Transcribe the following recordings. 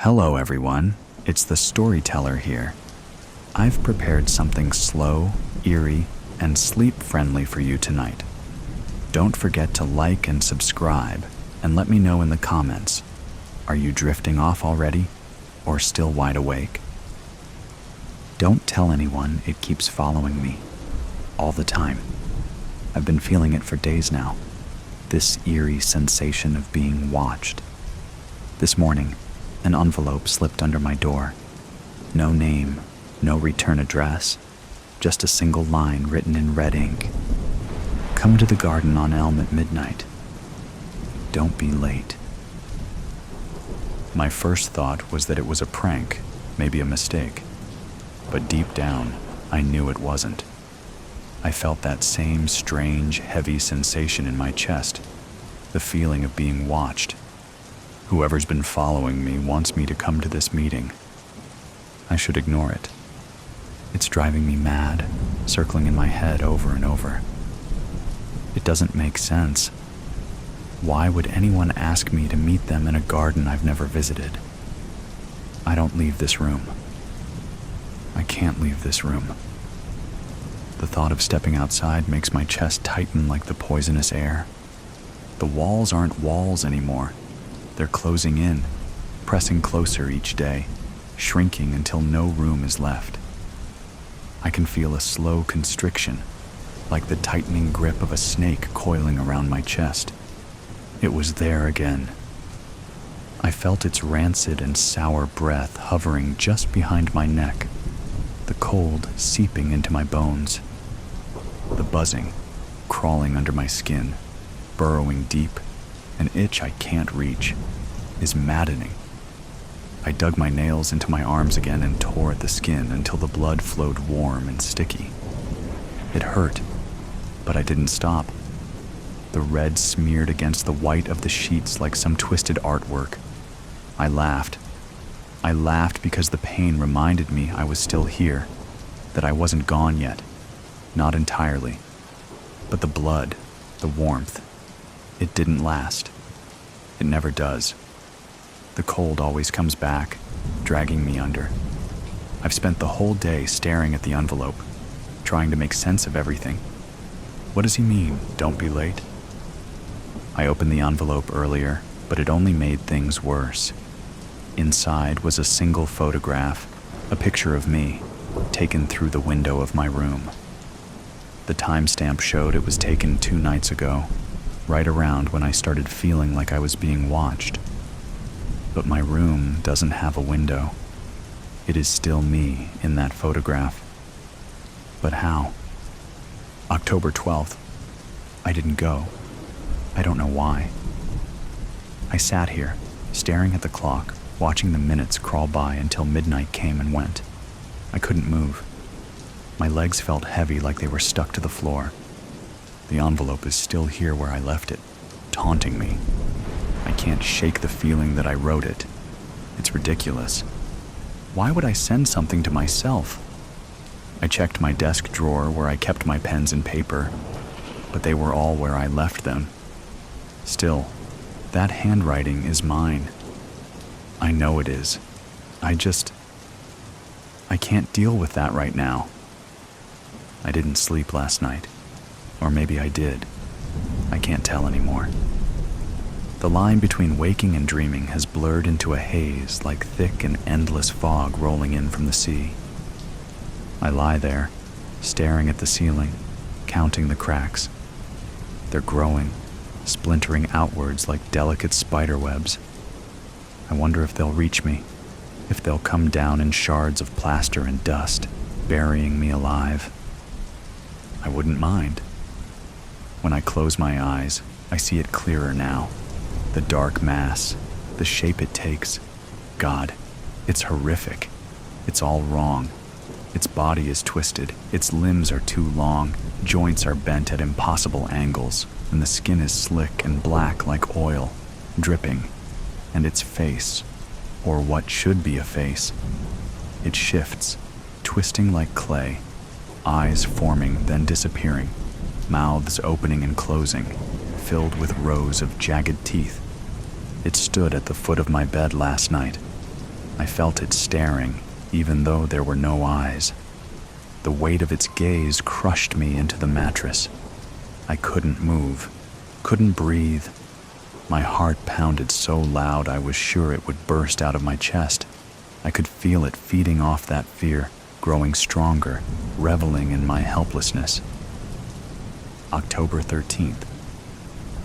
Hello everyone, it's the storyteller here. I've prepared something slow, eerie, and sleep-friendly for you tonight. Don't forget to like and subscribe, and let me know in the comments. Are you drifting off already, or still wide awake? Don't tell anyone it keeps following me, all the time. I've been feeling it for days now, this eerie sensation of being watched. This morning, an envelope slipped under my door. No name, no return address, just a single line written in red ink. Come to the garden on Elm at midnight. Don't be late. My first thought was that it was a prank, maybe a mistake. But deep down, I knew it wasn't. I felt that same strange, heavy sensation in my chest, the feeling of being watched. Whoever's been following me wants me to come to this meeting. I should ignore it. It's driving me mad, circling in my head over and over. It doesn't make sense. Why would anyone ask me to meet them in a garden I've never visited? I don't leave this room. I can't leave this room. The thought of stepping outside makes my chest tighten like the poisonous air. The walls aren't walls anymore. They're closing in, pressing closer each day, shrinking until no room is left. I can feel a slow constriction, like the tightening grip of a snake coiling around my chest. It was there again. I felt its rancid and sour breath hovering just behind my neck, the cold seeping into my bones. The buzzing, crawling under my skin, burrowing deep, an itch I can't reach, is maddening. I dug my nails into my arms again and tore at the skin until the blood flowed warm and sticky. It hurt, but I didn't stop. The red smeared against the white of the sheets like some twisted artwork. I laughed. I laughed because the pain reminded me I was still here, that I wasn't gone yet, not entirely. But the blood, the warmth, it didn't last. It never does. The cold always comes back, dragging me under. I've spent the whole day staring at the envelope, trying to make sense of everything. What does he mean, don't be late? I opened the envelope earlier, but it only made things worse. Inside was a single photograph, a picture of me, taken through the window of my room. The timestamp showed it was taken 2 nights ago, right around when I started feeling like I was being watched. But my room doesn't have a window. It is still me in that photograph. But how? October 12th. I didn't go. I don't know why. I sat here, staring at the clock, watching the minutes crawl by until midnight came and went. I couldn't move. My legs felt heavy like they were stuck to the floor. The envelope is still here where I left it, taunting me. I can't shake the feeling that I wrote it. It's ridiculous. Why would I send something to myself? I checked my desk drawer where I kept my pens and paper, but they were all where I left them. Still, that handwriting is mine. I know it is. I can't deal with that right now. I didn't sleep last night. Or maybe I did. I can't tell anymore. The line between waking and dreaming has blurred into a haze like thick and endless fog rolling in from the sea. I lie there, staring at the ceiling, counting the cracks. They're growing, splintering outwards like delicate spider webs. I wonder if they'll reach me, if they'll come down in shards of plaster and dust, burying me alive. I wouldn't mind. When I close my eyes, I see it clearer now. The dark mass, the shape it takes. God, it's horrific. It's all wrong. Its body is twisted, its limbs are too long, joints are bent at impossible angles, and the skin is slick and black like oil, dripping. And its face, or what should be a face, it shifts, twisting like clay, eyes forming then disappearing, mouths opening and closing, filled with rows of jagged teeth. It stood at the foot of my bed last night, I felt it staring, even though there were no eyes. The weight of its gaze crushed me into the mattress. I couldn't move, couldn't breathe. My heart pounded so loud I was sure it would burst out of my chest. I could feel it feeding off that fear, growing stronger, reveling in my helplessness. October 13th.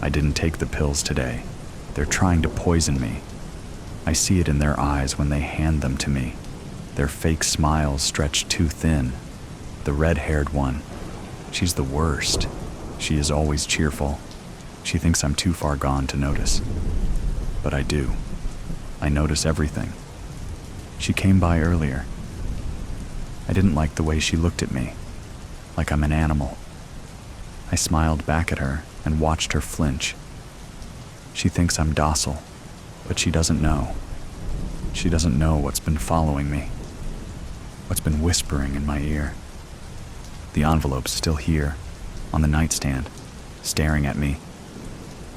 I didn't take the pills today. They're trying to poison me. I see it in their eyes when they hand them to me. Their fake smiles stretched too thin. The red-haired one, she's the worst. She is always cheerful. She thinks I'm too far gone to notice. But I do. I notice everything. She came by earlier. I didn't like the way she looked at me, like I'm an animal. I smiled back at her and watched her flinch. She thinks I'm docile, but she doesn't know. She doesn't know what's been following me, what's been whispering in my ear. The envelope's still here, on the nightstand, staring at me.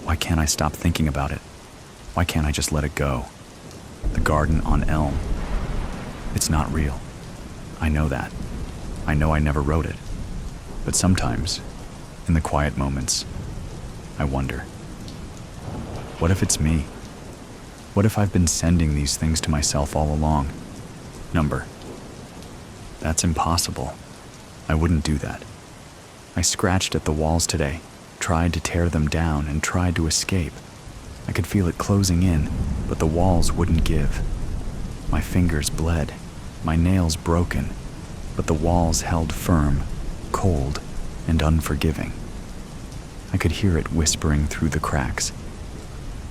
Why can't I stop thinking about it? Why can't I just let it go? The garden on Elm. It's not real. I know that. I know I never wrote it. But sometimes, in the quiet moments, I wonder. What if it's me? What if I've been sending these things to myself all along? Number. That's impossible. I wouldn't do that. I scratched at the walls today, tried to tear them down and tried to escape. I could feel it closing in, but the walls wouldn't give. My fingers bled, my nails broken, but the walls held firm, cold, and unforgiving. I could hear it whispering through the cracks.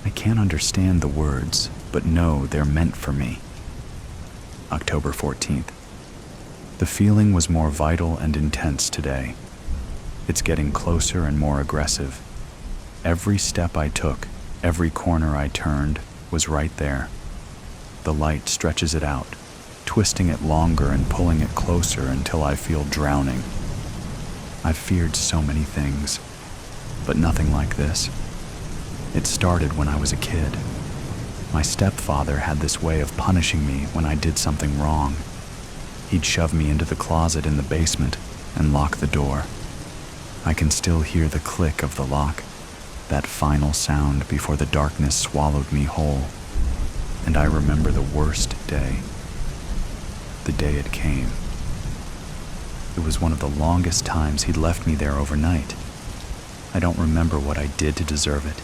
I can't understand the words, but know they're meant for me. October 14th. The feeling was more vital and intense today. It's getting closer and more aggressive. Every step I took, every corner I turned, was right there. The light stretches it out, twisting it longer and pulling it closer until I feel drowning. I've feared so many things, but nothing like this. It started when I was a kid. My stepfather had this way of punishing me when I did something wrong. He'd shove me into the closet in the basement and lock the door. I can still hear the click of the lock, that final sound before the darkness swallowed me whole. And I remember the worst day. The day it came. It was one of the longest times he'd left me there overnight. I don't remember what I did to deserve it.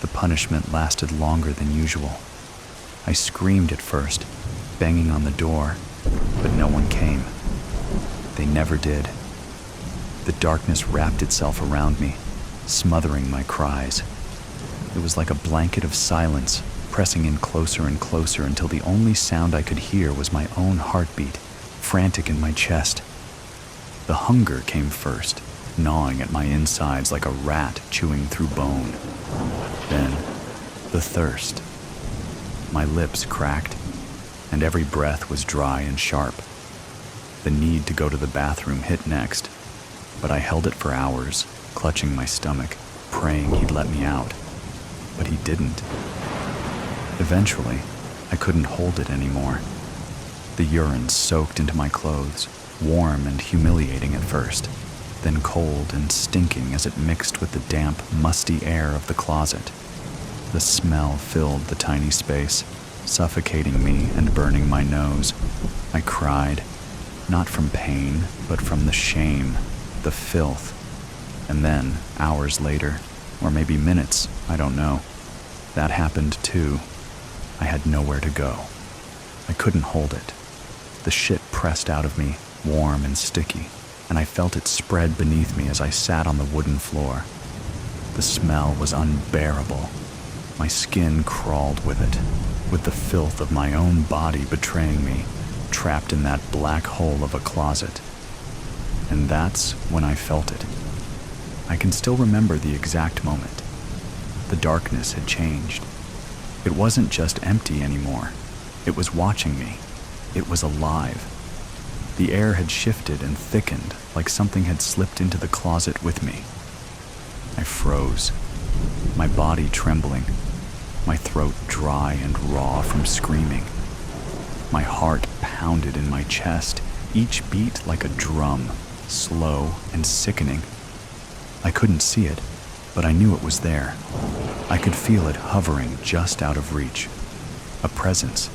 The punishment lasted longer than usual. I screamed at first, banging on the door, but no one came. They never did. The darkness wrapped itself around me, smothering my cries. It was like a blanket of silence, pressing in closer and closer until the only sound I could hear was my own heartbeat, frantic in my chest. The hunger came first, gnawing at my insides like a rat chewing through bone. Then, the thirst. My lips cracked, and every breath was dry and sharp. The need to go to the bathroom hit next, but I held it for hours, clutching my stomach, praying he'd let me out. But he didn't. Eventually, I couldn't hold it anymore. The urine soaked into my clothes, warm and humiliating at first, then cold and stinking as it mixed with the damp, musty air of the closet. The smell filled the tiny space, suffocating me and burning my nose. I cried, not from pain, but from the shame, the filth. And then, hours later, or maybe minutes, I don't know, that happened too. I had nowhere to go. I couldn't hold it. The shit pressed out of me, warm and sticky, and I felt it spread beneath me as I sat on the wooden floor. The smell was unbearable. My skin crawled with it, with the filth of my own body betraying me, trapped in that black hole of a closet. And that's when I felt it. I can still remember the exact moment. The darkness had changed. It wasn't just empty anymore. It was watching me. It was alive. The air had shifted and thickened, like something had slipped into the closet with me. I froze, my body trembling, my throat dry and raw from screaming. My heart pounded in my chest, each beat like a drum, slow and sickening. I couldn't see it, but I knew it was there. I could feel it hovering just out of reach. A presence.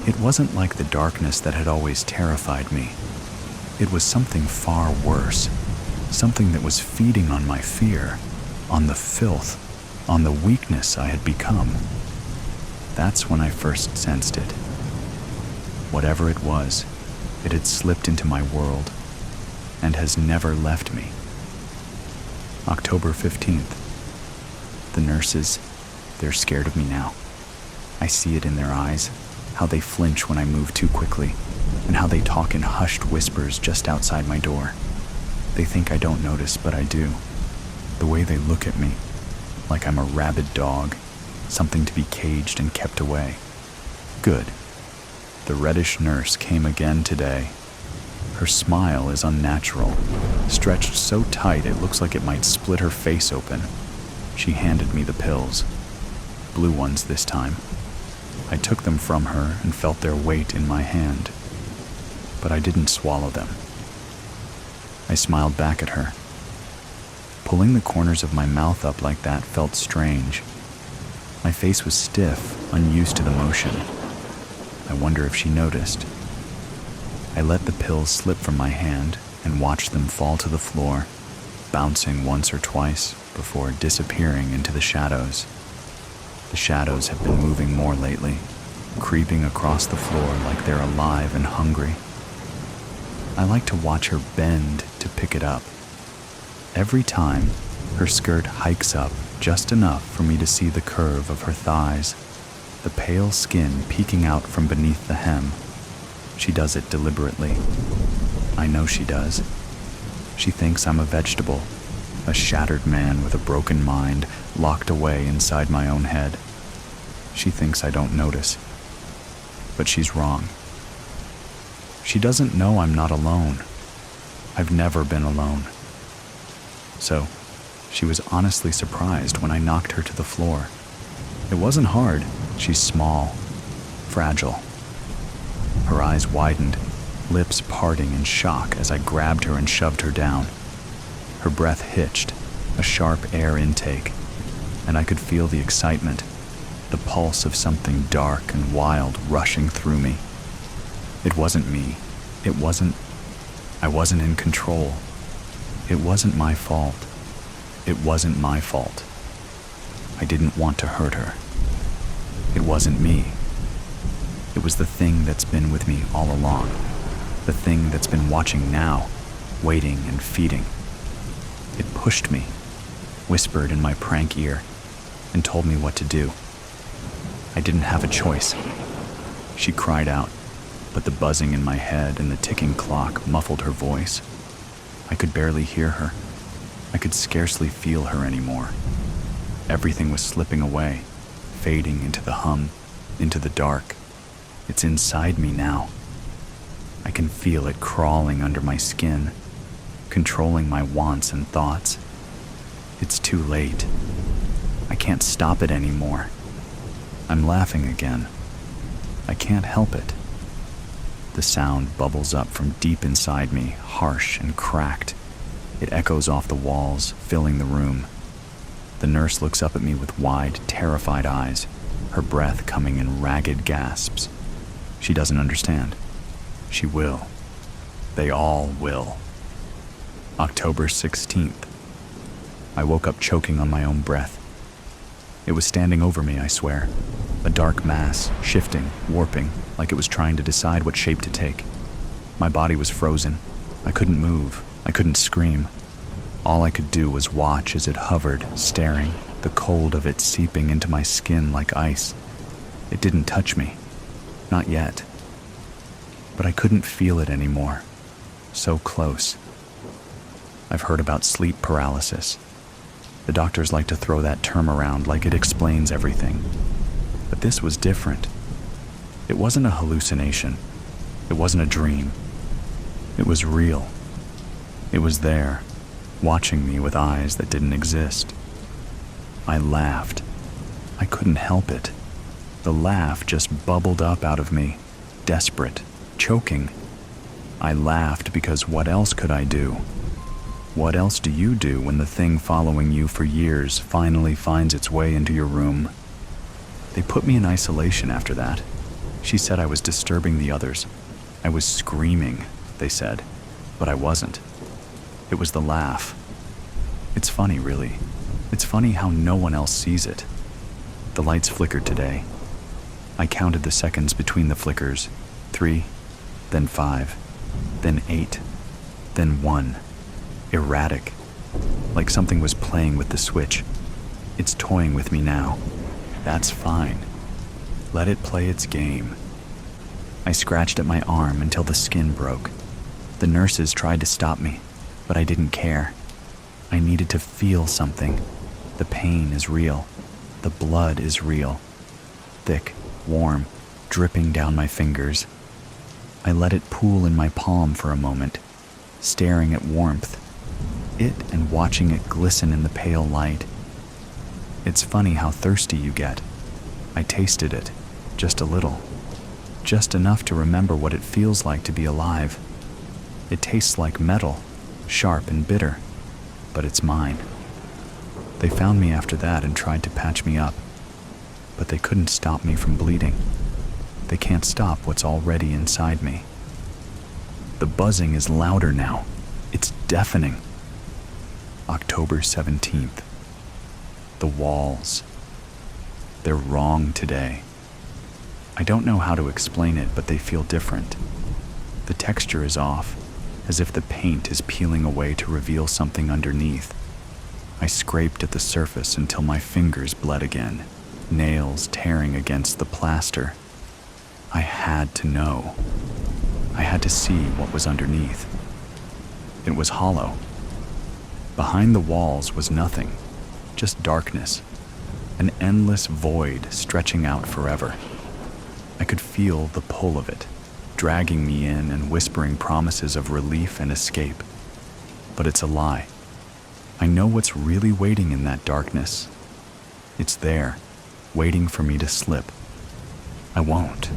It wasn't like the darkness that had always terrified me. It was something far worse, something that was feeding on my fear, on the filth, on the weakness I had become. That's when I first sensed it. Whatever it was, it had slipped into my world and has never left me. October 15th. The nurses, they're scared of me now. I see it in their eyes, how they flinch when I move too quickly, and how they talk in hushed whispers just outside my door. They think I don't notice, but I do. The way they look at me, like I'm a rabid dog, something to be caged and kept away. Good. The reddish nurse came again today. Her smile is unnatural, stretched so tight it looks like it might split her face open. She handed me the pills. Blue ones this time. I took them from her and felt their weight in my hand. But I didn't swallow them. I smiled back at her. Pulling the corners of my mouth up like that felt strange. My face was stiff, unused to the motion. I wonder if she noticed. I let the pills slip from my hand and watched them fall to the floor, bouncing once or twice before disappearing into the shadows. The shadows have been moving more lately, creeping across the floor like they're alive and hungry. I like to watch her bend to pick it up. Every time, her skirt hikes up just enough for me to see the curve of her thighs, the pale skin peeking out from beneath the hem. She does it deliberately. I know she does. She thinks I'm a vegetable, a shattered man with a broken mind locked away inside my own head. She thinks I don't notice. But she's wrong. She doesn't know I'm not alone. I've never been alone. So, she was honestly surprised when I knocked her to the floor. It wasn't hard. She's small, fragile. Her eyes widened, lips parting in shock as I grabbed her and shoved her down. Her breath hitched, a sharp air intake, and I could feel the excitement, the pulse of something dark and wild rushing through me. It wasn't me. I wasn't in control. It wasn't my fault. It wasn't my fault. I didn't want to hurt her. It wasn't me. It was the thing that's been with me all along. The thing that's been watching now, waiting and feeding. It pushed me, whispered in my prank ear, and told me what to do. I didn't have a choice. She cried out, but the buzzing in my head and the ticking clock muffled her voice. I could barely hear her. I could scarcely feel her anymore. Everything was slipping away, fading into the hum, into the dark. It's inside me now. I can feel it crawling under my skin, controlling my wants and thoughts. It's too late. I can't stop it anymore. I'm laughing again. I can't help it. The sound bubbles up from deep inside me, harsh and cracked. It echoes off the walls, filling the room. The nurse looks up at me with wide, terrified eyes, her breath coming in ragged gasps. She doesn't understand. She will. They all will. October 16th. I woke up choking on my own breath. It was standing over me, I swear. A dark mass, shifting, warping, like it was trying to decide what shape to take. My body was frozen. I couldn't move. I couldn't scream. All I could do was watch as it hovered, staring, the cold of it seeping into my skin like ice. It didn't touch me. Not yet. But I couldn't feel it anymore. So close. I've heard about sleep paralysis. The doctors like to throw that term around like it explains everything. But this was different. It wasn't a hallucination. It wasn't a dream. It was real. It was there, watching me with eyes that didn't exist. I laughed. I couldn't help it. The laugh just bubbled up out of me, desperate, choking. I laughed because what else could I do? What else do you do when the thing following you for years finally finds its way into your room? They put me in isolation after that. She said I was disturbing the others. I was screaming, they said, but I wasn't. It was the laugh. It's funny, really. It's funny how no one else sees it. The lights flickered today. I counted the seconds between the flickers. 3, then 5, then 8, then 1. Erratic, like something was playing with the switch. It's toying with me now. That's fine. Let it play its game. I scratched at my arm until the skin broke. The nurses tried to stop me, but I didn't care. I needed to feel something. The pain is real. The blood is real. Thick, warm, dripping down my fingers. I let it pool in my palm for a moment, staring at warmth. It and watching it glisten in the pale light. It's funny how thirsty you get. I tasted it, just a little. Just enough to remember what it feels like to be alive. It tastes like metal, sharp and bitter, but it's mine. They found me after that and tried to patch me up, but they couldn't stop me from bleeding. They can't stop what's already inside me. The buzzing is louder now. It's deafening. October 17th. The walls. They're wrong today. I don't know how to explain it, but they feel different. The texture is off, as if the paint is peeling away to reveal something underneath. I scraped at the surface until my fingers bled again, nails tearing against the plaster. I had to know. I had to see what was underneath. It was hollow. Behind the walls was nothing, just darkness, an endless void stretching out forever. I could feel the pull of it, dragging me in and whispering promises of relief and escape. But it's a lie. I know what's really waiting in that darkness. It's there, waiting for me to slip. I won't.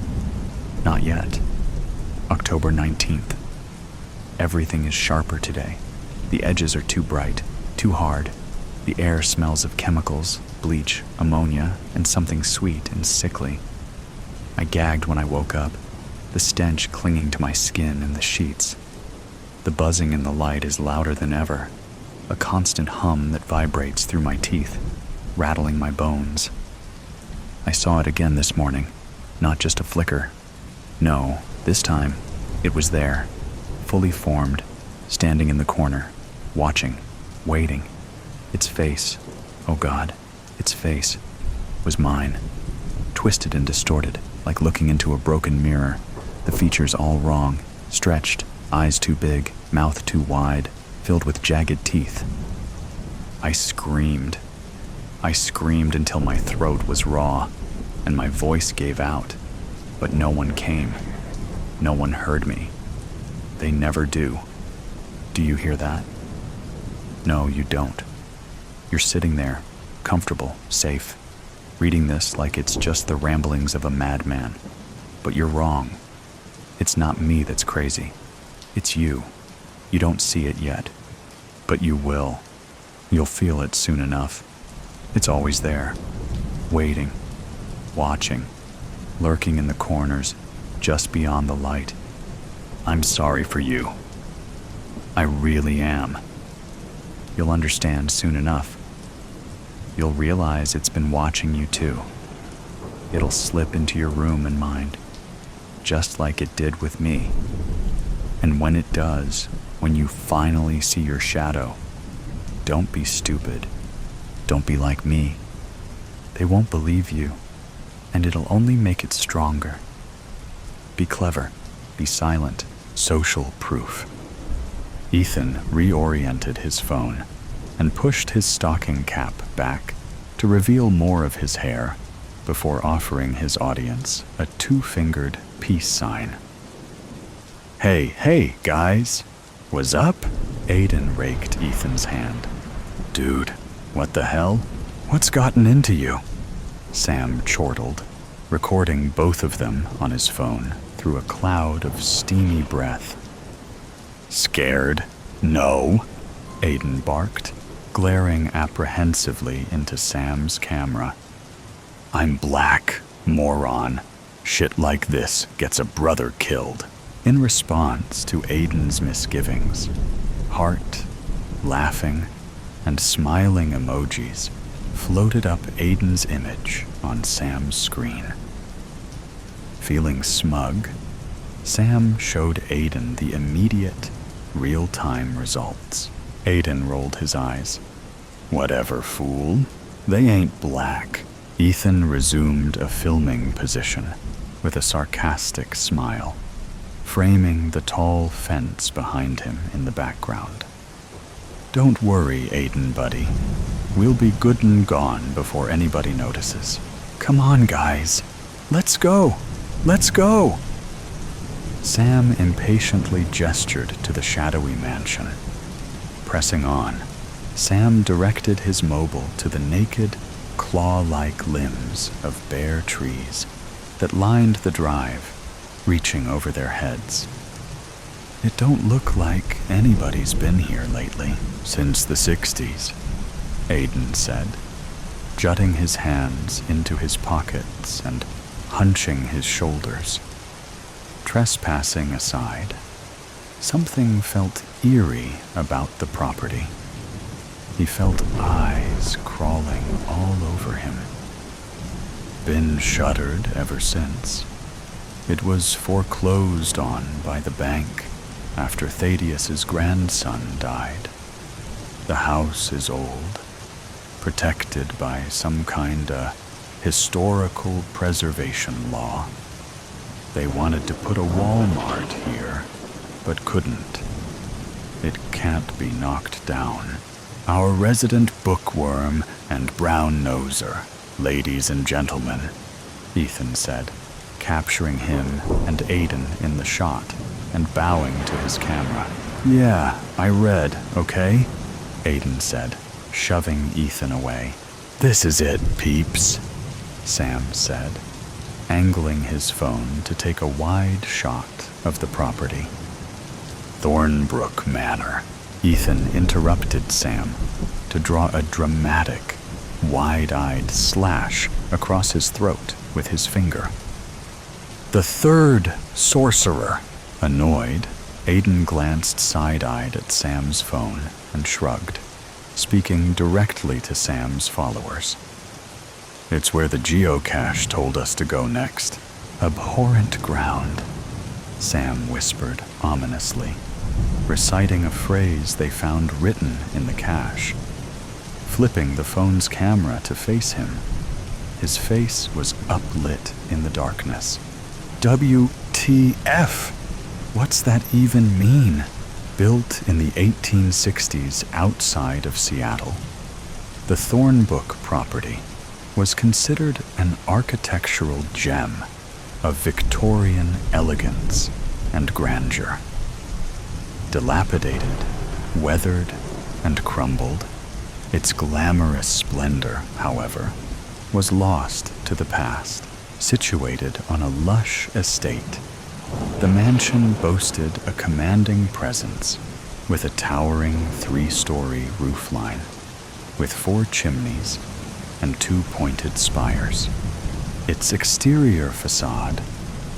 Not yet. October 19th. Everything is sharper today. The edges are too bright, too hard. The air smells of chemicals, bleach, ammonia, and something sweet and sickly. I gagged when I woke up, the stench clinging to my skin and the sheets. The buzzing in the light is louder than ever, a constant hum that vibrates through my teeth, rattling my bones. I saw it again this morning, not just a flicker. No, this time, it was there, fully formed, standing in the corner, watching, waiting. Its face, oh God, its face, was mine, twisted and distorted, like looking into a broken mirror, the features all wrong, stretched, eyes too big, mouth too wide, filled with jagged teeth. I screamed. I screamed until my throat was raw, and my voice gave out, but no one came. No one heard me. They never do. Do you hear that? No, you don't. You're sitting there, comfortable, safe, reading this like it's just the ramblings of a madman. But you're wrong. It's not me that's crazy. It's you. You don't see it yet. But you will. You'll feel it soon enough. It's always there, waiting, watching, lurking in the corners, just beyond the light. I'm sorry for you. I really am. You'll understand soon enough. You'll realize it's been watching you too. It'll slip into your room and mind, just like it did with me. And when it does, when you finally see your shadow, don't be stupid. Don't be like me. They won't believe you, and it'll only make it stronger. Be clever, be silent, social proof. Ethan reoriented his phone and pushed his stocking cap back to reveal more of his hair before offering his audience a two-fingered peace sign. Hey, guys. What's up? Aiden raked Ethan's hand. Dude, what the hell? What's gotten into you? Sam chortled, recording both of them on his phone through a cloud of steamy breath. "Scared? No," Aiden barked, glaring apprehensively into Sam's camera. "I'm black, moron. Shit like this gets a brother killed." In response to Aiden's misgivings, heart, laughing, and smiling emojis floated up Aiden's image on Sam's screen. Feeling smug, Sam showed Aiden the immediate, real-time results. Aiden rolled his eyes. "Whatever, fool. They ain't black." Ethan resumed a filming position with a sarcastic smile, framing the tall fence behind him in the background. "Don't worry, Aiden, buddy. We'll be good and gone before anybody notices. Come on, guys. Let's go. Let's go." Sam impatiently gestured to the shadowy mansion. Pressing on, Sam directed his mobile to the naked, claw-like limbs of bare trees that lined the drive, reaching over their heads. "It don't look like anybody's been here lately, since the 60s, Aiden said, jutting his hands into his pockets and hunching his shoulders. Trespassing aside, something felt eerie about the property. He felt eyes crawling all over him. Been shuttered ever since. It was foreclosed on by the bank after Thaddeus's grandson died. The house is old, protected by some kinda historical preservation law. They wanted to put a Walmart here, but couldn't. It can't be knocked down. Our resident bookworm and brown noser, ladies and gentlemen," Ethan said, capturing him and Aiden in the shot and bowing to his camera. "Yeah, I read, okay?" Aiden said, shoving Ethan away. "This is it, peeps," Sam said, angling his phone to take a wide shot of the property. "Thornbrook Manor." Ethan interrupted Sam to draw a dramatic, wide-eyed slash across his throat with his finger. "The third sorcerer." Annoyed, Aiden glanced side-eyed at Sam's phone and shrugged, speaking directly to Sam's followers. "It's where the geocache told us to go next." "Abhorrent ground," Sam whispered ominously, reciting a phrase they found written in the cache. Flipping the phone's camera to face him, his face was uplit in the darkness. "WTF? What's that even mean?" Built in the 1860s outside of Seattle, the Thornbrook property was considered an architectural gem of Victorian elegance and grandeur. Dilapidated, weathered, and crumbled, its glamorous splendor, however, was lost to the past. Situated on a lush estate, the mansion boasted a commanding presence with a towering 3-story roofline, with 4 chimneys and 2 pointed spires. Its exterior facade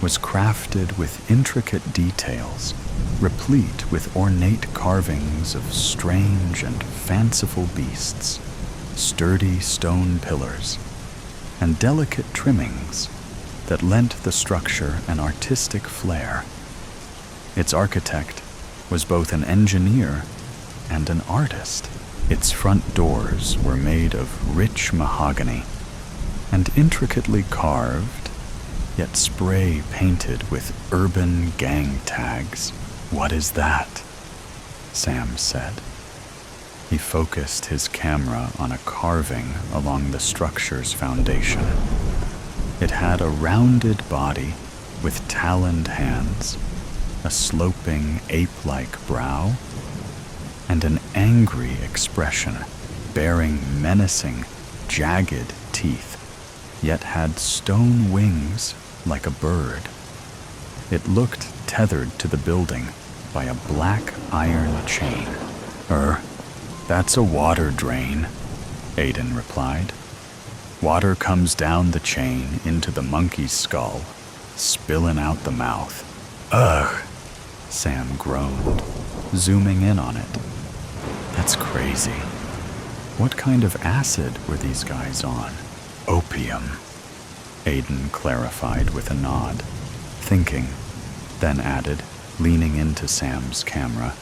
was crafted with intricate details, replete with ornate carvings of strange and fanciful beasts, sturdy stone pillars, and delicate trimmings that lent the structure an artistic flair. Its architect was both an engineer and an artist. Its front doors were made of rich mahogany and intricately carved, yet spray painted with urban gang tags. "What is that?" Sam said. He focused his camera on a carving along the structure's foundation. It had a rounded body with taloned hands, a sloping ape-like brow, and an angry expression bearing menacing, jagged teeth, yet had stone wings like a bird. It looked tethered to the building by a black iron chain. That's a water drain," Aiden replied. "Water comes down the chain into the monkey's skull, spilling out the mouth." "Ugh," Sam groaned, zooming in on it. "That's crazy. What kind of acid were these guys on?" "Opium," Aiden clarified with a nod, thinking, then added, leaning into Sam's camera,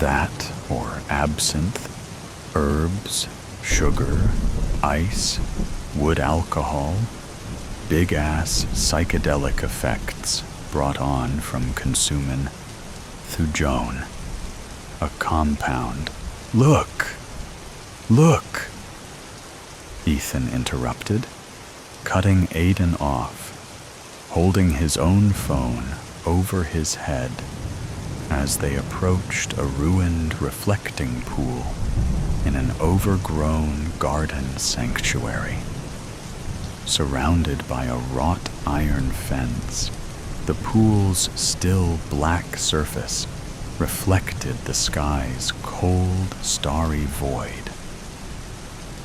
"That or absinthe, herbs, sugar, ice, wood alcohol, big-ass psychedelic effects brought on from consuming thujone, a compound." Look! Ethan interrupted, cutting Aiden off, holding his own phone over his head as they approached a ruined reflecting pool in an overgrown garden sanctuary. Surrounded by a wrought iron fence, the pool's still black surface reflected the sky's cold, starry void.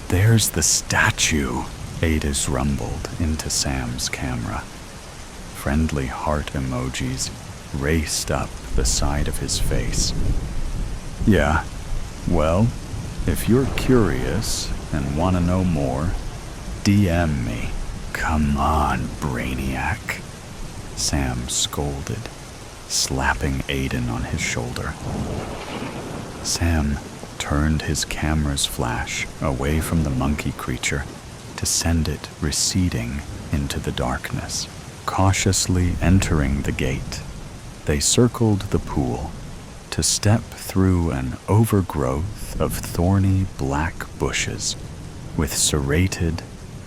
"There's the statue," Adis rumbled into Sam's camera. Friendly heart emojis raced up the side of his face. "Yeah, well, if you're curious and want to know more, DM me." "Come on, Brainiac," Sam scolded, slapping Aiden on his shoulder. Sam turned his camera's flash away from the monkey creature to send it receding into the darkness. Cautiously entering the gate, they circled the pool to step through an overgrowth of thorny black bushes with serrated,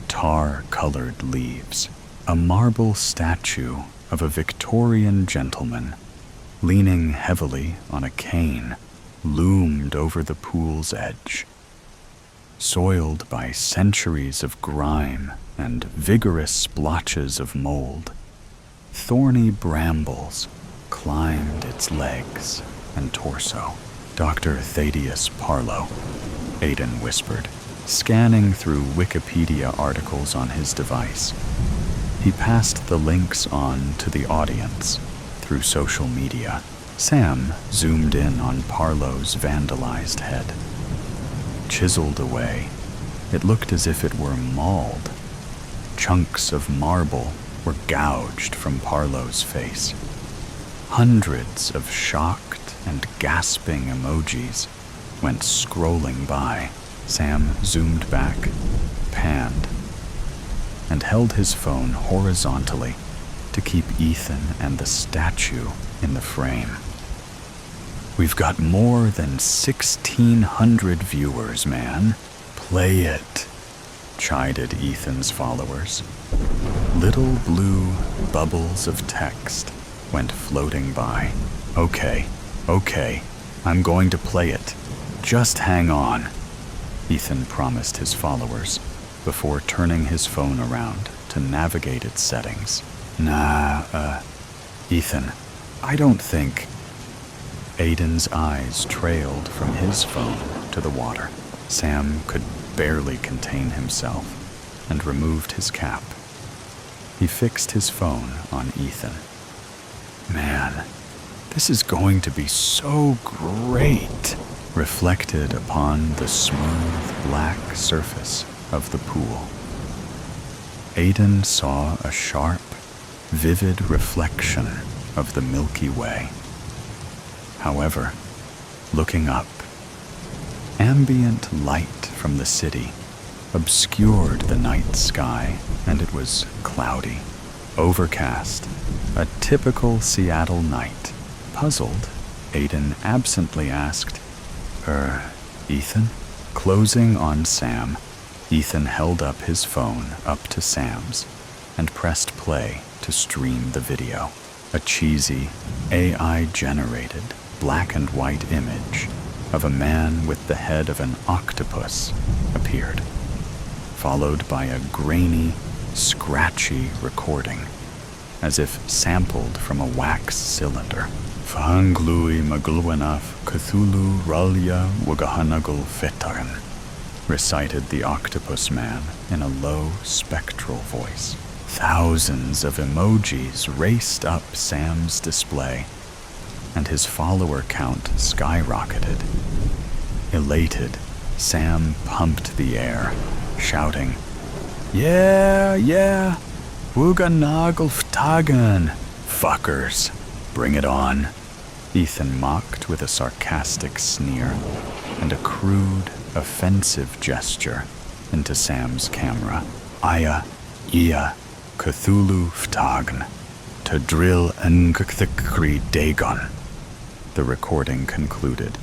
tar-colored leaves. A marble statue of a Victorian gentleman, leaning heavily on a cane, loomed over the pool's edge. Soiled by centuries of grime and vigorous splotches of mold, thorny brambles climbed its legs and torso. "Dr. Thaddeus Parlow," Aiden whispered, scanning through Wikipedia articles on his device. He passed the links on to the audience through social media. Sam zoomed in on Parlow's vandalized head. Chiseled away, it looked as if it were mauled. Chunks of marble were gouged from Parlow's face. Hundreds of shocked and gasping emojis went scrolling by. Sam zoomed back, panned, and held his phone horizontally to keep Ethan and the statue in the frame. "We've got more than 1,600 viewers, man. Play it," chided Ethan's followers. Little blue bubbles of text went floating by. Okay, I'm going to play it. Just hang on," Ethan promised his followers before turning his phone around to navigate its settings. Ethan, I don't think..." Aiden's eyes trailed from his phone to the water. Sam could barely contain himself and removed his cap. He fixed his phone on Ethan. "Man, this is going to be so great," reflected upon the smooth black surface of the pool. Aiden saw a sharp, vivid reflection of the Milky Way. However, looking up, ambient light from the city obscured the night sky, and it was cloudy, overcast, a typical Seattle night. Puzzled, Aiden absently asked, Ethan?" Closing on Sam, Ethan held up his phone up to Sam's and pressed play to stream the video. A cheesy, AI-generated black and white image of a man with the head of an octopus appeared, followed by a grainy, scratchy recording as if sampled from a wax cylinder. Fanglui magulwanaf Cthulhu Ralya Wagahanagul Fetaran, recited the octopus man in a low, spectral voice. Thousands of emojis raced up Sam's display, and his follower count skyrocketed. Elated, Sam pumped the air, shouting, Yeah, Wuganagulftagan, fuckers, bring it on. Ethan mocked with a sarcastic sneer and a crude, offensive gesture into Sam's camera. Aya, Ia, Cthulhu Ftagn, to drill Ngkthikri Dagon. The recording concluded,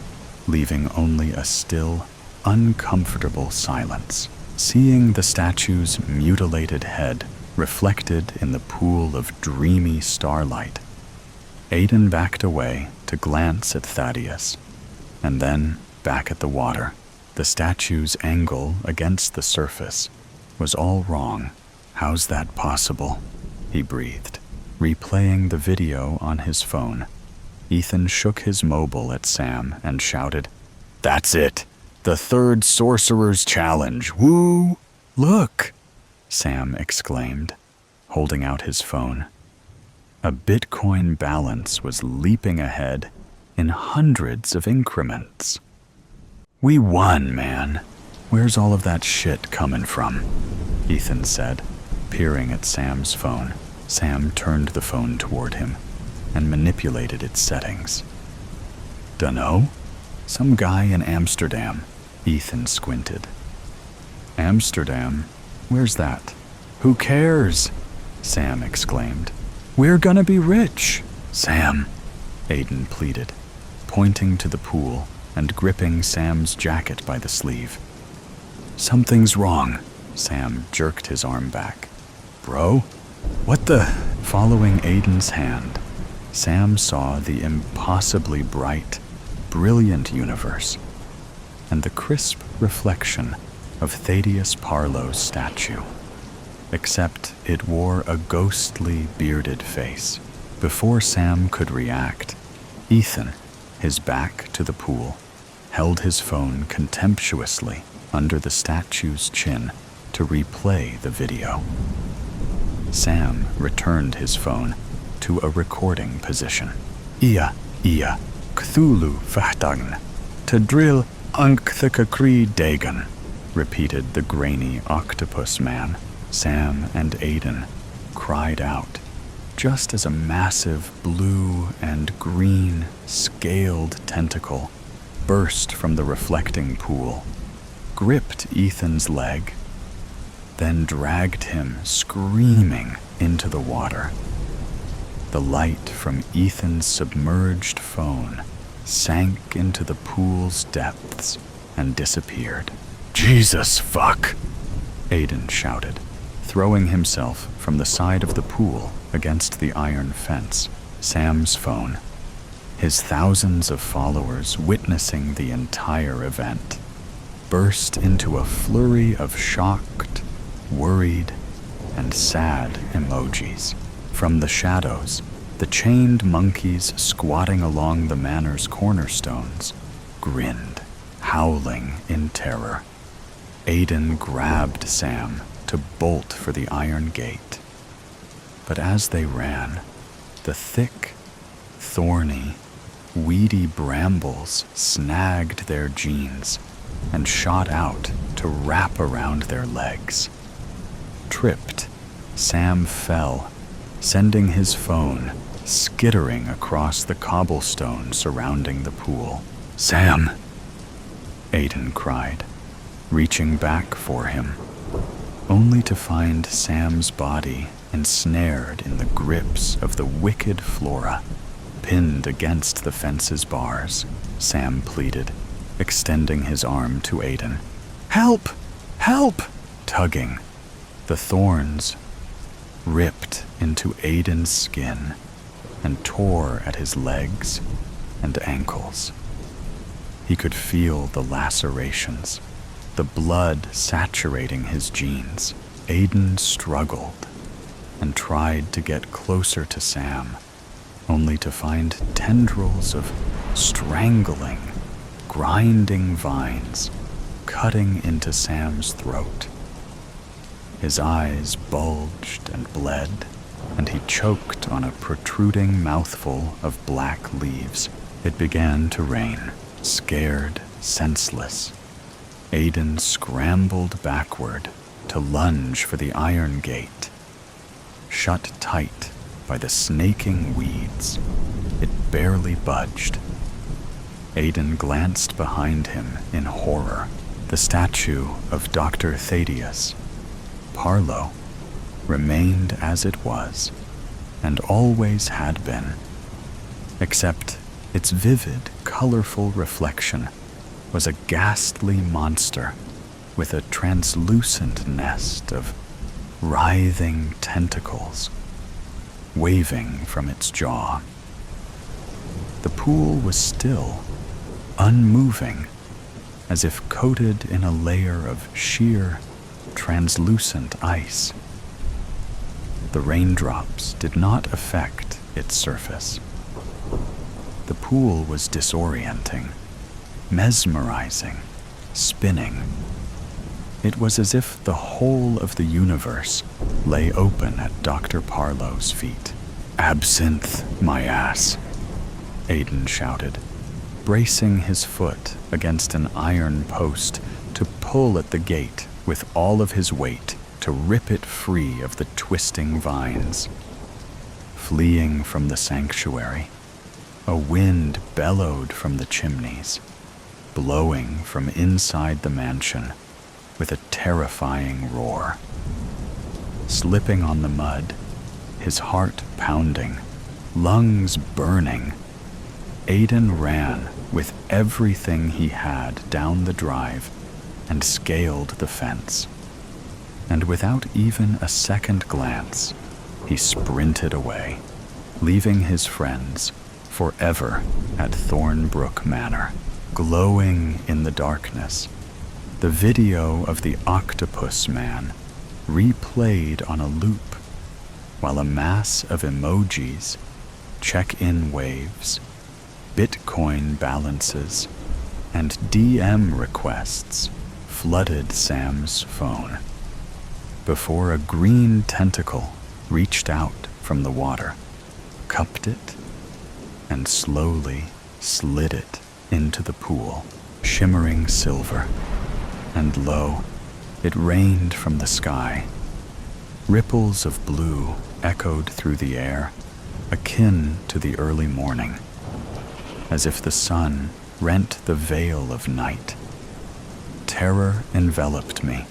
leaving only a still, uncomfortable silence. Seeing the statue's mutilated head reflected in the pool of dreamy starlight, Aiden backed away to glance at Thaddeus, and then back at the water. The statue's angle against the surface was all wrong. How's that possible? He breathed, replaying the video on his phone. Ethan shook his mobile at Sam and shouted, That's it! The third Sorcerer's Challenge! Woo! Look! Sam exclaimed, holding out his phone. A Bitcoin balance was leaping ahead in hundreds of increments. We won, man. Where's all of that shit coming from? Ethan said, peering at Sam's phone. Sam turned the phone toward him and manipulated its settings. Dunno. Some guy in Amsterdam. Ethan squinted. Amsterdam? Where's that? Who cares? Sam exclaimed. We're gonna be rich. Sam, Aiden pleaded, pointing to the pool and gripping Sam's jacket by the sleeve. Something's wrong. Sam jerked his arm back. Bro? What the? Following Aiden's hand, Sam saw the impossibly bright, brilliant universe and the crisp reflection of Thaddeus Parlow's statue. Except it wore a ghostly, bearded face. Before Sam could react, Ethan, his back to the pool, held his phone contemptuously under the statue's chin to replay the video. Sam returned his phone to a recording position. Ia, Cthulhu Fahtagn, to drill Unkthykkakri Dagon, repeated the grainy octopus man. Sam and Aiden cried out, just as a massive blue and green scaled tentacle burst from the reflecting pool, gripped Ethan's leg, then dragged him screaming into the water. The light from Ethan's submerged phone sank into the pool's depths and disappeared. Jesus fuck! Aiden shouted, throwing himself from the side of the pool against the iron fence. Sam's phone, his thousands of followers witnessing the entire event, burst into a flurry of shocked, worried, and sad emojis. From the shadows, the chained monkeys squatting along the manor's cornerstones grinned, howling in terror. Aiden grabbed Sam to bolt for the iron gate. But as they ran, the thick, thorny, weedy brambles snagged their jeans and shot out to wrap around their legs. Tripped, Sam fell, sending his phone skittering across the cobblestone surrounding the pool. Sam! Aiden cried, reaching back for him, only to find Sam's body ensnared in the grips of the wicked Flora, pinned against the fence's bars. Sam pleaded, extending his arm to Aiden. Help! Help! Tugging, the thorns ripped into Aiden's skin and tore at his legs and ankles. He could feel the lacerations, the blood saturating his jeans. Aiden struggled, and tried to get closer to Sam, only to find tendrils of strangling, grinding vines cutting into Sam's throat. His eyes bulged and bled, and he choked on a protruding mouthful of black leaves. It began to rain, scared, senseless. Aiden scrambled backward to lunge for the iron gate. Shut tight by the snaking weeds, it barely budged. Aiden glanced behind him in horror. The statue of Dr. Thaddeus, Parlow, remained as it was, and always had been, except its vivid, colorful reflection was a ghastly monster with a translucent nest of writhing tentacles waving from its jaw. The pool was still, unmoving, as if coated in a layer of sheer, translucent ice. The raindrops did not affect its surface. The pool was disorienting, mesmerizing, spinning. It was as if the whole of the universe lay open at Dr. Parlow's feet. "Absinthe, my ass," Aiden shouted, bracing his foot against an iron post to pull at the gate with all of his weight to rip it free of the twisting vines. Fleeing from the sanctuary, a wind bellowed from the chimneys, blowing from inside the mansion with a terrifying roar. Slipping on the mud, his heart pounding, lungs burning, Aiden ran with everything he had down the drive and scaled the fence. And without even a second glance, he sprinted away, leaving his friends forever at Thornbrook Manor. Glowing in the darkness, the video of the octopus man replayed on a loop, while a mass of emojis, check-in waves, Bitcoin balances, and DM requests flooded Sam's phone, before a green tentacle reached out from the water, cupped it, and slowly slid it into the pool. Shimmering silver, and lo, it rained from the sky. Ripples of blue echoed through the air, akin to the early morning, as if the sun rent the veil of night. Terror enveloped me,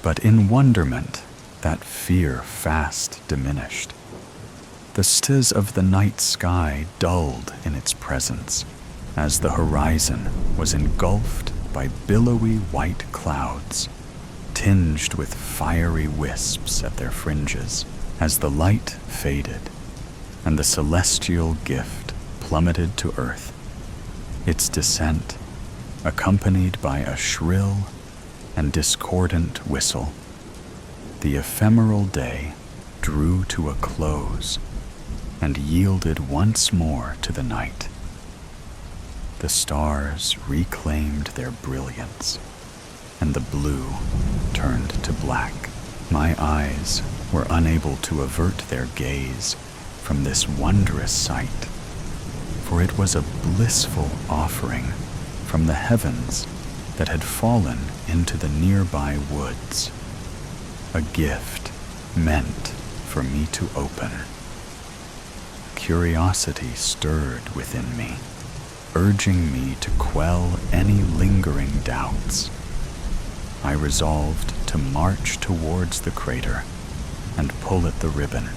but in wonderment that fear fast diminished. The stiz of the night sky dulled in its presence, as the horizon was engulfed by billowy white clouds, tinged with fiery wisps at their fringes. As the light faded and the celestial gift plummeted to earth, its descent accompanied by a shrill and discordant whistle, the ephemeral day drew to a close and yielded once more to the night. The stars reclaimed their brilliance, and the blue turned to black. My eyes were unable to avert their gaze from this wondrous sight, for it was a blissful offering from the heavens that had fallen into the nearby woods, a gift meant for me to open. Curiosity stirred within me, urging me to quell any lingering doubts. I resolved to march towards the crater and pull at the ribbon.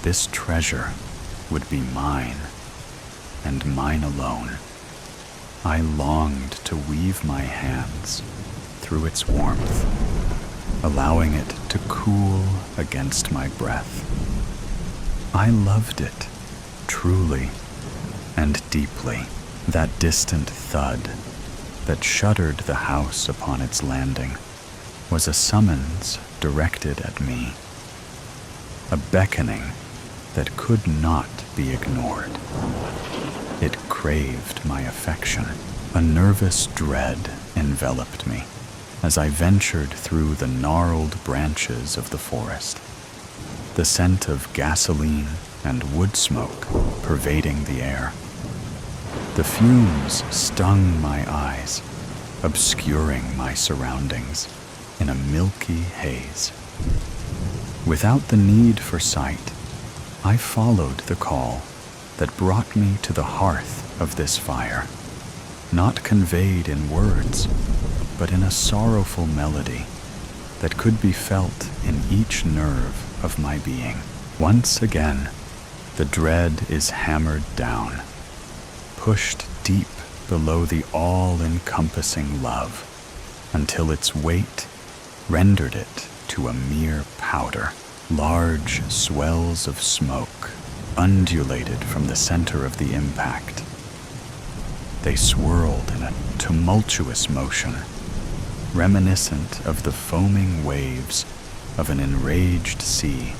This treasure would be mine, and mine alone. I longed to weave my hands through its warmth, allowing it to cool against my breath. I loved it, truly and deeply. That distant thud that shuddered the house upon its landing was a summons directed at me. a beckoning that could not be ignored. It craved my affection. A nervous dread enveloped me as I ventured through the gnarled branches of the forest, the scent of gasoline and wood smoke pervading the air. The fumes stung my eyes, obscuring my surroundings in a milky haze. Without the need for sight, I followed the call that brought me to the hearth of this fire, not conveyed in words, but in a sorrowful melody that could be felt in each nerve of my being. Once again, the dread is hammered down, pushed deep below the all-encompassing love, until its weight rendered it to a mere powder. Large swells of smoke undulated from the center of the impact. They swirled in a tumultuous motion, reminiscent of the foaming waves of an enraged sea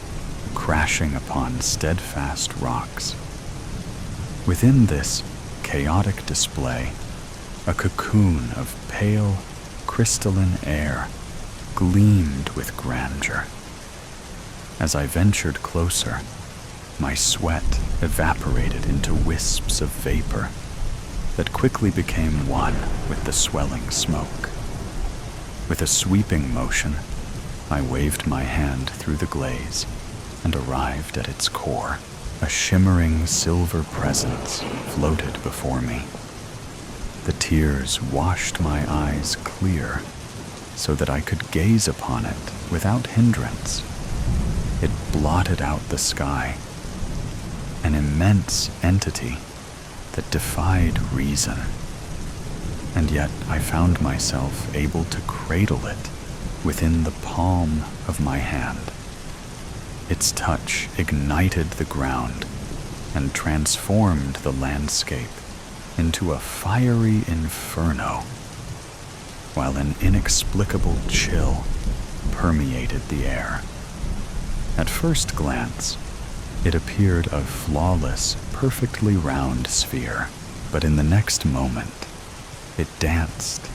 crashing upon steadfast rocks. Within this chaotic display, a cocoon of pale, crystalline air gleamed with grandeur. As I ventured closer, my sweat evaporated into wisps of vapor that quickly became one with the swelling smoke. With a sweeping motion, I waved my hand through the glaze and arrived at its core. A shimmering silver presence floated before me. The tears washed my eyes clear so that I could gaze upon it without hindrance. It blotted out the sky, an immense entity that defied reason. And yet I found myself able to cradle it within the palm of my hand. Its touch ignited the ground and transformed the landscape into a fiery inferno, while an inexplicable chill permeated the air. At first glance, it appeared a flawless, perfectly round sphere, but in the next moment, it danced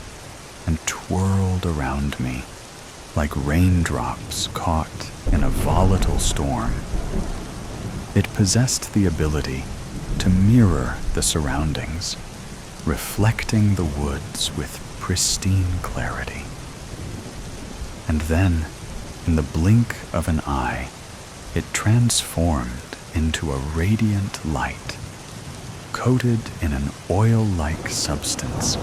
and twirled around me like raindrops caught in a volatile storm. It possessed the ability to mirror the surroundings, reflecting the woods with pristine clarity. And then, in the blink of an eye, it transformed into a radiant light, coated in an oil-like substance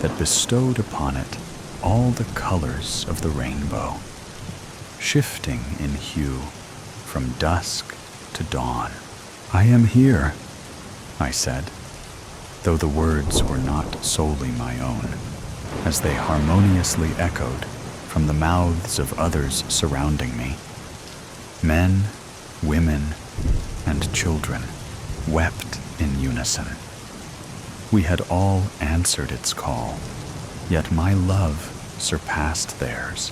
that bestowed upon it all the colors of the rainbow, shifting in hue from dusk to dawn. "I am here," I said, though the words were not solely my own, as they harmoniously echoed from the mouths of others surrounding me. Men, women, and children wept in unison. We had all answered its call, yet my love surpassed theirs.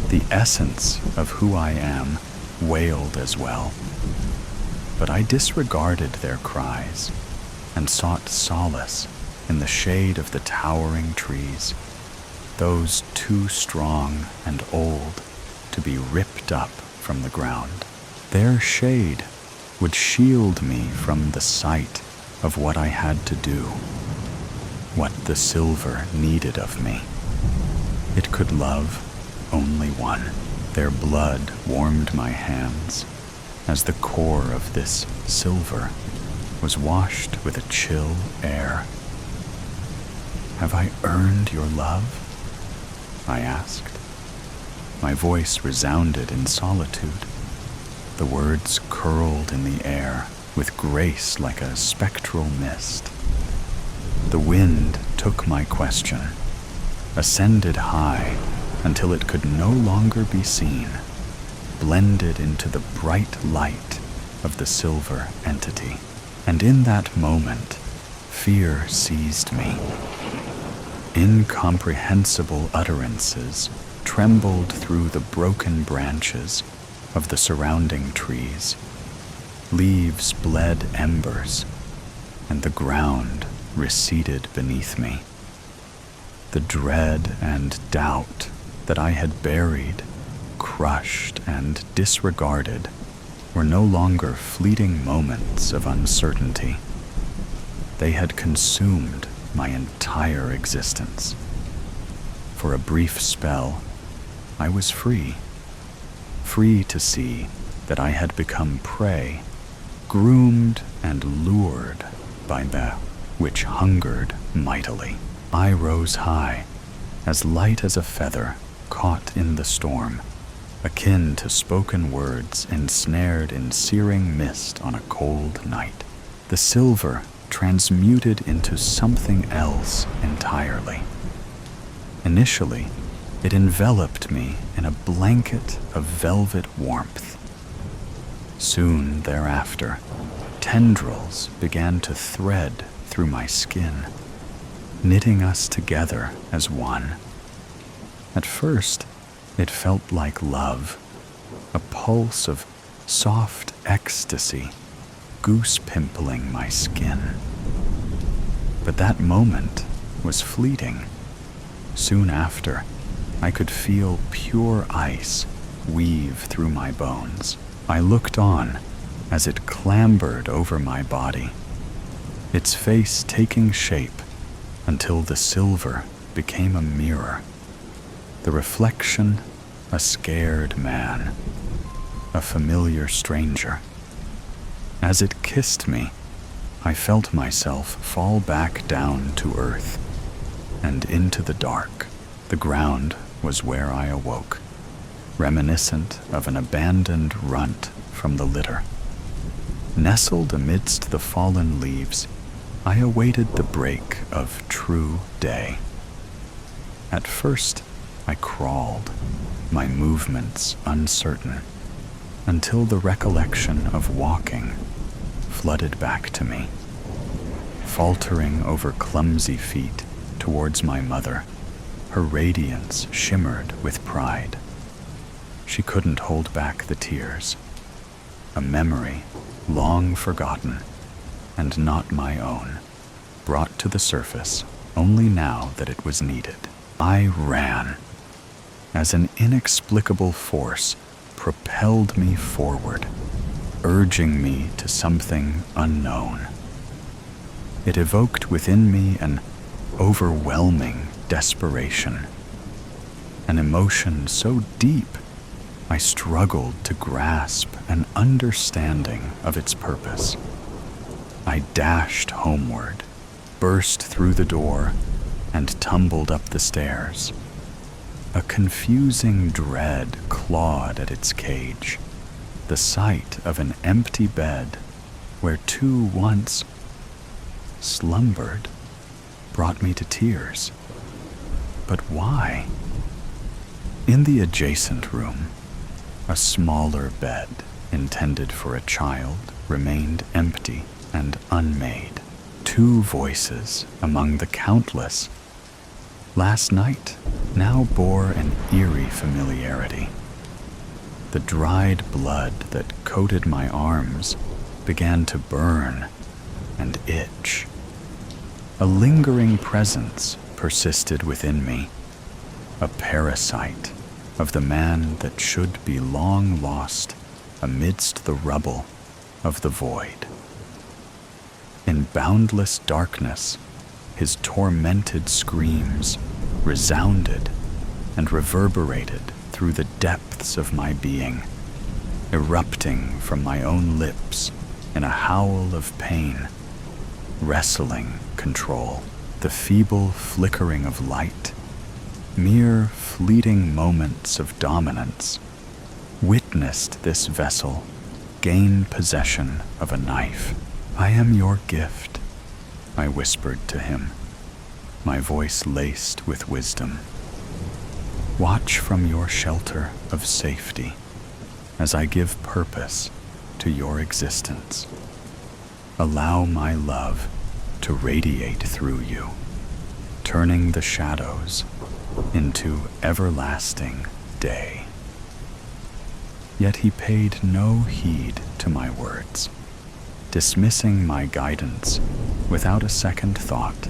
The essence of who I am wailed as well, but I disregarded their cries and sought solace in the shade of the towering trees, those too strong and old to be ripped up from the ground. Their shade would shield me from the sight of what I had to do, what the silver needed of me. It could love only one. Their blood warmed my hands as the core of this silver was washed with a chill air. "Have I earned your love?" I asked. My voice resounded in solitude. The words curled in the air with grace like a spectral mist. The wind took my question, ascended high until it could no longer be seen, blended into the bright light of the silver entity. And in that moment, fear seized me. Incomprehensible utterances trembled through the broken branches of the surrounding trees. Leaves bled embers, and the ground receded beneath me. The dread and doubt that I had buried, crushed, and disregarded were no longer fleeting moments of uncertainty. They had consumed my entire existence. For a brief spell, I was free. Free to see that I had become prey, groomed and lured by that which hungered mightily. I rose high, as light as a feather caught in the storm, akin to spoken words ensnared in searing mist on a cold night. The silver transmuted into something else entirely. Initially, it enveloped me in a blanket of velvet warmth. Soon thereafter, tendrils began to thread through my skin, knitting us together as one. At first, it felt like love, a pulse of soft ecstasy, goose-pimpling my skin. But that moment was fleeting. Soon after, I could feel pure ice weave through my bones. I looked on as it clambered over my body, its face taking shape until the silver became a mirror, the reflection a scared man, a familiar stranger. As it kissed me, I felt myself fall back down to earth and into the dark. The ground was where I awoke, reminiscent of an abandoned runt from the litter. Nestled amidst the fallen leaves, I awaited the break of true day. At first, I crawled, my movements uncertain, until the recollection of walking flooded back to me. Faltering over clumsy feet towards my mother, her radiance shimmered with pride. She couldn't hold back the tears. A memory, long forgotten, and not my own, brought to the surface only now that it was needed. I ran, as an inexplicable force propelled me forward, urging me to something unknown. It evoked within me an overwhelming desperation, an emotion so deep I struggled to grasp an understanding of its purpose. I dashed homeward, burst through the door, and tumbled up the stairs. A confusing dread clawed at its cage. The sight of an empty bed where two once slumbered brought me to tears. But why? In the adjacent room, a smaller bed intended for a child remained empty and unmade. Two voices among the countless last night now bore an eerie familiarity. The dried blood that coated my arms began to burn and itch. A lingering presence persisted within me, a parasite of the man that should be long lost amidst the rubble of the void. In boundless darkness, his tormented screams resounded and reverberated through the depths of my being, erupting from my own lips in a howl of pain, wrestling control. The feeble flickering of light, mere fleeting moments of dominance, witnessed this vessel gain possession of a knife. "I am your gift," I whispered to him, my voice laced with wisdom. "Watch from your shelter of safety as I give purpose to your existence. Allow my love to radiate through you, turning the shadows into everlasting day." Yet he paid no heed to my words, dismissing my guidance without a second thought.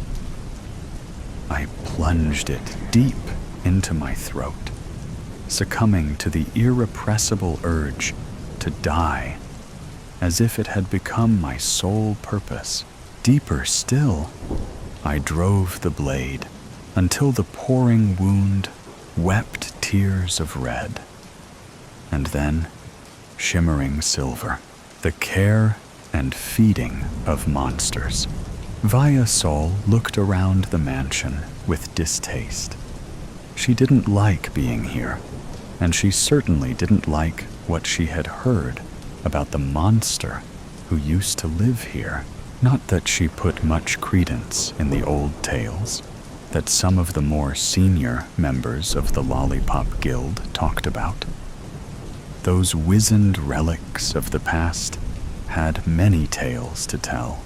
I plunged it deep into my throat, succumbing to the irrepressible urge to die, as if it had become my sole purpose. Deeper still, I drove the blade until the pouring wound wept tears of red. And then, shimmering silver, the care and feeding of monsters. Via Sol looked around the mansion with distaste. She didn't like being here, and she certainly didn't like what she had heard about the monster who used to live here. Not that she put much credence in the old tales that some of the more senior members of the Lollipop Guild talked about. Those wizened relics of the past had many tales to tell.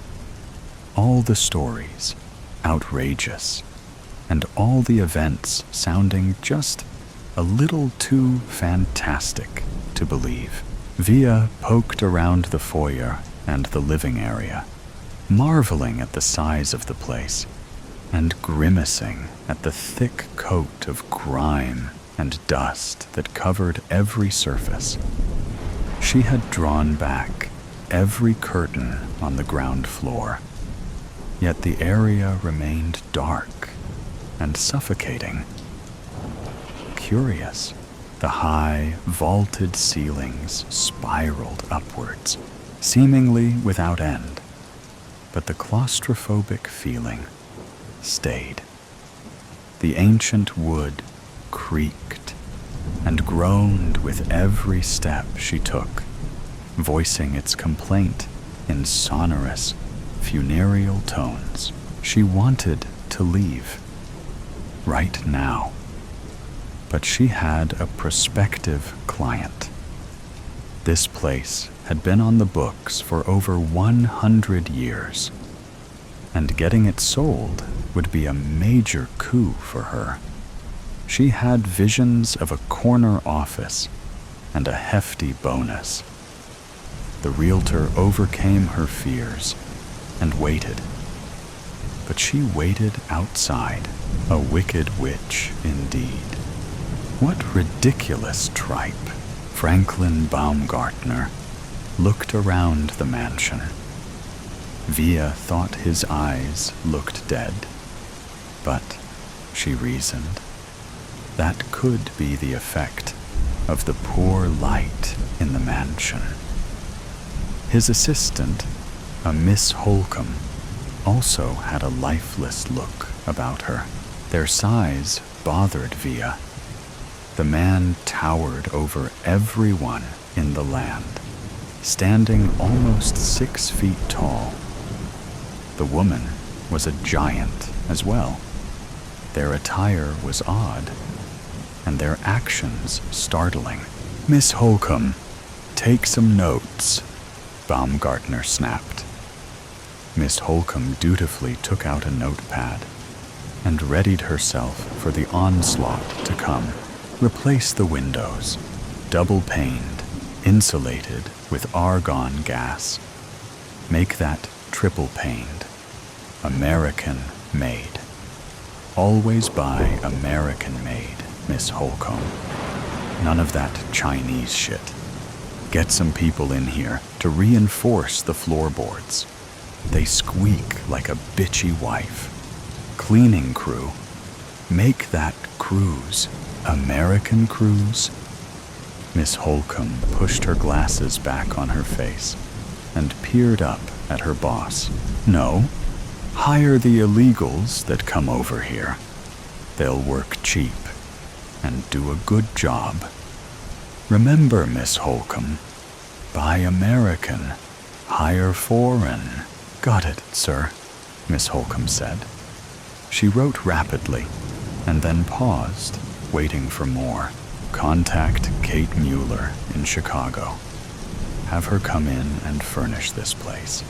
All the stories outrageous, and all the events sounding just a little too fantastic to believe. Via poked around the foyer and the living area, marveling at the size of the place and grimacing at the thick coat of grime and dust that covered every surface. She had drawn back every curtain on the ground floor, yet the area remained dark and suffocating. Curious, the high, vaulted ceilings spiraled upwards, seemingly without end, but the claustrophobic feeling stayed. The ancient wood creaked and groaned with every step she took, voicing its complaint in sonorous, funereal tones. She wanted to leave, right now. But she had a prospective client. This place had been on the books for over 100 years, and getting it sold would be a major coup for her. She had visions of a corner office and a hefty bonus. The realtor overcame her fears and waited. But she waited outside, a wicked witch indeed. What ridiculous tripe! Franklin Baumgartner looked around the mansion. Via thought his eyes looked dead, but, she reasoned, that could be the effect of the poor light in the mansion. His assistant, a Miss Holcomb, also had a lifeless look about her. Their size bothered Via. The man towered over everyone in the land, standing almost 6 feet tall. The woman was a giant as well. Their attire was odd, and their actions startling. "Miss Holcomb, take some notes," Baumgartner snapped. Miss Holcomb dutifully took out a notepad and readied herself for the onslaught to come. Replace the windows, double-paned, insulated with argon gas. Make that triple-paned, American-made. Always buy American-made, Miss Holcomb. None of that Chinese shit. Get some people in here to reinforce the floorboards. They squeak like a bitchy wife. Cleaning crew. Make that cruise. American cruise? Miss Holcomb pushed her glasses back on her face and peered up at her boss. "No, hire the illegals that come over here. They'll work cheap and do a good job. Remember, Miss Holcomb, buy American, hire foreign." "Got it, sir," Miss Holcomb said. She wrote rapidly and then paused, waiting for more. "Contact Kate Mueller in Chicago. Have her come in and furnish this place.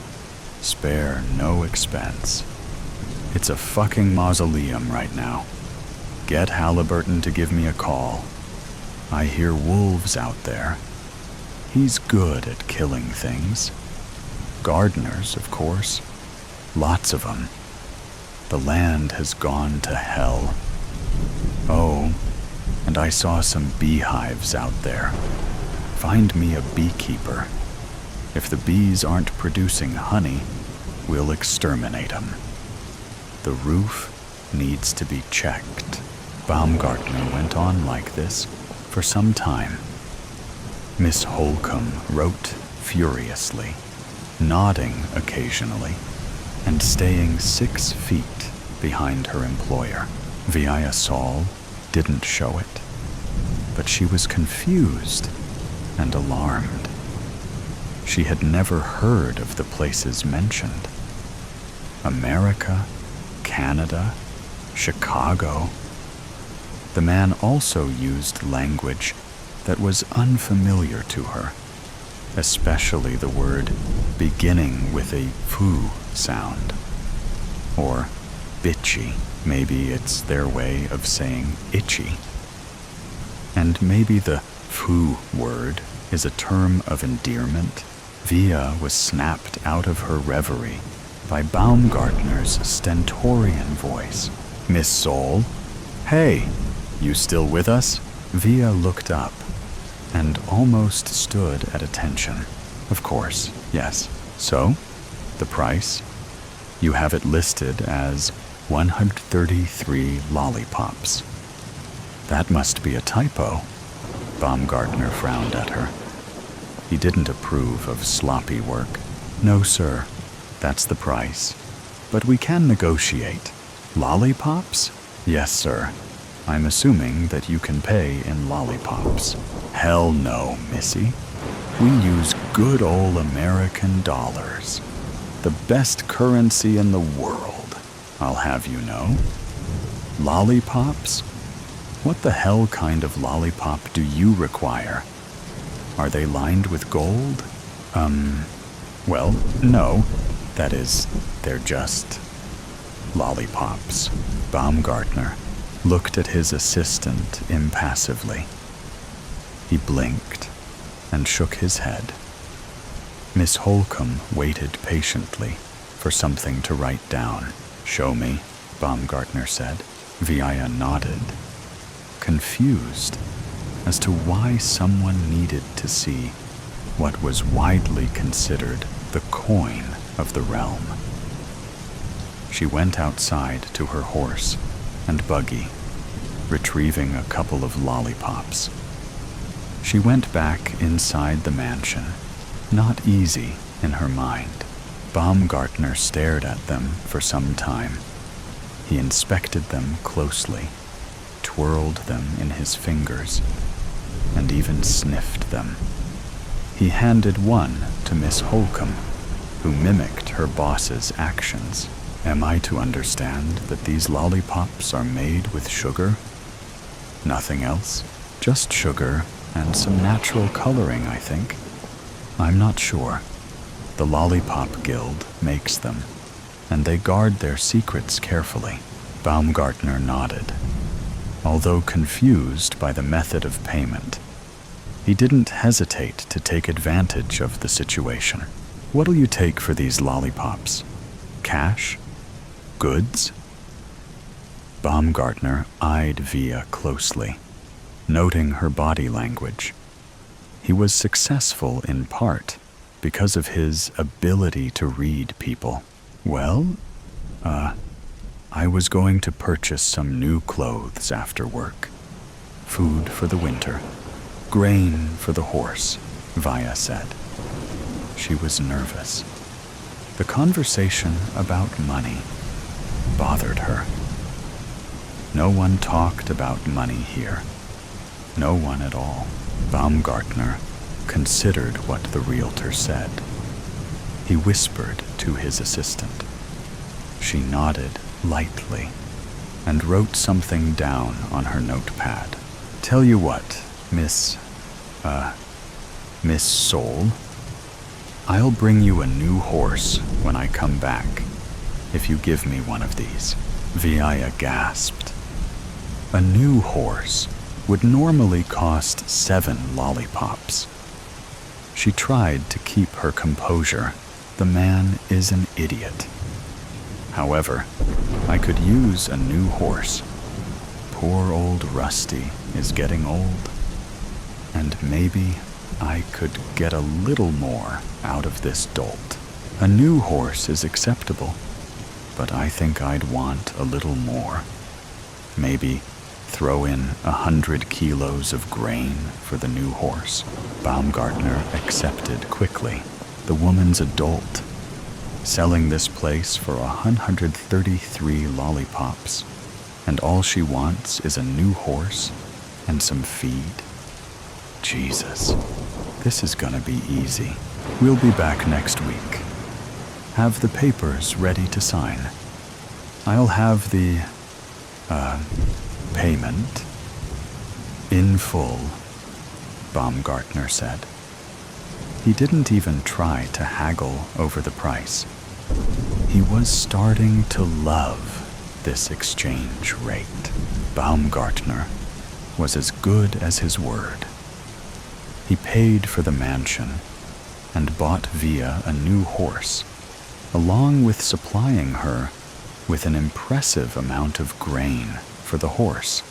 Spare no expense. It's a fucking mausoleum right now. Get Halliburton to give me a call. I hear wolves out there, He's good at killing things. Gardeners, of course. Lots of them. The land has gone to hell. Oh, and I saw some beehives out there. Find me a beekeeper. If the bees aren't producing honey, we'll exterminate them. The roof needs to be checked. Baumgartner went on like this for some time. Miss Holcomb wrote furiously, nodding occasionally, and staying 6 feet behind her employer. Via Saul didn't show it, but she was confused and alarmed. She had never heard of the places mentioned. America, Canada, Chicago. The man also used language that was unfamiliar to her, especially the word beginning with a foo sound, or bitchy. Maybe it's their way of saying itchy. And maybe the foo word is a term of endearment. Via was snapped out of her reverie by Baumgartner's stentorian voice. Miss Soul? Hey, you still with us? Via looked up and almost stood at attention. Of course, yes. So, the price? You have it listed as 133 lollipops. That must be a typo. Baumgartner frowned at her. He didn't approve of sloppy work. No, sir, that's the price. But we can negotiate. Lollipops? Yes, sir. I'm assuming that you can pay in lollipops. Hell no, missy. We use good old American dollars. The best currency in the world, I'll have you know. Lollipops? What the hell kind of lollipop do you require? Are they lined with gold? Well, no. That is, they're just lollipops. Baumgartner looked at his assistant impassively. He blinked and shook his head. Miss Holcomb waited patiently for something to write down. Show me, Baumgartner said. Via nodded, confused as to why someone needed to see what was widely considered the coin of the realm. She went outside to her horse and buggy, retrieving a couple of lollipops. She went back inside the mansion, not easy in her mind. Baumgartner stared at them for some time. He inspected them closely, twirled them in his fingers, and even sniffed them. He handed one to Miss Holcomb, who mimicked her boss's actions. Am I to understand that these lollipops are made with sugar? Nothing else? Just sugar and some natural coloring, I think. I'm not sure. The Lollipop Guild makes them, and they guard their secrets carefully. Baumgartner nodded. Although confused by the method of payment, he didn't hesitate to take advantage of the situation. What'll you take for these lollipops? Cash? Goods? Baumgartner eyed Via closely, noting her body language. He was successful in part because of his ability to read people. Well, I was going to purchase some new clothes after work. Food for the winter. Grain for the horse, Via said. She was nervous. The conversation about money bothered her. No one talked about money here. No one at all. Baumgartner considered what the realtor said. He whispered to his assistant. She nodded lightly and wrote something down on her notepad. Tell you what, Miss Soul, I'll bring you a new horse when I come back, if you give me one of these. Via gasped. A new horse would normally cost 7 lollipops. She tried to keep her composure. The man is an idiot. However, I could use a new horse. Poor old Rusty is getting old. And maybe I could get a little more out of this dolt. A new horse is acceptable, but I think I'd want a little more. Maybe throw in 100 kilos of grain for the new horse. Baumgartner accepted quickly. The woman's a dolt, selling this place for 133 lollipops, and all she wants is a new horse and some feed. Jesus, this is gonna be easy. We'll be back next week. Have the papers ready to sign. I'll have the, payment in full, Baumgartner said. He didn't even try to haggle over the price. He was starting to love this exchange rate. Baumgartner was as good as his word. He paid for the mansion and bought Via a new horse, along with supplying her with an impressive amount of grain for the horse.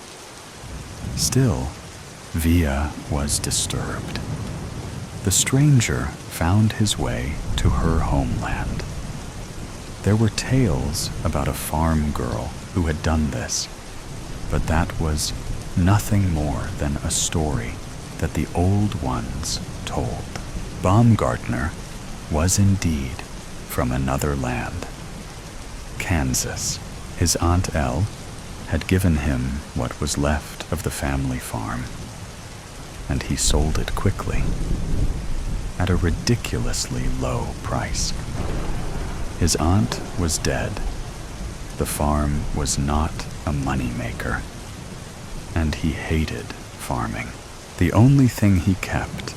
Still, Via was disturbed. The stranger found his way to her homeland. There were tales about a farm girl who had done this, but that was nothing more than a story that the old ones told. Baumgartner was indeed from another land. Kansas. His Aunt Elle had given him what was left of the family farm, and he sold it quickly, at a ridiculously low price. His aunt was dead. The farm was not a moneymaker, and he hated farming. The only thing he kept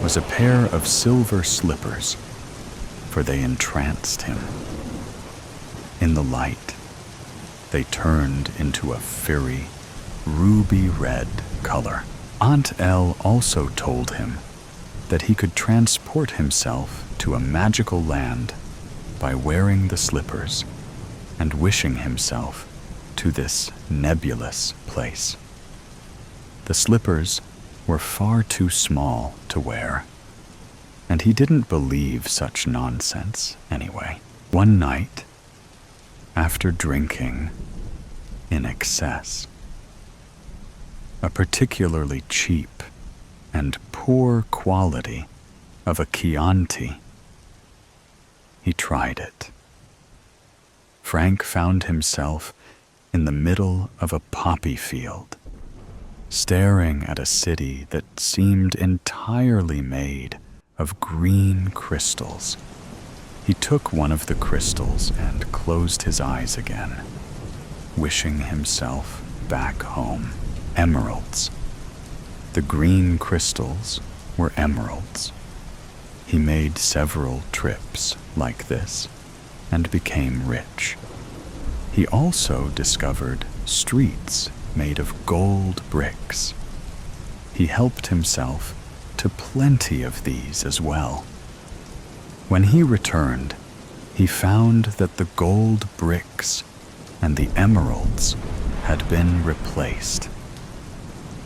was a pair of silver slippers, for they entranced him. In the light, they turned into a fiery, ruby red color. Aunt Elle also told him that he could transport himself to a magical land by wearing the slippers and wishing himself to this nebulous place. The slippers were far too small to wear, and he didn't believe such nonsense anyway. One night, after drinking in excess, a particularly cheap and poor quality of a Chianti, he tried it. Frank found himself in the middle of a poppy field, staring at a city that seemed entirely made of green crystals. He took one of the crystals and closed his eyes again, wishing himself back home. Emeralds. The green crystals were emeralds. He made several trips like this and became rich. He also discovered streets made of gold bricks. He helped himself to plenty of these as well. When he returned, he found that the gold bricks and the emeralds had been replaced.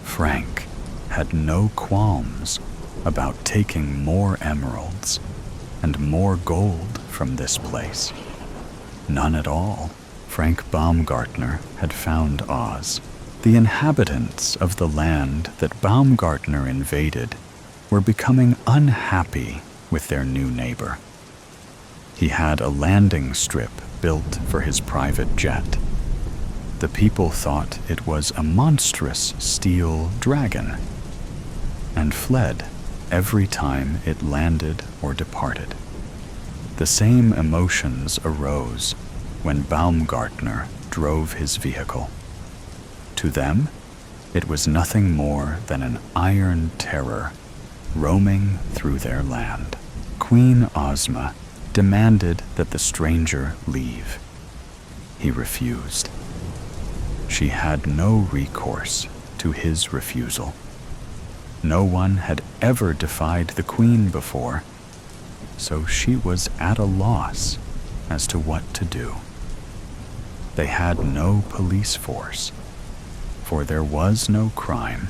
Frank had no qualms about taking more emeralds and more gold from this place. None at all. Frank Baumgartner had found Oz. The inhabitants of the land that Baumgartner invaded were becoming unhappy with their new neighbor. He had a landing strip built for his private jet. The people thought it was a monstrous steel dragon and fled every time it landed or departed. The same emotions arose when Baumgartner drove his vehicle. To them, it was nothing more than an iron terror roaming through their land. Queen Ozma demanded that the stranger leave. He refused. She had no recourse to his refusal. No one had ever defied the queen before, so she was at a loss as to what to do. They had no police force, for there was no crime.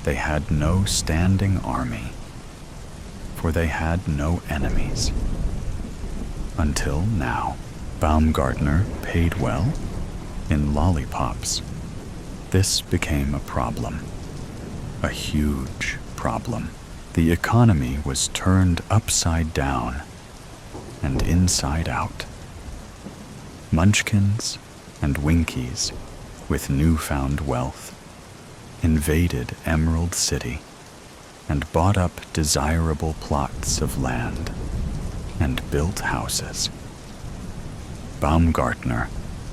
They had no standing army, for they had no enemies. Until now, Baumgartner paid well in lollipops. This became a problem, a huge problem. The economy was turned upside down and inside out. Munchkins and Winkies, with newfound wealth, invaded Emerald City and bought up desirable plots of land and built houses. Baumgartner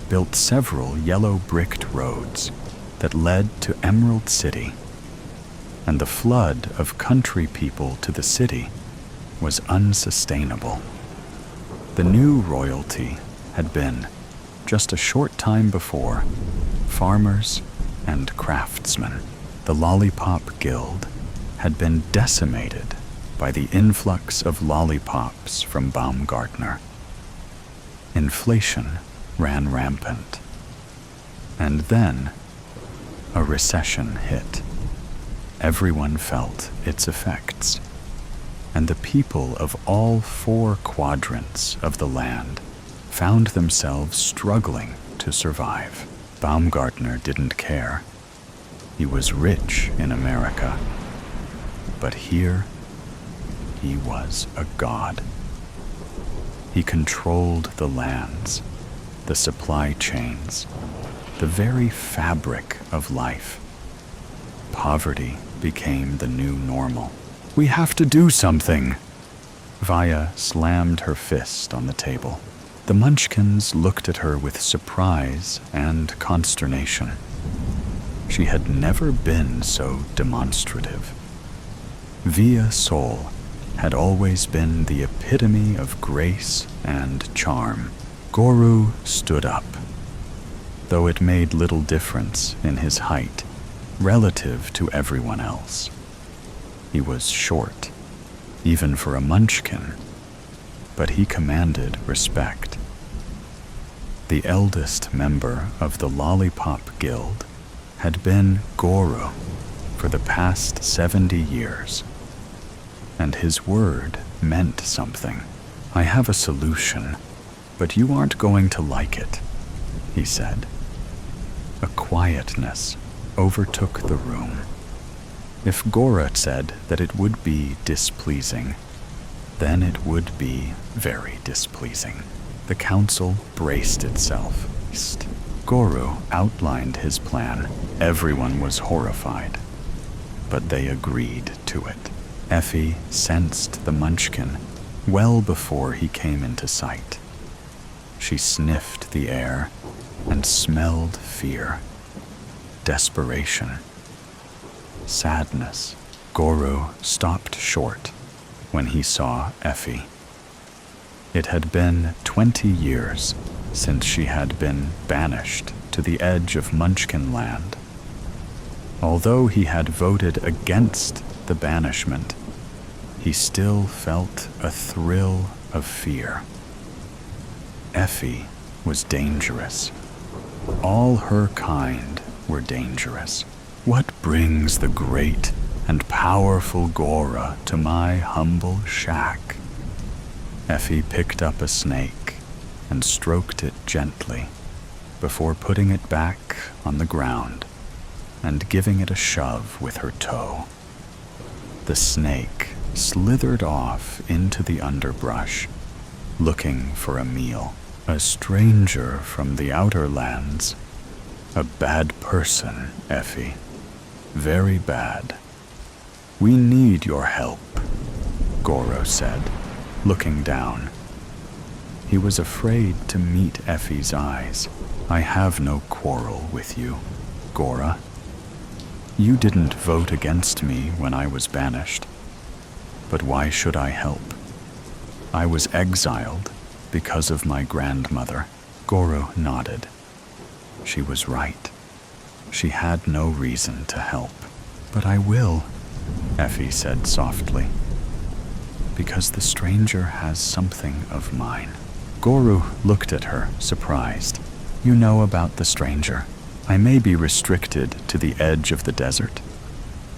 built several yellow-bricked roads that led to Emerald City, and the flood of country people to the city was unsustainable. The new royalty had been, just a short time before, farmers and craftsmen. The Lollipop Guild had been decimated by the influx of lollipops from Baumgartner. Inflation ran rampant. And then a recession hit. Everyone felt its effects, and the people of all 4 quadrants of the land found themselves struggling to survive. Baumgartner didn't care. He was rich in America, but here he was a god. He controlled the lands, the supply chains, the very fabric of life. Poverty became the new normal. "We have to do something!" Vaya slammed her fist on the table. The Munchkins looked at her with surprise and consternation. She had never been so demonstrative. Via Sol had always been the epitome of grace and charm. Goru stood up, though it made little difference in his height relative to everyone else. He was short, even for a Munchkin, but he commanded respect. The eldest member of the Lollipop Guild had been Goru for the past 70 years, and his word meant something. "I have a solution, but you aren't going to like it," he said. A quietness overtook the room. If Gora said that it would be displeasing, then it would be very displeasing. The council braced itself. Goru outlined his plan. Everyone was horrified, but they agreed to it. Effie sensed the Munchkin well before he came into sight. She sniffed the air and smelled fear, desperation, sadness. Goru stopped short when he saw Effie. It had been 20 years since she had been banished to the edge of Munchkin land. Although he had voted against the banishment, he still felt a thrill of fear. Effie was dangerous. All her kind were dangerous. What brings the great and powerful Gora to my humble shack? Effie picked up a snake and stroked it gently before putting it back on the ground and giving it a shove with her toe. The snake slithered off into the underbrush, looking for a meal. A stranger from the outer lands. A bad person, Effie. Very bad. "We need your help," Goro said, looking down. He was afraid to meet Effie's eyes. "I have no quarrel with you, Gora. You didn't vote against me when I was banished. But why should I help? I was exiled because of my grandmother." Goro nodded. She was right. She had no reason to help. "But I will," Effie said softly. Because the stranger has something of mine. Goru looked at her, surprised. You know about the stranger. I may be restricted to the edge of the desert,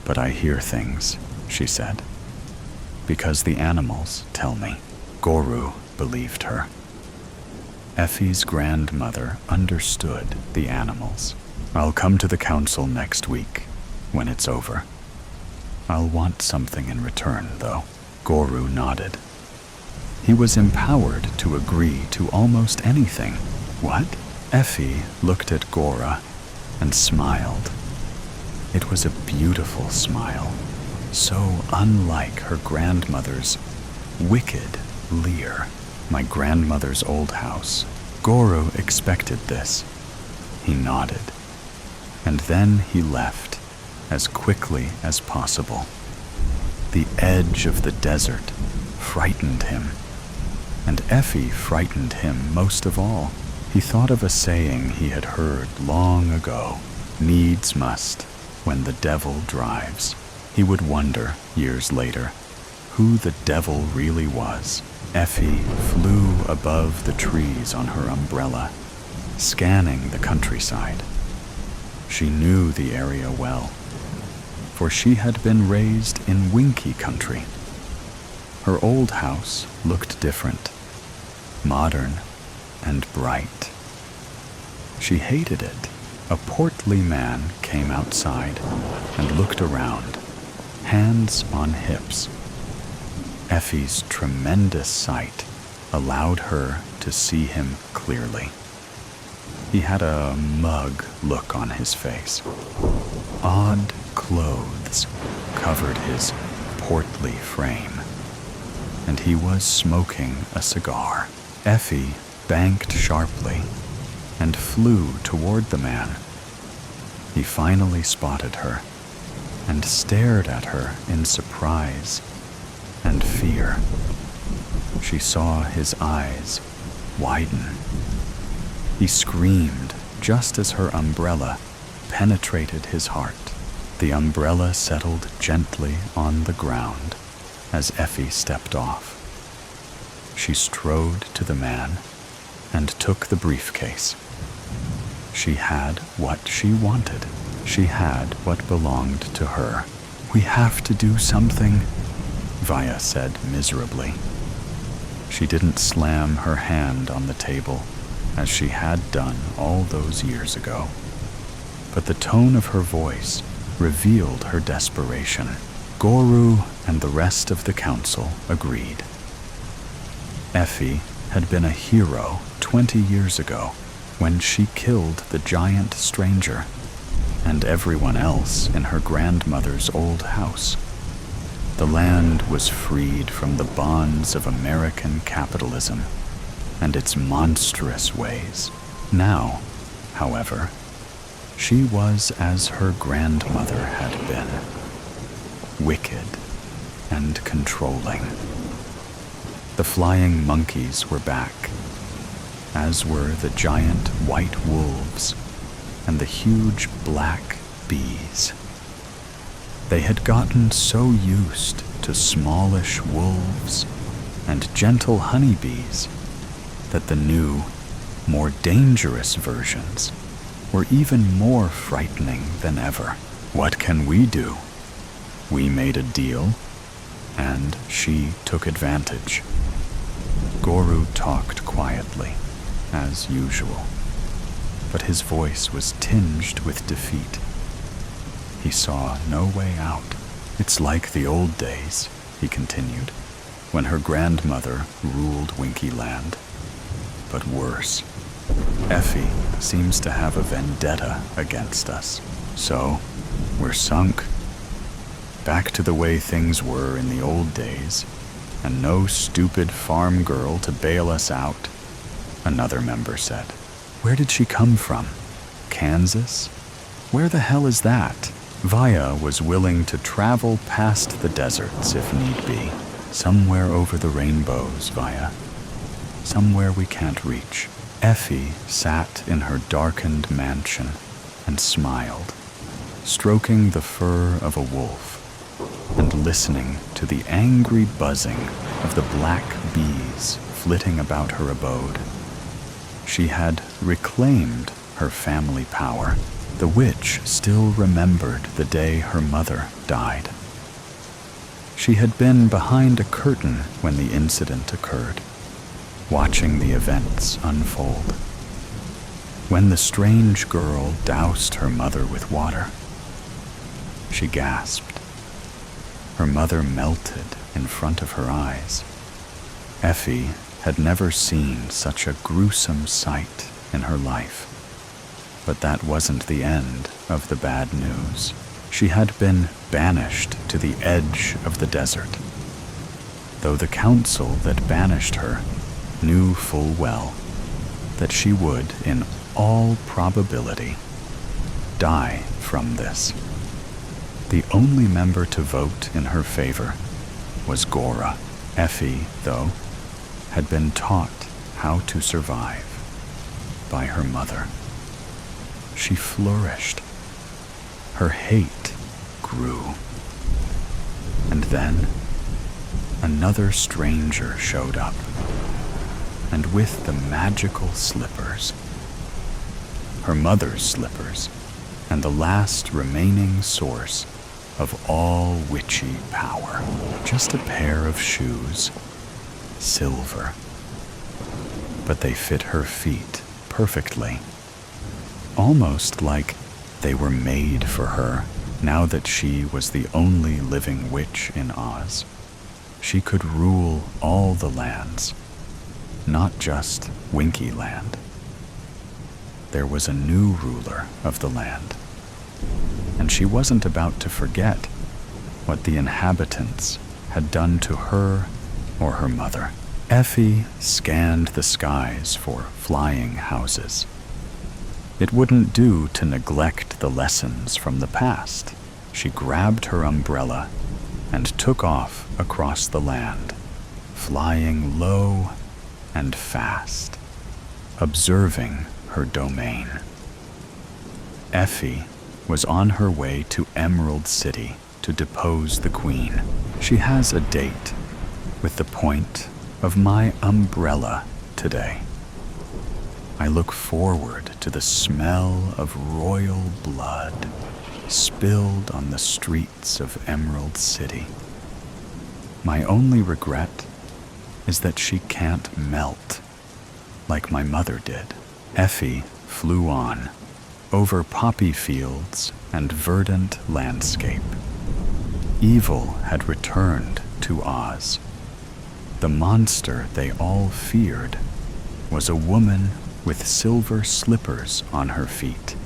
but I hear things, she said. Because the animals tell me. Goru believed her. Effie's grandmother understood the animals. I'll come to the council next week, when it's over. I'll want something in return, though. Goru nodded. He was empowered to agree to almost anything. What? Effie looked at Gora and smiled. It was a beautiful smile, so unlike her grandmother's wicked leer. My grandmother's old house. Goru expected this. He nodded, and then he left as quickly as possible. The edge of the desert frightened him, and Effie frightened him most of all. He thought of a saying he had heard long ago, needs must, when the devil drives. He would wonder, years later, who the devil really was. Effie flew above the trees on her umbrella, scanning the countryside. She knew the area well, for she had been raised in Winky country. Her old house looked different, modern and bright. She hated it. A portly man came outside and looked around, hands on hips. Effie's tremendous sight allowed her to see him clearly. He had a mug look on his face. Odd clothes covered his portly frame, and he was smoking a cigar. Effie banked sharply and flew toward the man. He finally spotted her and stared at her in surprise and fear. She saw his eyes widen. He screamed just as her umbrella penetrated his heart. The umbrella settled gently on the ground as Effie stepped off. She strode to the man and took the briefcase. She had what she wanted. She had what belonged to her. We have to do something, Vaya said miserably. She didn't slam her hand on the table as she had done all those years ago, but the tone of her voice revealed her desperation. Goru and the rest of the council agreed. Effie had been a hero 20 years ago when she killed the giant stranger and everyone else in her grandmother's old house. The land was freed from the bonds of American capitalism and its monstrous ways. Now, however, she was as her grandmother had been, wicked and controlling. The flying monkeys were back, as were the giant white wolves and the huge black bees. They had gotten so used to smallish wolves and gentle honeybees that the new, more dangerous versions were even more frightening than ever. What can we do? We made a deal, and she took advantage. Goru talked quietly, as usual, but his voice was tinged with defeat. He saw no way out. It's like the old days, he continued, when her grandmother ruled Winky Land. But worse. Effie seems to have a vendetta against us. So, we're sunk. Back to the way things were in the old days, and no stupid farm girl to bail us out, another member said. Where did she come from? Kansas? Where the hell is that? Vaya was willing to travel past the deserts if need be. Somewhere over the rainbows, Vaya. Somewhere we can't reach. Effie sat in her darkened mansion and smiled, stroking the fur of a wolf. and listening to the angry buzzing of the black bees flitting about her abode. She had reclaimed her family power. The witch still remembered the day her mother died. She had been behind a curtain when the incident occurred, watching the events unfold. When the strange girl doused her mother with water, she gasped. Her mother melted in front of her eyes. Effie had never seen such a gruesome sight in her life. But that wasn't the end of the bad news. She had been banished to the edge of the desert, though the council that banished her knew full well that she would, in all probability, die from this. The only member to vote in her favor was Gora. Effie, though, had been taught how to survive by her mother. She flourished. Her hate grew. And then another stranger showed up, and with the magical slippers, her mother's slippers, and the last remaining source of all witchy power. Just a pair of shoes, silver. But they fit her feet perfectly, almost like they were made for her. Now that she was the only living witch in Oz, she could rule all the lands, not just Winky Land. There was a new ruler of the land, and she wasn't about to forget what the inhabitants had done to her or her mother. Effie scanned the skies for flying houses. It wouldn't do to neglect the lessons from the past. She grabbed her umbrella and took off across the land, flying low and fast, observing her domain. Effie was on her way to Emerald City to depose the queen. She has a date with the point of my umbrella today. I look forward to the smell of royal blood spilled on the streets of Emerald City. My only regret is that she can't melt like my mother did. Effie flew on over poppy fields and verdant landscape. Evil had returned to Oz. The monster they all feared was a woman with silver slippers on her feet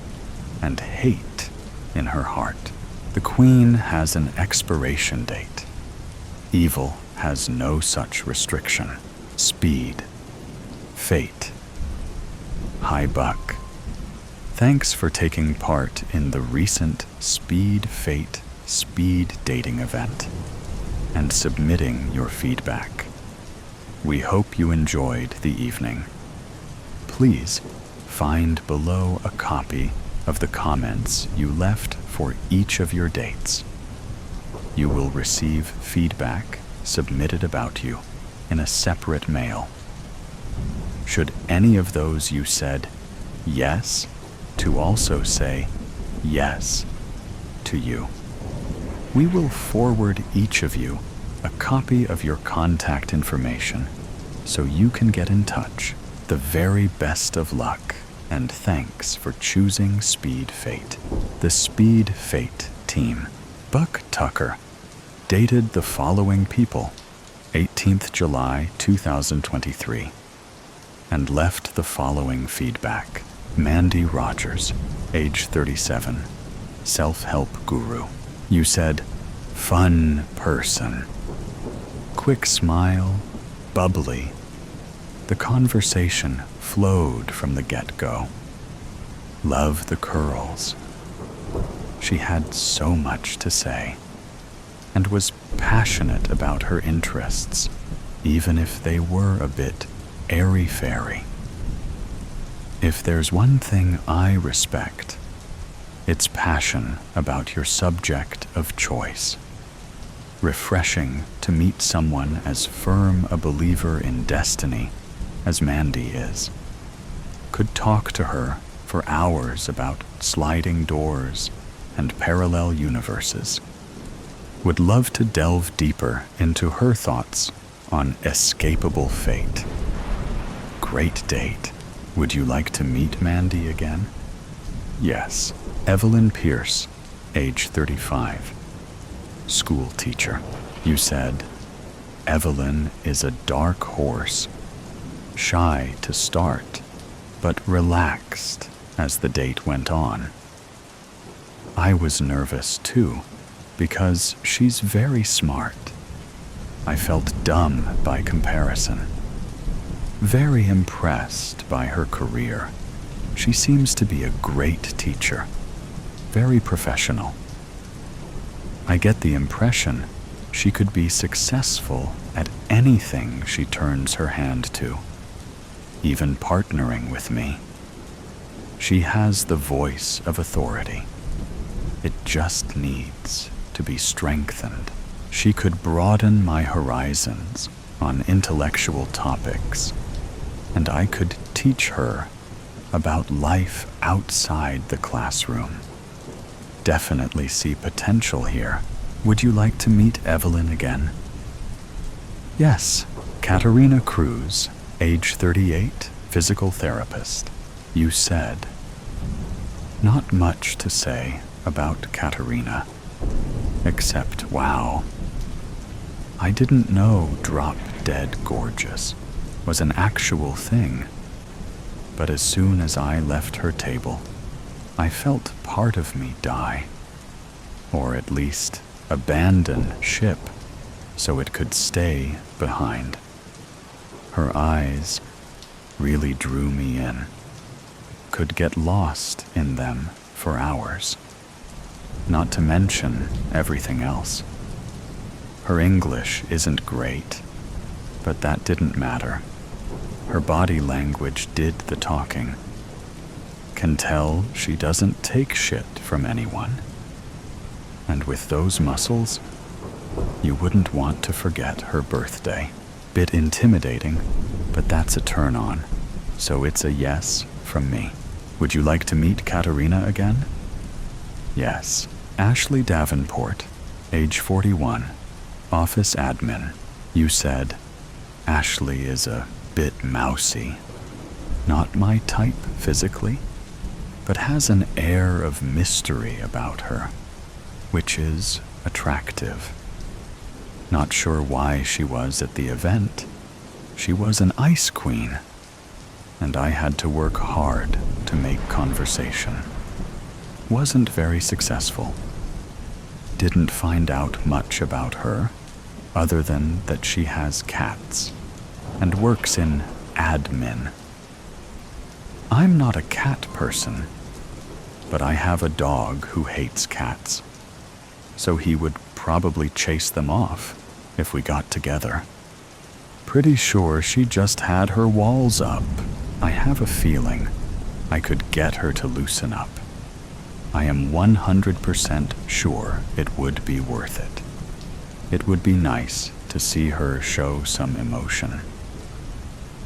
and hate in her heart. The queen has an expiration date. Evil has no such restriction. Speed, fate, high buck. Thanks for taking part in the recent Speed Fate speed dating event and submitting your feedback. We hope you enjoyed the evening. Please find below a copy of the comments you left for each of your dates. You will receive feedback submitted about you in a separate mail. Should any of those you said yes to also say yes to you, we will forward each of you a copy of your contact information so you can get in touch. The very best of luck, and thanks for choosing Speed Fate. The Speed Fate team. Buck Tucker dated the following people: 18th July 2023, and left the following feedback. Mandy Rogers, age 37, self-help guru. You said, fun person. Quick smile, bubbly. The conversation flowed from the get-go. Love the curls. She had so much to say, and was passionate about her interests, even if they were a bit airy-fairy. If there's one thing I respect, it's passion about your subject of choice. refreshing to meet someone as firm a believer in destiny as Mandy is. Could talk to her for hours about sliding doors and parallel universes. Would love to delve deeper into her thoughts on escapable fate. Great date. Would you like to meet Mandy again? Yes. Evelyn Pierce, age 35. School teacher. You said, Evelyn is a dark horse, shy to start, but relaxed as the date went on. I was nervous too, because she's very smart. I felt dumb by comparison. Very impressed by her career. She seems to be a great teacher, very professional. I get the impression she could be successful at anything she turns her hand to, even partnering with me. She has the voice of authority. It just needs to be strengthened. She could broaden my horizons on intellectual topics, and I could teach her about life outside the classroom. Definitely see potential here. Would you like to meet Evelyn again? Yes. Katerina Cruz, age 38, physical therapist. You said. Not much to say about Katerina, except wow. I didn't know drop dead gorgeous was an actual thing, but as soon as I left her table, I felt part of me die, or at least abandon ship so it could stay behind. Her eyes really drew me in. Could get lost in them for hours, not to mention everything else. Her English isn't great, but that didn't matter. Her body language did the talking. Can tell she doesn't take shit from anyone. And with those muscles, you wouldn't want to forget her birthday. Bit intimidating, but that's a turn on, so it's a yes from me. Would you like to meet Katerina again? Yes. Ashley Davenport, age 41, office admin. You said, Ashley is a bit mousy. Not my type physically, but has an air of mystery about her, which is attractive. Not sure why she was at the event. She was an ice queen, and I had to work hard to make conversation. Wasn't very successful. Didn't find out much about her, other than that she has cats and works in admin. I'm not a cat person, but I have a dog who hates cats, so he would probably chase them off if we got together. Pretty sure she just had her walls up. I have a feeling I could get her to loosen up. I am 100% sure it would be worth it. It would be nice to see her show some emotion.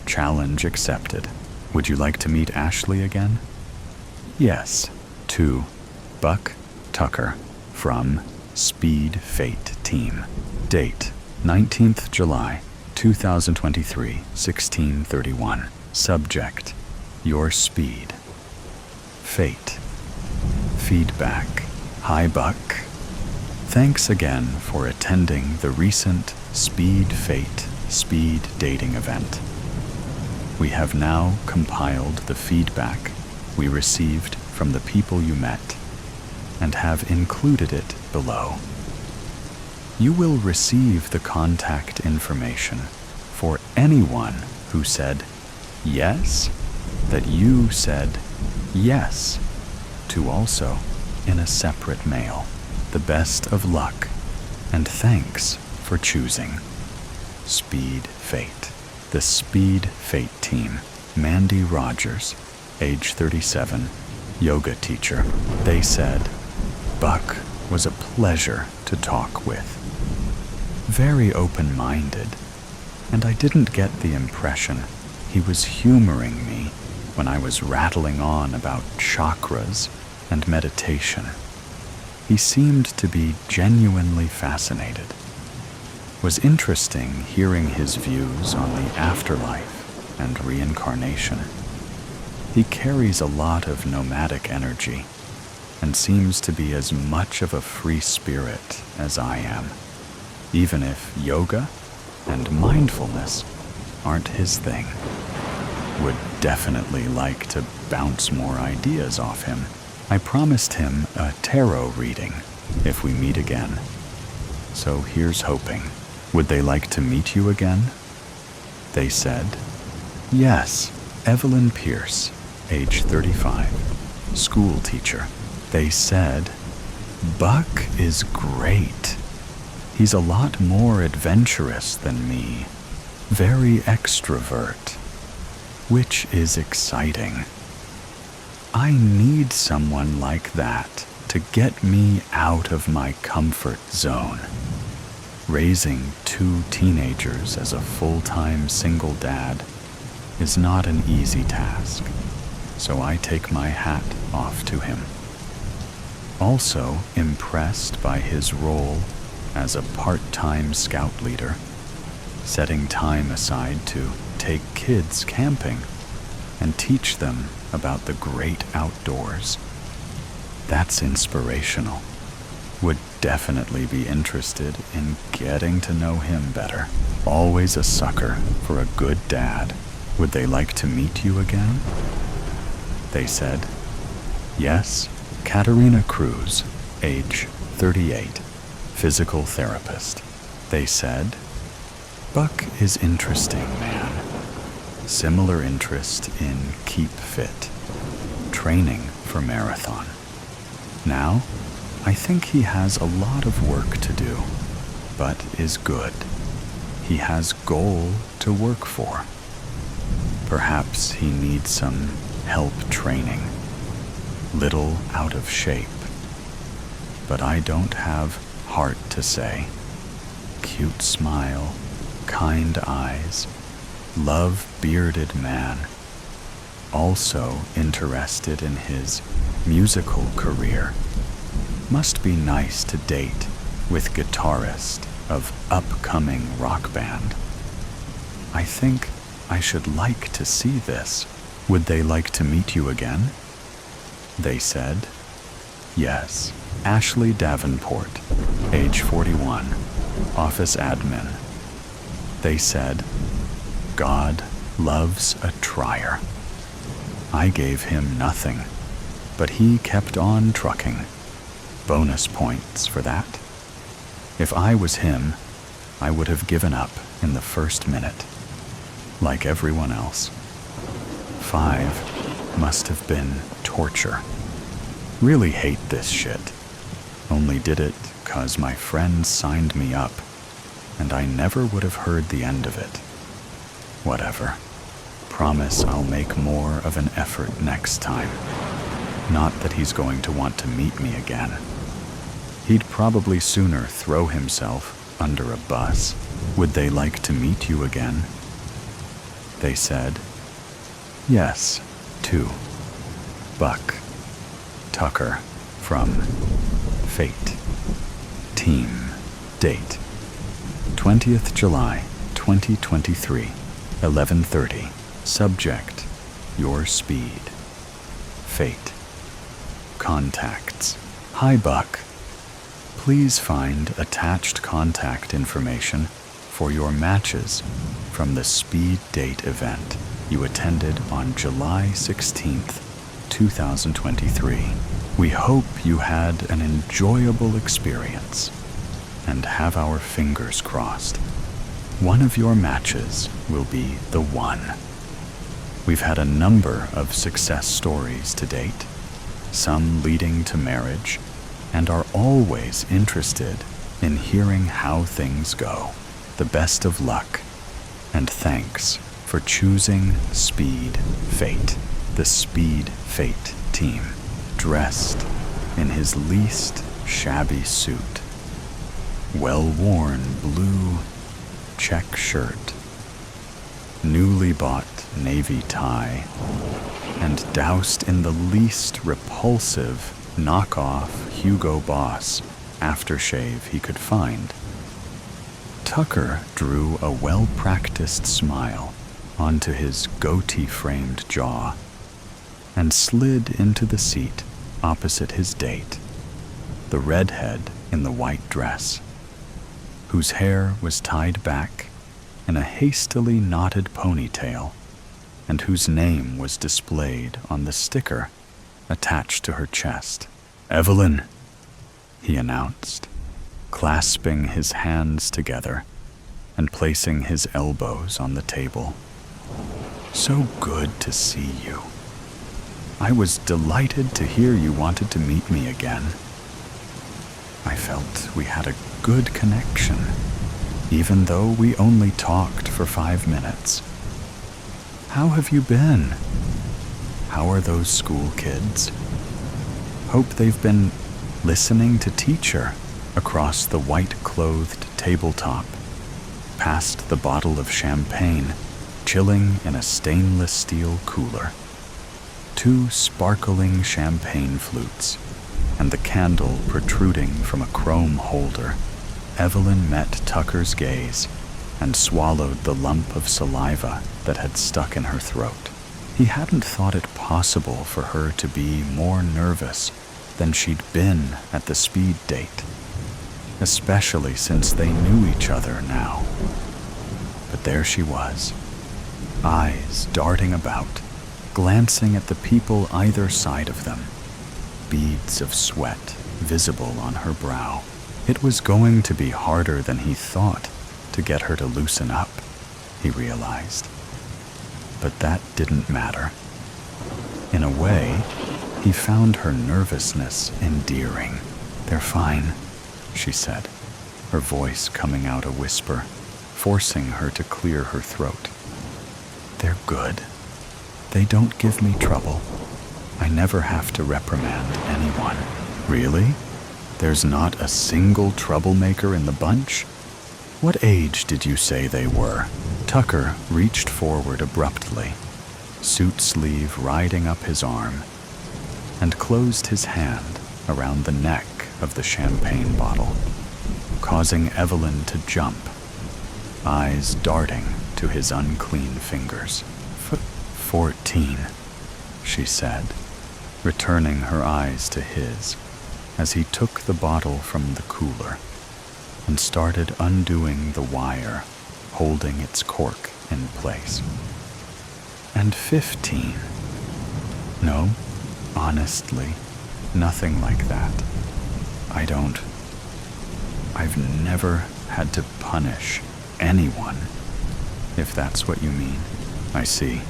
Challenge accepted. Would you like to meet Ashley again? Yes. To Buck Tucker from Speed Fate Team. Date 19th July 2023, 16:31. Subject: Your speed. Fate. Feedback. Hi Buck. Thanks again for attending the recent Speed Fate speed dating event. We have now compiled the feedback we received from the people you met and have included it below. You will receive the contact information for anyone who said yes, that you said yes to also in a separate mail. The best of luck, and thanks for choosing Speed Fate. The Speed Fate team. Mandy Rogers, age 37, yoga teacher. They said, Buck was a pleasure to talk with. very open-minded, and I didn't get the impression he was humoring me when I was rattling on about chakras and meditation. He seemed to be genuinely fascinated. It was interesting hearing his views on the afterlife and reincarnation. He carries a lot of nomadic energy and seems to be as much of a free spirit as I am, even if yoga and mindfulness aren't his thing. Would definitely like to bounce more ideas off him. I promised him a tarot reading if we meet again. So here's hoping. Would they like to meet you again? They said, yes, Evelyn Pierce, age 35, school teacher. They said, Buck is great. He's a lot more adventurous than me, very extrovert, which is exciting. I need someone like that to get me out of my comfort zone. Raising 2 teenagers as a full-time single dad is not an easy task, so I take my hat off to him. Also impressed by his role as a part-time scout leader, setting time aside to take kids camping and teach them about the great outdoors. That's inspirational. Would definitely be interested in getting to know him better. Always a sucker for a good dad. Would they like to meet you again? They said, yes, Katerina Cruz, age 38, physical therapist. They said, Buck is interesting, man. Similar interest in keep fit, training for marathon. Now, I think he has a lot of work to do, but is good. He has goal to work for. Perhaps he needs some help training. Little out of shape. But I don't have heart to say. Cute smile, kind eyes, love-bearded man. Also interested in his musical career. Must be nice to date with guitarist of upcoming rock band. I think I should like to see this. Would they like to meet you again? They said, yes. Ashley Davenport, age 41, office admin. They said, God loves a trier. I gave him nothing, but he kept on trucking. Bonus points for that. If I was him, I would have given up in the first minute, like everyone else. 5 must have been torture. Really hate this shit. Only did it 'cause my friends signed me up, and I never would have heard the end of it. Whatever. Promise I'll make more of an effort next time. Not that he's going to want to meet me again. He'd probably sooner throw himself under a bus. Would they like to meet you again? They said, yes, 2. Buck. Tucker from Fate. Team. Date. 20th July, 2023, 11:30. Subject, your speed. Fate. Contacts. Hi, Buck. Please find attached contact information for your matches from the speed date event you attended on July 16th, 2023. We hope you had an enjoyable experience and have our fingers crossed. One of your matches will be the one. We've had a number of success stories to date, some leading to marriage, and are always interested in hearing how things go. The best of luck, and thanks for choosing Speed Fate, the Speed Fate team, dressed in his least shabby suit. well-worn blue check shirt, newly bought navy tie, and doused in the least repulsive knockoff Hugo Boss aftershave he could find. Tucker drew a well-practiced smile onto his goatee-framed jaw and slid into the seat opposite his date, the redhead in the white dress, whose hair was tied back in a hastily knotted ponytail and whose name was displayed on the sticker attached to her chest. "Evelyn," he announced, clasping his hands together and placing his elbows on the table. "So good to see you. I was delighted to hear you wanted to meet me again. I felt we had a good connection, even though we only talked for 5 minutes. How have you been? How are those school kids? Hope they've been listening to teacher across the white-clothed tabletop, past the bottle of champagne chilling in a stainless steel cooler, 2 sparkling champagne flutes, and the candle protruding from a chrome holder." Evelyn met Tucker's gaze and swallowed the lump of saliva that had stuck in her throat. He hadn't thought it possible for her to be more nervous than she'd been at the speed date, especially since they knew each other now. But there she was, eyes darting about, glancing at the people either side of them, beads of sweat visible on her brow. It was going to be harder than he thought to get her to loosen up, he realized. But that didn't matter. In a way, he found her nervousness endearing. "They're fine," she said, her voice coming out a whisper, forcing her to clear her throat. "They're good. They don't give me trouble. I never have to reprimand anyone." "Really? There's not a single troublemaker in the bunch? What age did you say they were?" Tucker reached forward abruptly, suit sleeve riding up his arm, and closed his hand around the neck of the champagne bottle, causing Evelyn to jump, eyes darting to his unclean fingers. 14, she said, returning her eyes to his as he took the bottle from the cooler and started undoing the wire holding its cork in place. "And 15? No, honestly, nothing like that. I've never had to punish anyone, if that's what you mean." "I see,"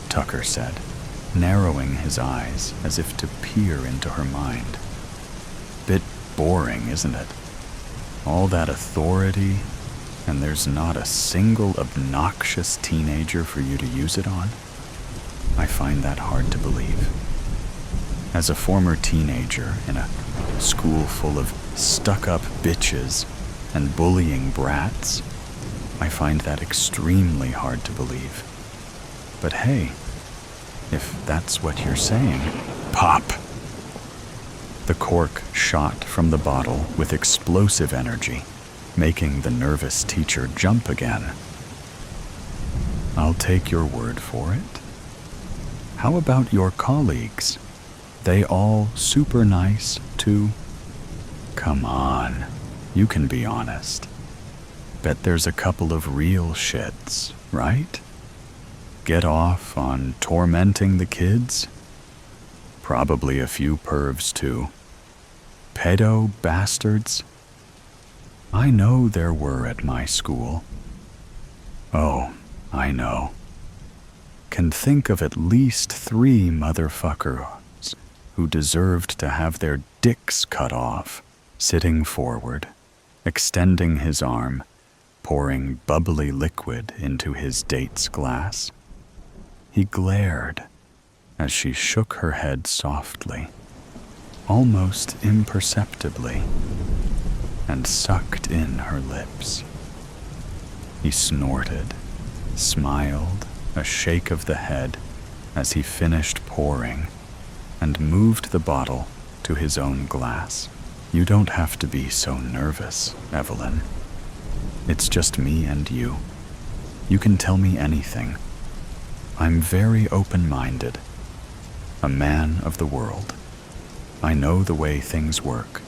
Tucker said, narrowing his eyes as if to peer into her mind. "Bit boring, isn't it? All that authority, and there's not a single obnoxious teenager for you to use it on? I find that hard to believe. As a former teenager in a school full of stuck-up bitches and bullying brats, I find that extremely hard to believe. But hey, if that's what you're saying..." Pop! The cork shot from the bottle with explosive energy, making the nervous teacher jump again. "I'll take your word for it. How about your colleagues? They all super nice, too?" "Come on, you can be honest. Bet there's a couple of real shits, right? Get off on tormenting the kids? Probably a few pervs, too. Pedo bastards? I know there were at my school." "Oh, I know. Can think of at least 3 motherfuckers who deserved to have their dicks cut off." Sitting forward, extending his arm, pouring bubbly liquid into his date's glass, he glared as she shook her head softly, almost imperceptibly. and sucked in her lips. He snorted, smiled, a shake of the head as he finished pouring, and moved the bottle to his own glass. You don't have to be so nervous, Evelyn. It's just me and you. You can tell me anything. I'm very open-minded, a man of the world. I know the way things work.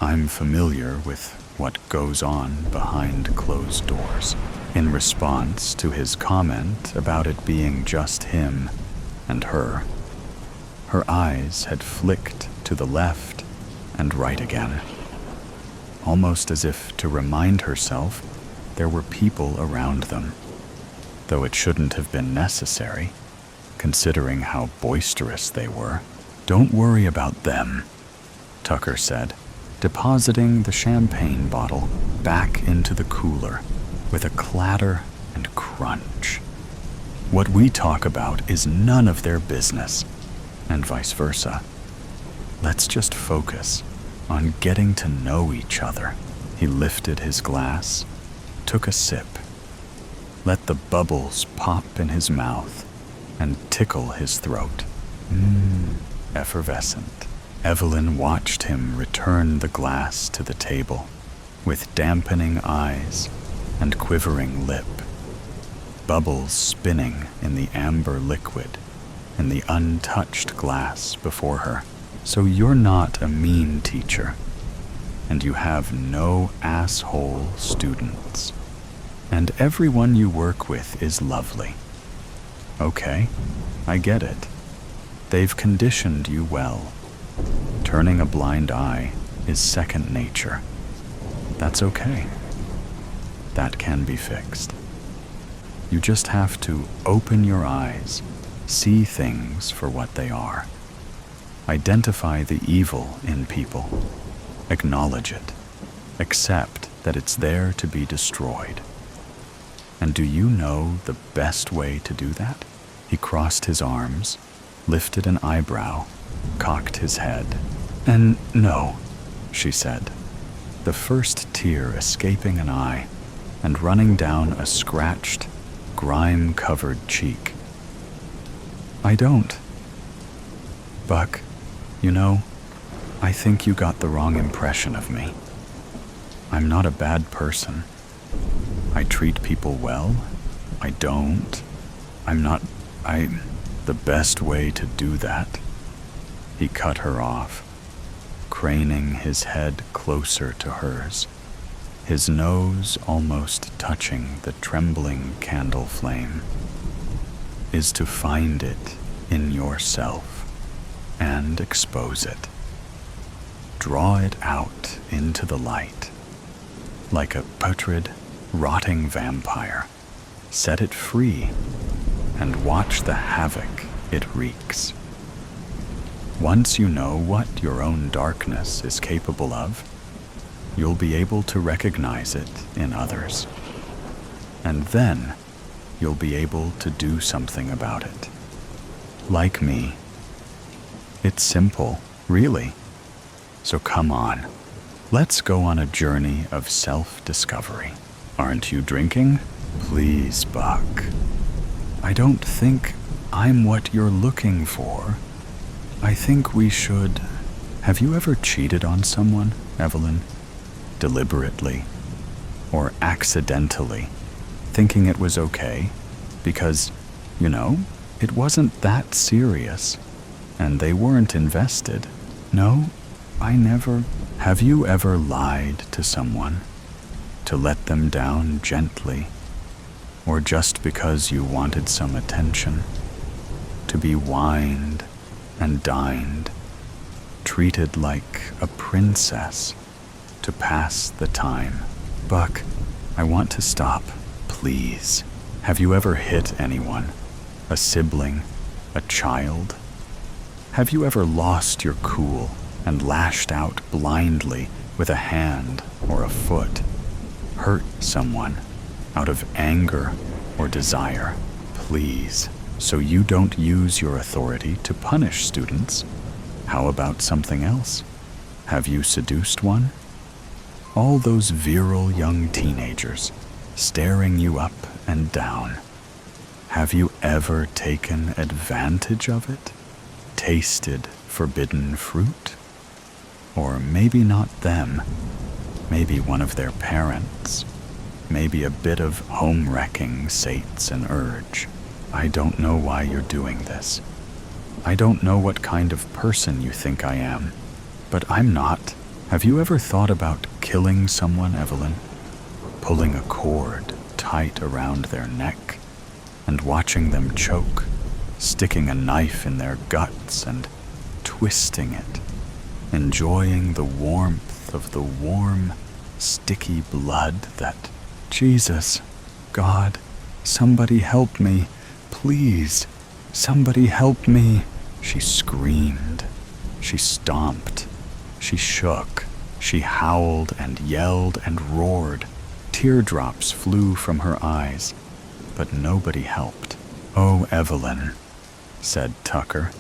I'm familiar with what goes on behind closed doors. In response to his comment about it being just him and her eyes had flicked to the left and right again, almost as if to remind herself there were people around them, though it shouldn't have been necessary, considering how boisterous they were. Don't worry about them, Tucker said, depositing the champagne bottle back into the cooler with a clatter and crunch. What we talk about is none of their business, and vice versa. Let's just focus on getting to know each other. He lifted his glass, took a sip, let the bubbles pop in his mouth and tickle his throat. Effervescent. Evelyn watched him return the glass to the table with dampening eyes and quivering lip, bubbles spinning in the amber liquid in the untouched glass before her. So you're not a mean teacher, and you have no asshole students, and everyone you work with is lovely. Okay, I get it. They've conditioned you well. Turning a blind eye is second nature. That's okay. That can be fixed. You just have to open your eyes, see things for what they are. Identify the evil in people. Acknowledge it. Accept that it's there to be destroyed. And do you know the best way to do that? He crossed his arms, lifted an eyebrow, cocked his head. And no, she said, the first tear escaping an eye and running down a scratched, grime-covered cheek. I don't. Buck, you know, I think you got the wrong impression of me. I'm not a bad person. I treat people well. I don't. The best way to do that. He cut her off, craning his head closer to hers, his nose almost touching the trembling candle flame, is to find it in yourself and expose it. Draw it out into the light, like a putrid, rotting vampire. Set it free and watch the havoc it wreaks. Once you know what your own darkness is capable of, you'll be able to recognize it in others. And then you'll be able to do something about it. Like me. It's simple, really. So come on, let's go on a journey of self-discovery. Aren't you drinking? Please, Buck. I don't think I'm what you're looking for. I think we should... Have you ever cheated on someone, Evelyn? Deliberately or accidentally, thinking it was okay because, you know, it wasn't that serious and they weren't invested. No, I never. Have you ever lied to someone to let them down gently, or just because you wanted some attention, to be wined and dined, treated like a princess, to pass the time? Buck, I want to stop, please. Have you ever hit anyone? A sibling? A child? Have you ever lost your cool and lashed out blindly with a hand or a foot? Hurt someone out of anger or desire? Please, so you don't use your authority to punish students. How about something else? Have you seduced one? All those virile young teenagers staring you up and down. Have you ever taken advantage of it? Tasted forbidden fruit? Or maybe not them, maybe one of their parents, maybe a bit of home-wrecking sates an urge. I don't know why you're doing this. I don't know what kind of person you think I am, but I'm not. Have you ever thought about killing someone, Evelyn? Pulling a cord tight around their neck and watching them choke, sticking a knife in their guts and twisting it, enjoying the warmth of the warm, sticky blood that... Jesus, God, somebody help me, please, somebody help me. She screamed, she stomped, she shook, she howled and yelled and roared. Teardrops flew from her eyes, but nobody helped. "Oh, Evelyn," said Tucker,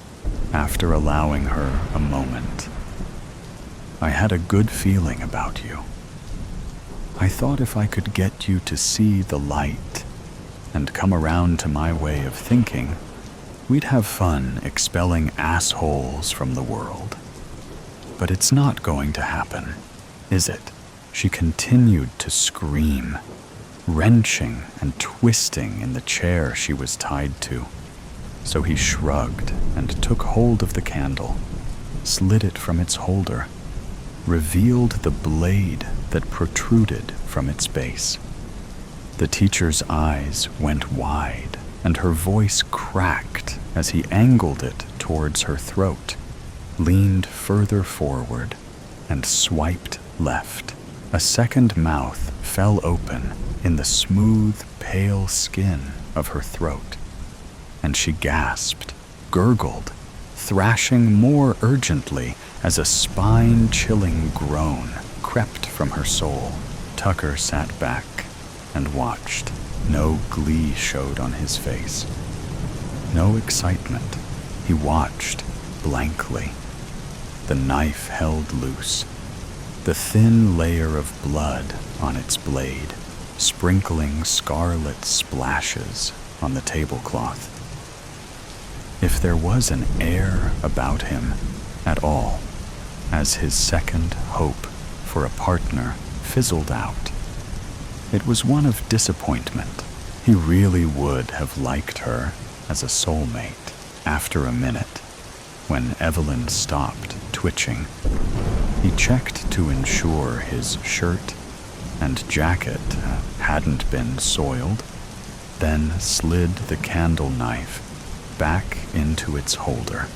after allowing her a moment. "I had a good feeling about you. I thought if I could get you to see the light and come around to my way of thinking, we'd have fun expelling assholes from the world. But it's not going to happen, is it?" She continued to scream, wrenching and twisting in the chair she was tied to. So he shrugged and took hold of the candle, slid it from its holder, revealed the blade that protruded from its base. The teacher's eyes went wide, and her voice cracked as he angled it towards her throat, leaned further forward, and swiped left. A second mouth fell open in the smooth, pale skin of her throat, and she gasped, gurgled, thrashing more urgently as a spine-chilling groan crept from her soul. Tucker sat back and watched. No glee showed on his face, no excitement. He watched blankly. The knife held loose, the thin layer of blood on its blade, sprinkling scarlet splashes on the tablecloth. If there was an air about him at all, as his second hope for a partner fizzled out, it was one of disappointment. He really would have liked her as a soulmate. After a minute, when Evelyn stopped twitching, he checked to ensure his shirt and jacket hadn't been soiled, then slid the candle knife back into its holder,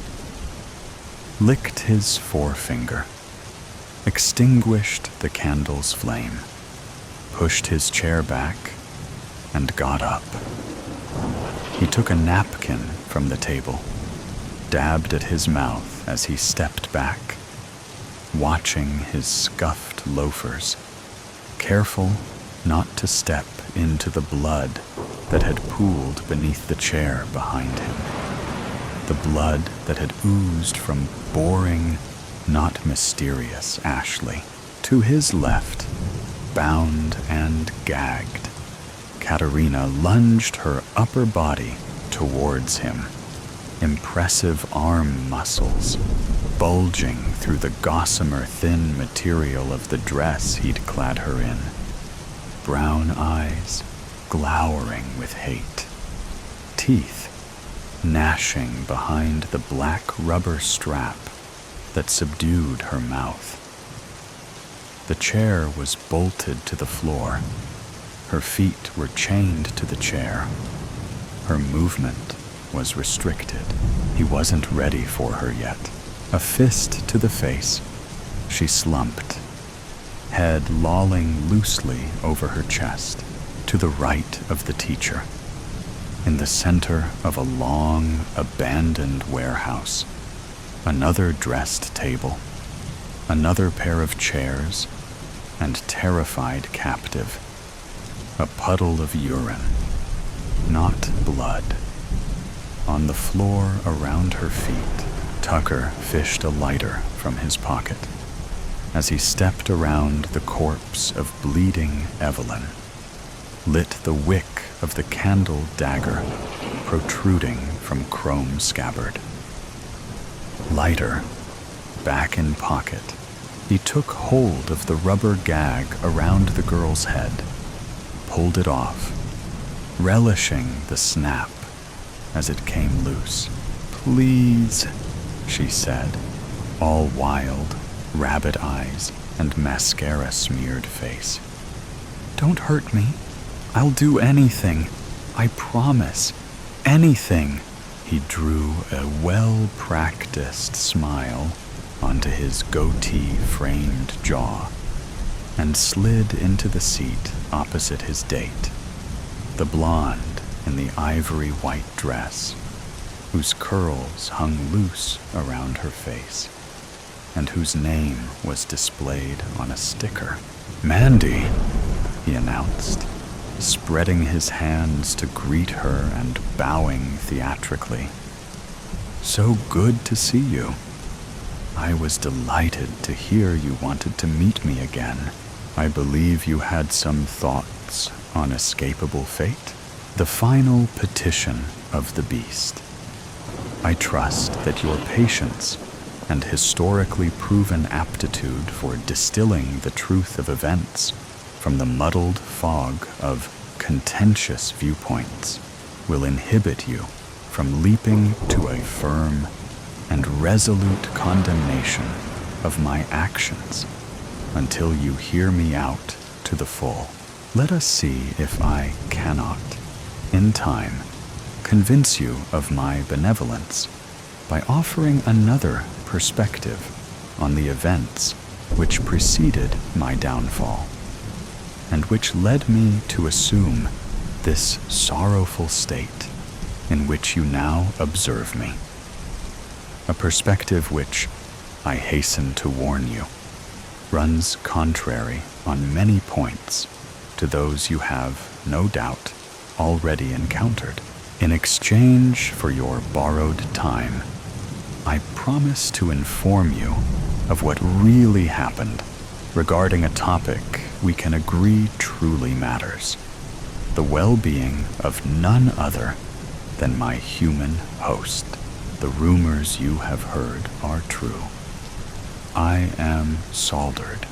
licked his forefinger, extinguished the candle's flame, pushed his chair back, and got up. He took a napkin from the table, dabbed at his mouth as he stepped back, watching his scuffed loafers, careful not to step into the blood that had pooled beneath the chair behind him, the blood that had oozed from boring, not mysterious Ashley. To his left, bound and gagged, Katerina lunged her upper body towards him, impressive arm muscles bulging through the gossamer thin material of the dress he'd clad her in, brown eyes glowering with hate, teeth gnashing behind the black rubber strap that subdued her mouth. The chair was bolted to the floor. Her feet were chained to the chair. Her movement was restricted. He wasn't ready for her yet. A fist to the face, she slumped, head lolling loosely over her chest, to the right of the teacher, in the center of a long, abandoned warehouse. Another dressed table, another pair of chairs, and terrified captive. A puddle of urine, not blood. On the floor around her feet, Tucker fished a lighter from his pocket. as he stepped around the corpse of bleeding Evelyn, lit the wick of the candle dagger protruding from chrome scabbard. Lighter, back in pocket, he took hold of the rubber gag around the girl's head, pulled it off, relishing the snap as it came loose. "Please," she said, all wild, rabbit eyes and mascara-smeared face. "Don't hurt me. I'll do anything. I promise. Anything." He drew a well-practiced smile onto his goatee-framed jaw and slid into the seat opposite his date, the blonde in the ivory-white dress, whose curls hung loose around her face, and whose name was displayed on a sticker. "Mandy," he announced, spreading his hands to greet her and bowing theatrically. "So good to see you. I was delighted to hear you wanted to meet me again. I believe you had some thoughts on escapable fate, the final petition of the beast. I trust that your patience and historically proven aptitude for distilling the truth of events from the muddled fog of contentious viewpoints will inhibit you from leaping to a firm and resolute condemnation of my actions until you hear me out to the full. Let us see if I cannot, in time, convince you of my benevolence by offering another perspective on the events which preceded my downfall, and which led me to assume this sorrowful state in which you now observe me. A perspective which, I hasten to warn you, runs contrary on many points to those you have, no doubt, already encountered. In exchange for your borrowed time, I promise to inform you of what really happened regarding a topic we can agree truly matters: the well-being of none other than my human host. The rumors you have heard are true. I am soldered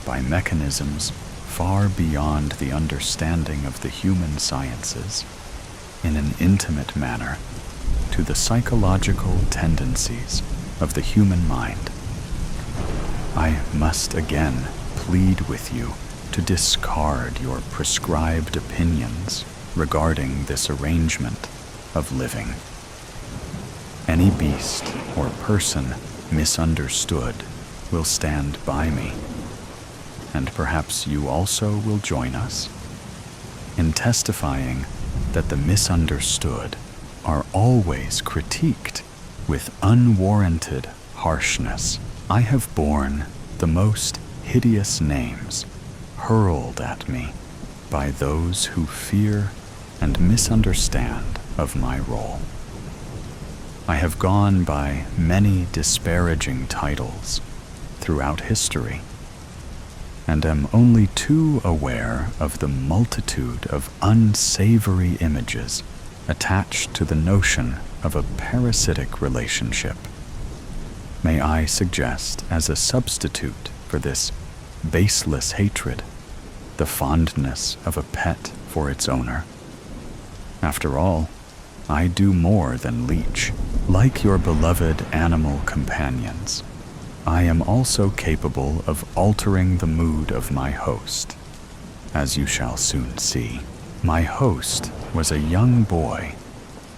by mechanisms far beyond the understanding of the human sciences in an intimate manner to the psychological tendencies of the human mind. I must again plead with you to discard your prescribed opinions regarding this arrangement of living. Any beast or person misunderstood will stand by me, and perhaps you also will join us in testifying that the misunderstood are always critiqued with unwarranted harshness. I have borne the most hideous names hurled at me by those who fear and misunderstand of my role. I have gone by many disparaging titles throughout history, and am only too aware of the multitude of unsavory images attached to the notion of a parasitic relationship. May I suggest as a substitute for this baseless hatred the fondness of a pet for its owner? After all, I do more than leech. Like your beloved animal companions, I am also capable of altering the mood of my host, as you shall soon see. My host was a young boy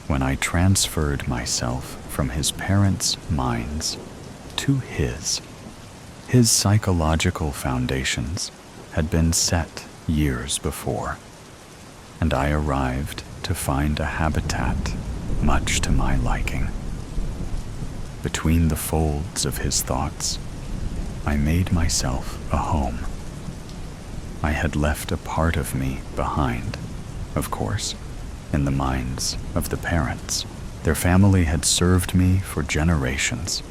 when I transferred myself from his parents' minds to his. His psychological foundations had been set years before, and I arrived to find a habitat much to my liking. Between the folds of his thoughts, I made myself a home. I had left a part of me behind, of course, in the minds of the parents. Their family had served me for generations,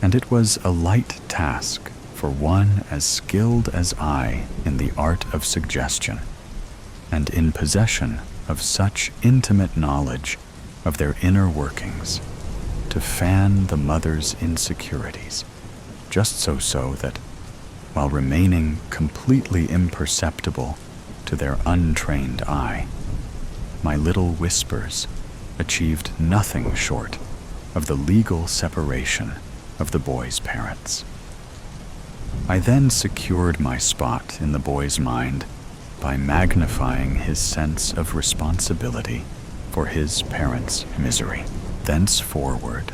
and it was a light task for one as skilled as I in the art of suggestion, and in possession of such intimate knowledge of their inner workings, to fan the mother's insecurities, just so that, while remaining completely imperceptible to their untrained eye, my little whispers achieved nothing short of the legal separation of the boy's parents. I then secured my spot in the boy's mind by magnifying his sense of responsibility for his parents' misery. Thenceforward,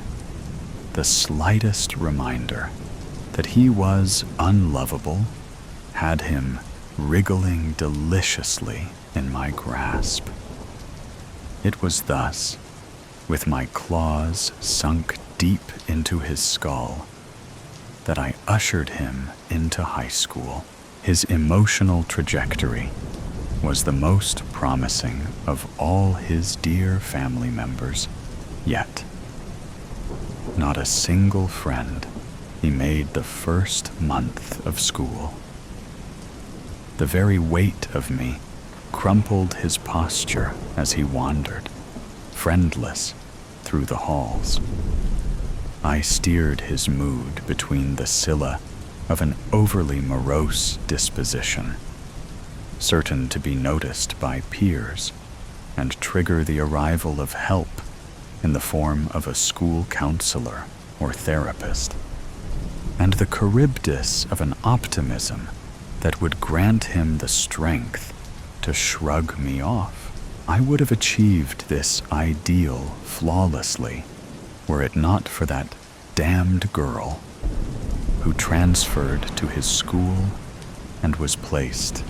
the slightest reminder that he was unlovable had him wriggling deliciously in my grasp. It was thus, with my claws sunk deep into his skull, that I ushered him into high school. His emotional trajectory was the most promising of all his dear family members yet. Not a single friend he made the first month of school. The very weight of me crumpled his posture as he wandered, friendless, through the halls. I steered his mood between the Scylla of an overly morose disposition, certain to be noticed by peers and trigger the arrival of help in the form of a school counselor or therapist, and the Charybdis of an optimism that would grant him the strength to shrug me off. I would have achieved this ideal flawlessly were it not for that damned girl who transferred to his school and was placed,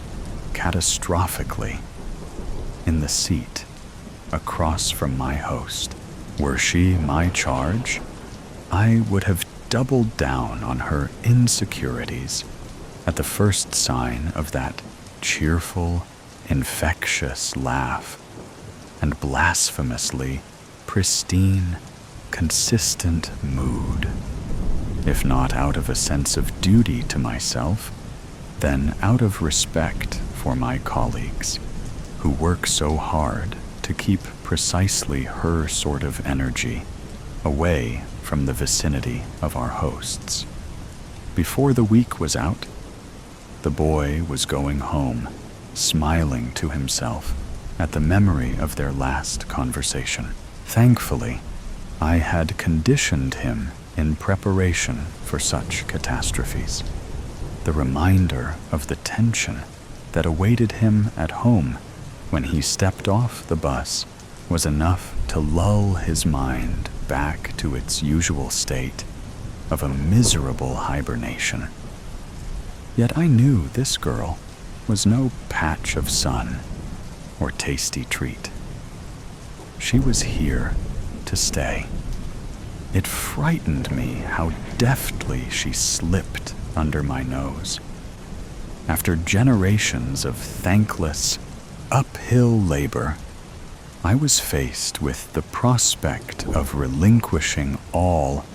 catastrophically, in the seat across from my host. Were she my charge, I would have doubled down on her insecurities at the first sign of that cheerful, infectious laugh and blasphemously pristine, consistent mood. If not out of a sense of duty to myself, then out of respect for my colleagues, who work so hard to keep precisely her sort of energy away from the vicinity of our hosts. Before the week was out, the boy was going home, smiling to himself at the memory of their last conversation. Thankfully, I had conditioned him in preparation for such catastrophes. The reminder of the tension that awaited him at home when he stepped off the bus was enough to lull his mind back to its usual state of a miserable hibernation. Yet I knew this girl was no patch of sun or tasty treat. She was here to stay. It frightened me how deftly she slipped under my nose. After generations of thankless, uphill labor, I was faced with the prospect of relinquishing all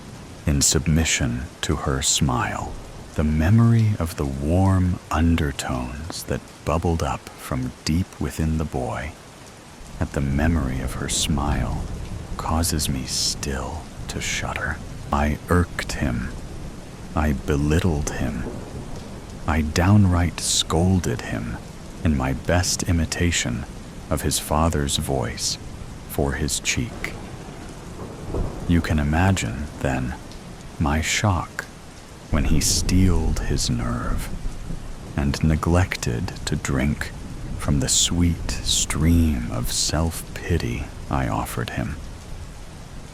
in submission to her smile. The memory of the warm undertones that bubbled up from deep within the boy at the memory of her smile causes me still to shudder. I irked him. I belittled him. I downright scolded him in my best imitation of his father's voice for his cheek. You can imagine, then, my shock when he steeled his nerve and neglected to drink from the sweet stream of self-pity I offered him.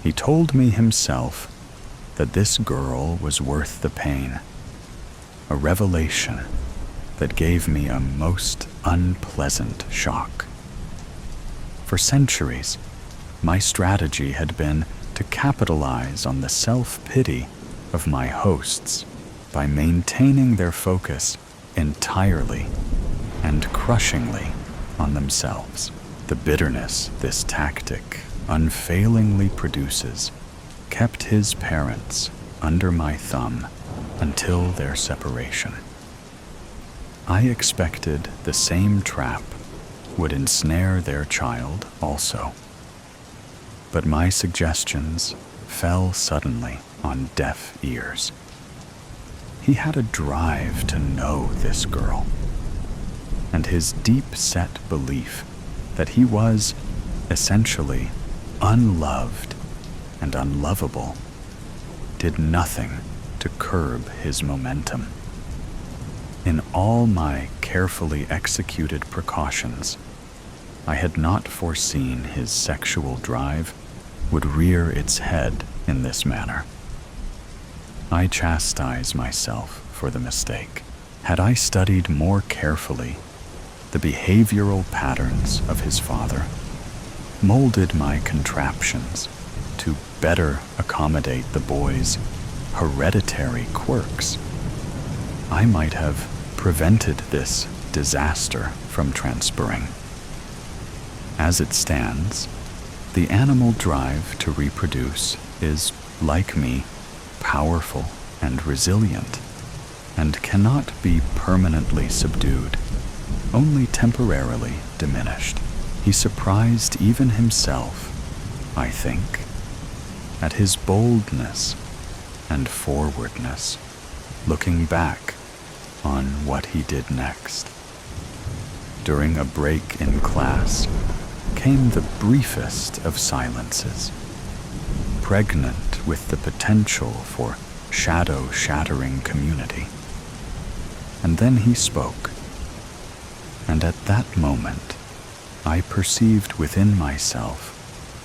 He told me himself that this girl was worth the pain, a revelation that gave me a most unpleasant shock. For centuries, my strategy had been to capitalize on the self-pity of my hosts by maintaining their focus entirely and crushingly on themselves. The bitterness this tactic unfailingly produces kept his parents under my thumb until their separation. I expected the same trap would ensnare their child also. But my suggestions fell suddenly on deaf ears. He had a drive to know this girl, and his deep-set belief that he was essentially unloved and unlovable did nothing to curb his momentum. In all my carefully executed precautions, I had not foreseen his sexual drive would rear its head in this manner. I chastise myself for the mistake. Had I studied more carefully the behavioral patterns of his father, molded my contraptions to better accommodate the boy's hereditary quirks, I might have prevented this disaster from transferring. As it stands, the animal drive to reproduce is, like me, powerful and resilient, and cannot be permanently subdued, only temporarily diminished. He surprised even himself, I think, at his boldness and forwardness, looking back on what he did next. During a break in class came the briefest of silences, pregnant with the potential for shadow-shattering community. And then he spoke, and at that moment I perceived within myself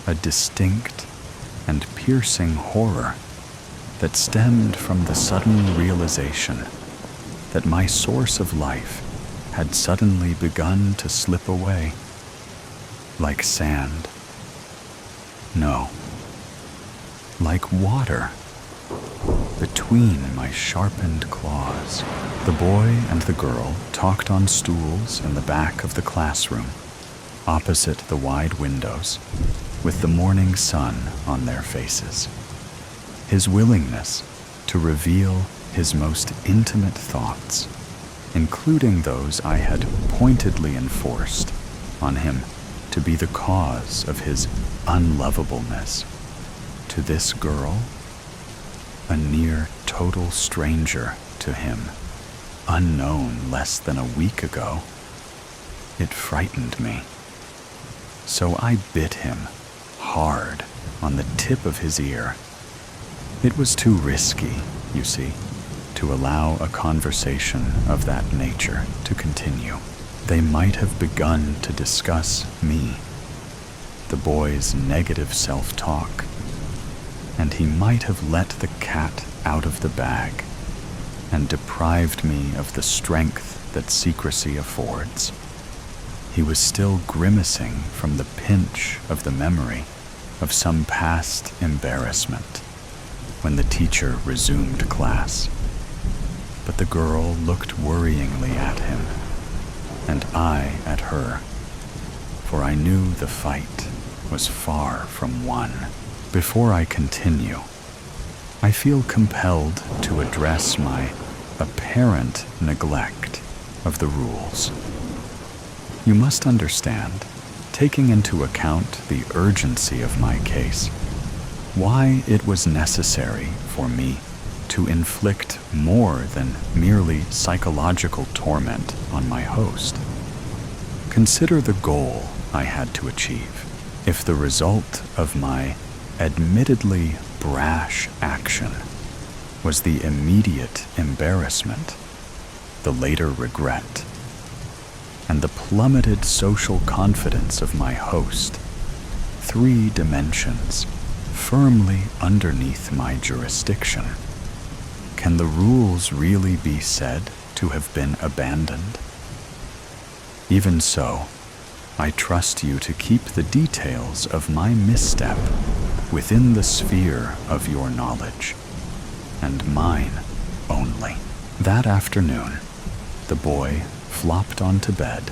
a distinct and piercing horror that stemmed from the sudden realization that my source of life had suddenly begun to slip away, like sand. No, like water, between my sharpened claws. The boy and the girl talked on stools in the back of the classroom, opposite the wide windows, with the morning sun on their faces. His willingness to reveal his most intimate thoughts, including those I had pointedly enforced on him to be the cause of his unlovableness, to this girl, a near total stranger to him, unknown less than a week ago. It frightened me. So I bit him hard on the tip of his ear. It was too risky, you see, to allow a conversation of that nature to continue. They might have begun to discuss me, the boy's negative self-talk, and he might have let the cat out of the bag and deprived me of the strength that secrecy affords. He was still grimacing from the pinch of the memory of some past embarrassment when the teacher resumed class. But the girl looked worryingly at him, and I at her, for I knew the fight was far from won. Before I continue, I feel compelled to address my apparent neglect of the rules. You must understand, taking into account the urgency of my case, why it was necessary for me to inflict more than merely psychological torment on my host. Consider the goal I had to achieve. If the result of my admittedly brash action was the immediate embarrassment, the later regret, and the plummeted social confidence of my host, 3 dimensions firmly underneath my jurisdiction, can the rules really be said to have been abandoned? Even so, I trust you to keep the details of my misstep within the sphere of your knowledge, and mine only. That afternoon, the boy flopped onto bed,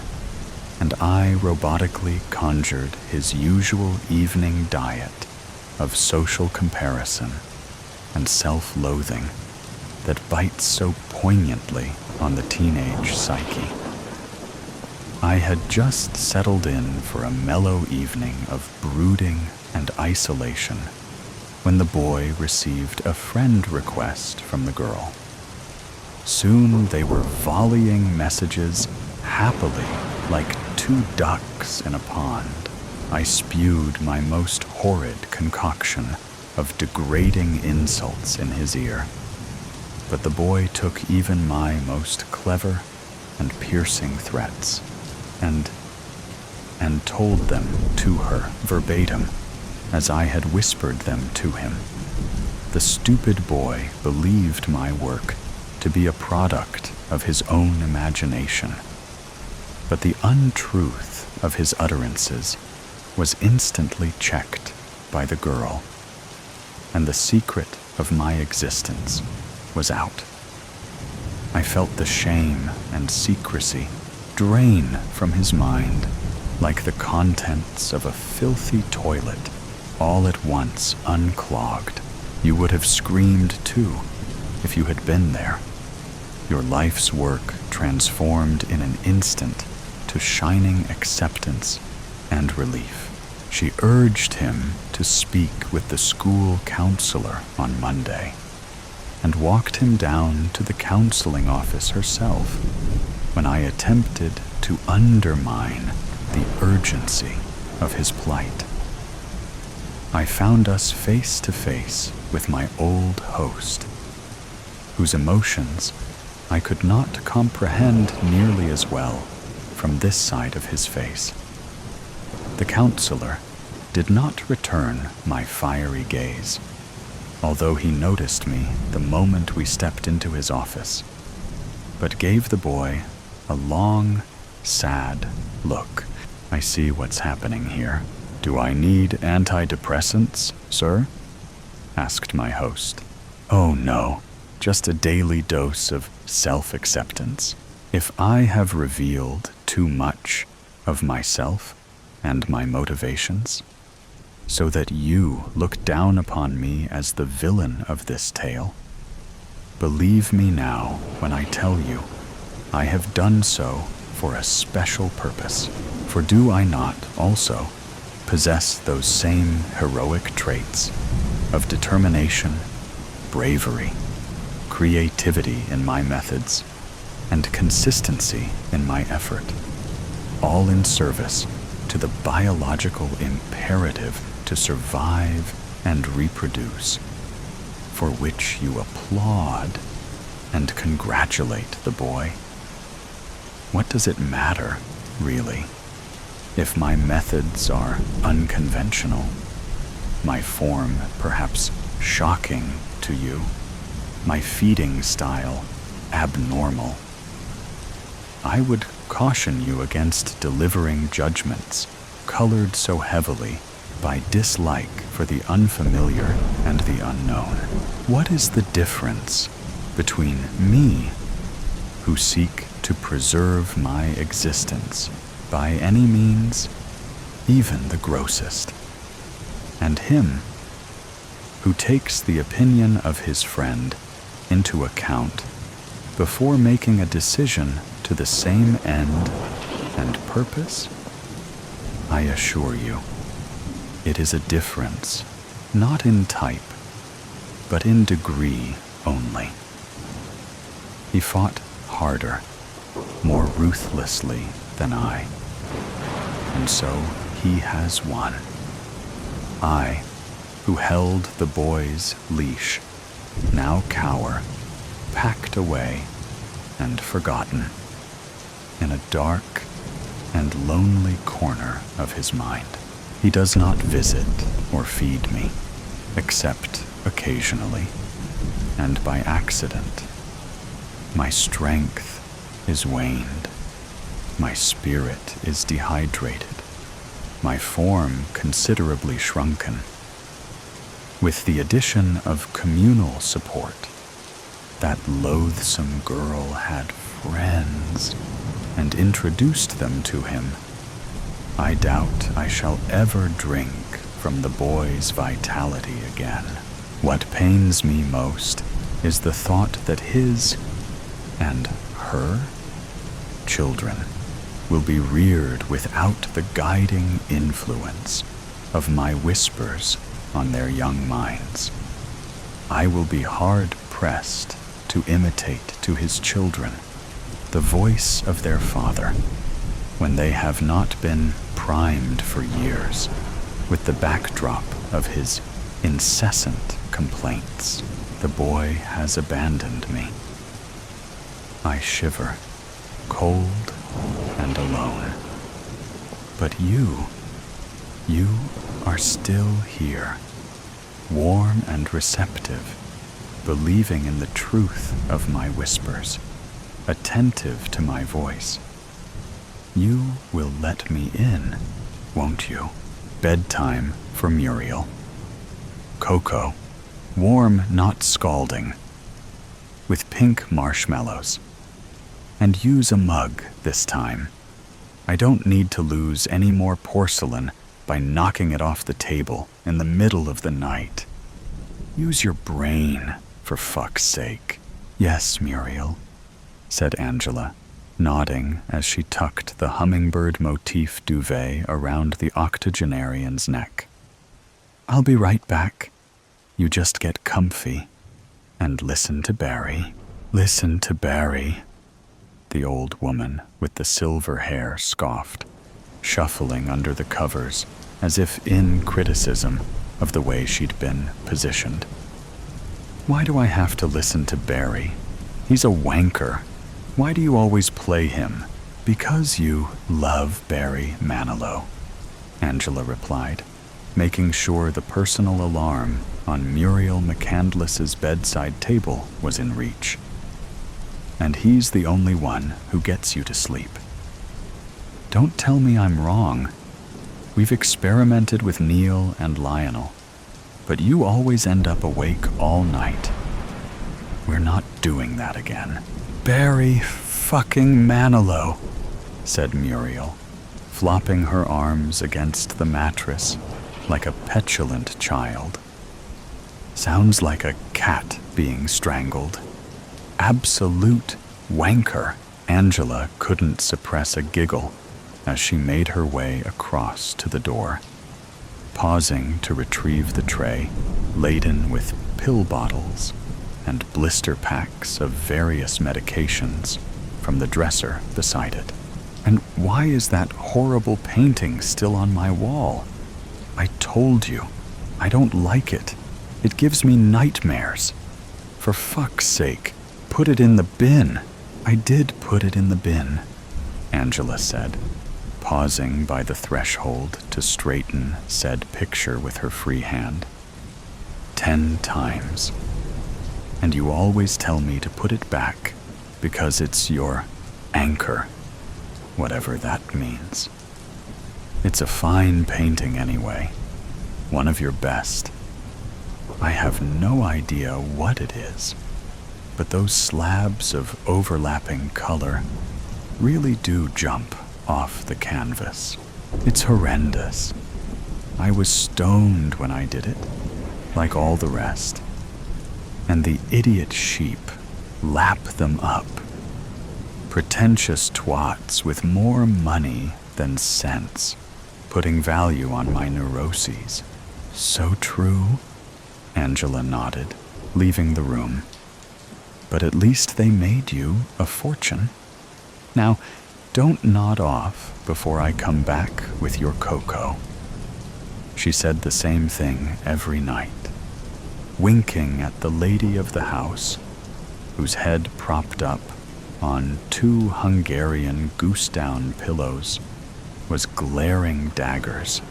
and I robotically conjured his usual evening diet of social comparison and self-loathing that bites so poignantly on the teenage psyche. I had just settled in for a mellow evening of brooding and isolation when the boy received a friend request from the girl. Soon they were volleying messages happily like two ducks in a pond. I spewed my most horrid concoction of degrading insults in his ear, but the boy took even my most clever and piercing threats and told them to her verbatim as I had whispered them to him. The stupid boy believed my work to be a product of his own imagination, but the untruth of his utterances was instantly checked by the girl, and the secret of my existence was out. I felt the shame and secrecy drain from his mind like the contents of a filthy toilet, all at once unclogged. You would have screamed too if you had been there. Your life's work transformed in an instant to shining acceptance and relief. She urged him to speak with the school counselor on Monday and walked him down to the counseling office herself when I attempted to undermine the urgency of his plight. I found us face to face with my old host, whose emotions I could not comprehend nearly as well from this side of his face. The counselor did not return my fiery gaze, although he noticed me the moment we stepped into his office, but gave the boy a long, sad look. I see what's happening here. Do I need antidepressants, sir? Asked my host. Oh no, just a daily dose of self-acceptance. If I have revealed too much of myself and my motivations, so that you look down upon me as the villain of this tale, believe me now when I tell you I have done so for a special purpose. For do I not also possess those same heroic traits of determination, bravery, creativity in my methods, and consistency in my effort, all in service to the biological imperative to survive and reproduce, for which you applaud and congratulate the boy? What does it matter, really, if my methods are unconventional, my form perhaps shocking to you, my feeding style abnormal? I would caution you against delivering judgments colored so heavily by dislike for the unfamiliar and the unknown. What is the difference between me, who seek to preserve my existence by any means, even the grossest, and him, who takes the opinion of his friend into account before making a decision to the same end and purpose? I assure you, it is a difference, not in type, but in degree only. He fought harder, more ruthlessly than I, and so he has won. I, who held the boy's leash, now cower, packed away and forgotten, in a dark and lonely corner of his mind. He does not visit or feed me, except occasionally, and by accident. My strength is waned, my spirit is dehydrated, my form considerably shrunken. With the addition of communal support, that loathsome girl had friends and introduced them to him. I doubt I shall ever drink from the boy's vitality again. What pains me most is the thought that his and her children will be reared without the guiding influence of my whispers on their young minds. I will be hard-pressed to imitate to his children the voice of their father when they have not been primed for years with the backdrop of his incessant complaints. The boy has abandoned me. I shiver, cold and alone. But you are still here, warm and receptive, believing in the truth of my whispers, attentive to my voice. You will let me in, won't you? Bedtime for Muriel. Cocoa, warm, not scalding, with pink marshmallows. And use a mug this time. I don't need to lose any more porcelain by knocking it off the table in the middle of the night. Use your brain, for fuck's sake. Yes, Muriel, said Angela, nodding as she tucked the hummingbird motif duvet around the octogenarian's neck. I'll be right back. You just get comfy and listen to Barry. Listen to Barry, the old woman with the silver hair scoffed, shuffling under the covers as if in criticism of the way she'd been positioned. Why do I have to listen to Barry? He's a wanker. Why do you always play him? Because you love Barry Manilow, Angela replied, making sure the personal alarm on Muriel McCandless's bedside table was in reach. And he's the only one who gets you to sleep. Don't tell me I'm wrong. We've experimented with Neil and Lionel, but you always end up awake all night. We're not doing that again. Barry fucking Manilow, said Muriel, flopping her arms against the mattress like a petulant child. Sounds like a cat being strangled. Absolute wanker. Angela couldn't suppress a giggle as she made her way across to the door, pausing to retrieve the tray laden with pill bottles and blister packs of various medications from the dresser beside it. And why is that horrible painting still on my wall? I told you, I don't like it. It gives me nightmares. For fuck's sake, put it in the bin. I did put it in the bin, Angela said, pausing by the threshold to straighten said picture with her free hand. 10 times. And you always tell me to put it back because it's your anchor, whatever that means. It's a fine painting anyway, one of your best. I have no idea what it is, but those slabs of overlapping color really do jump off the canvas. It's horrendous. I was stoned when I did it, like all the rest. And the idiot sheep lap them up. Pretentious twats with more money than sense, putting value on my neuroses. So true, Angela nodded, leaving the room. But at least they made you a fortune. Now, don't nod off before I come back with your cocoa. She said the same thing every night, winking at the lady of the house, whose head propped up on 2 Hungarian goose-down pillows was glaring daggers.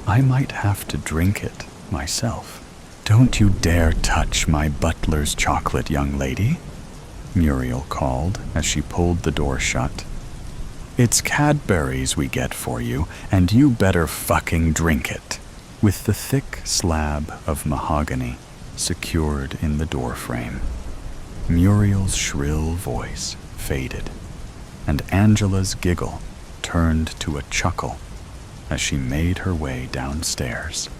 I might have to drink it myself. Don't you dare touch my butler's chocolate, young lady, Muriel called as she pulled the door shut. It's Cadbury's we get for you, and you better fucking drink it. With the thick slab of mahogany secured in the doorframe, Muriel's shrill voice faded, and Angela's giggle turned to a chuckle as she made her way downstairs.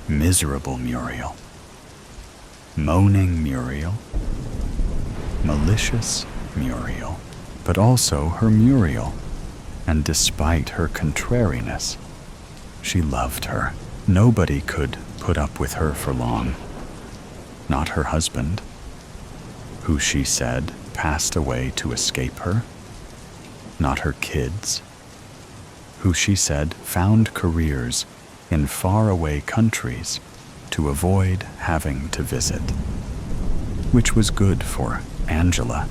Miserable Muriel. Moaning Muriel, malicious Muriel, but also her Muriel, and despite her contrariness, she loved her. Nobody could put up with her for long. Not her husband, who she said passed away to escape her. Not her kids, who she said found careers in faraway countries to avoid having to visit. Which was good for Angela,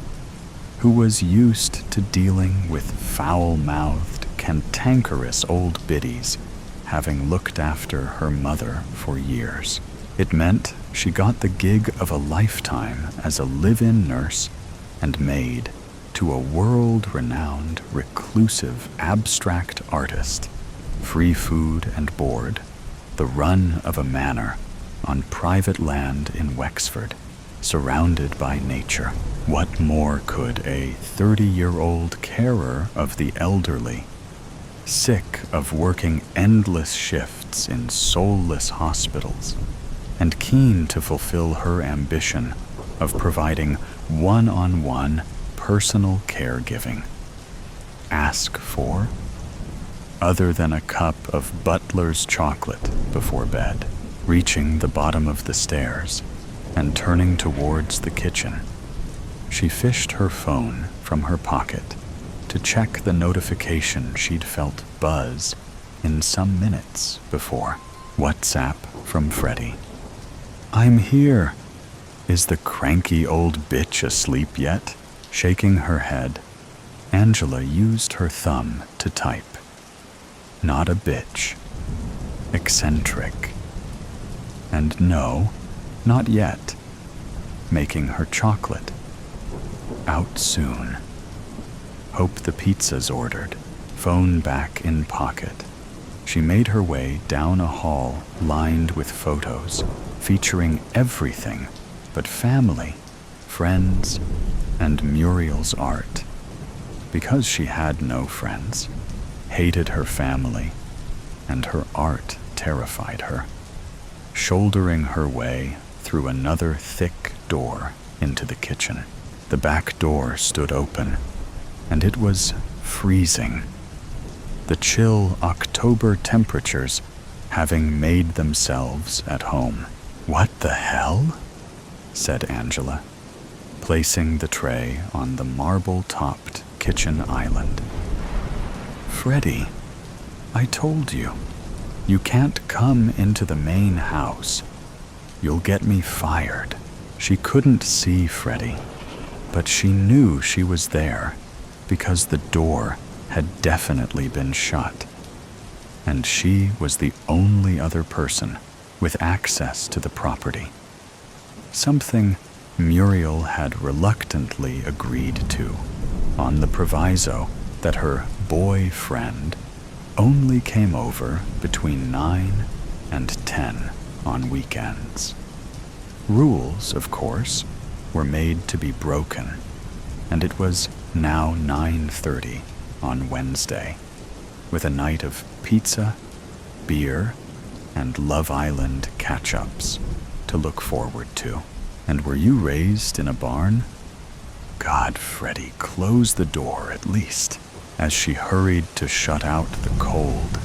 who was used to dealing with foul-mouthed, cantankerous old biddies, having looked after her mother for years. It meant she got the gig of a lifetime as a live-in nurse and maid to a world-renowned, reclusive, abstract artist, free food and board, the run of a manor on private land in Wexford, surrounded by nature. What more could a 30-year-old carer of the elderly, sick of working endless shifts in soulless hospitals, and keen to fulfill her ambition of providing one-on-one personal caregiving, ask for, other than a cup of butler's chocolate before bed? Reaching the bottom of the stairs and turning towards the kitchen, she fished her phone from her pocket to check the notification she'd felt buzz in some minutes before. WhatsApp from Freddie. "I'm here. Is the cranky old bitch asleep yet?" Shaking her head, Angela used her thumb to type. Not a bitch. Eccentric. And no, not yet. Making her chocolate. Out soon. Hope the pizza's ordered. Phone back in pocket. She made her way down a hall lined with photos, featuring everything but family, friends, and Muriel's art. Because she had no friends, hated her family, and her art terrified her. Shouldering her way through another thick door into the kitchen. The back door stood open, and it was freezing. The chill October temperatures having made themselves at home. "What the hell?" said Angela, placing the tray on the marble-topped kitchen island. "Freddie, I told you. You can't come into the main house. You'll get me fired." She couldn't see Freddie, but she knew she was there because the door had definitely been shut, and she was the only other person with access to the property. Something Muriel had reluctantly agreed to, on the proviso that her boyfriend only came over between 9 and 10 on weekends. Rules, of course, were made to be broken, and it was now 9:30 on Wednesday, with a night of pizza, beer, and Love Island catch-ups to look forward to. "And were you raised in a barn?" God, Freddie, close the door at least. As she hurried to shut out the cold,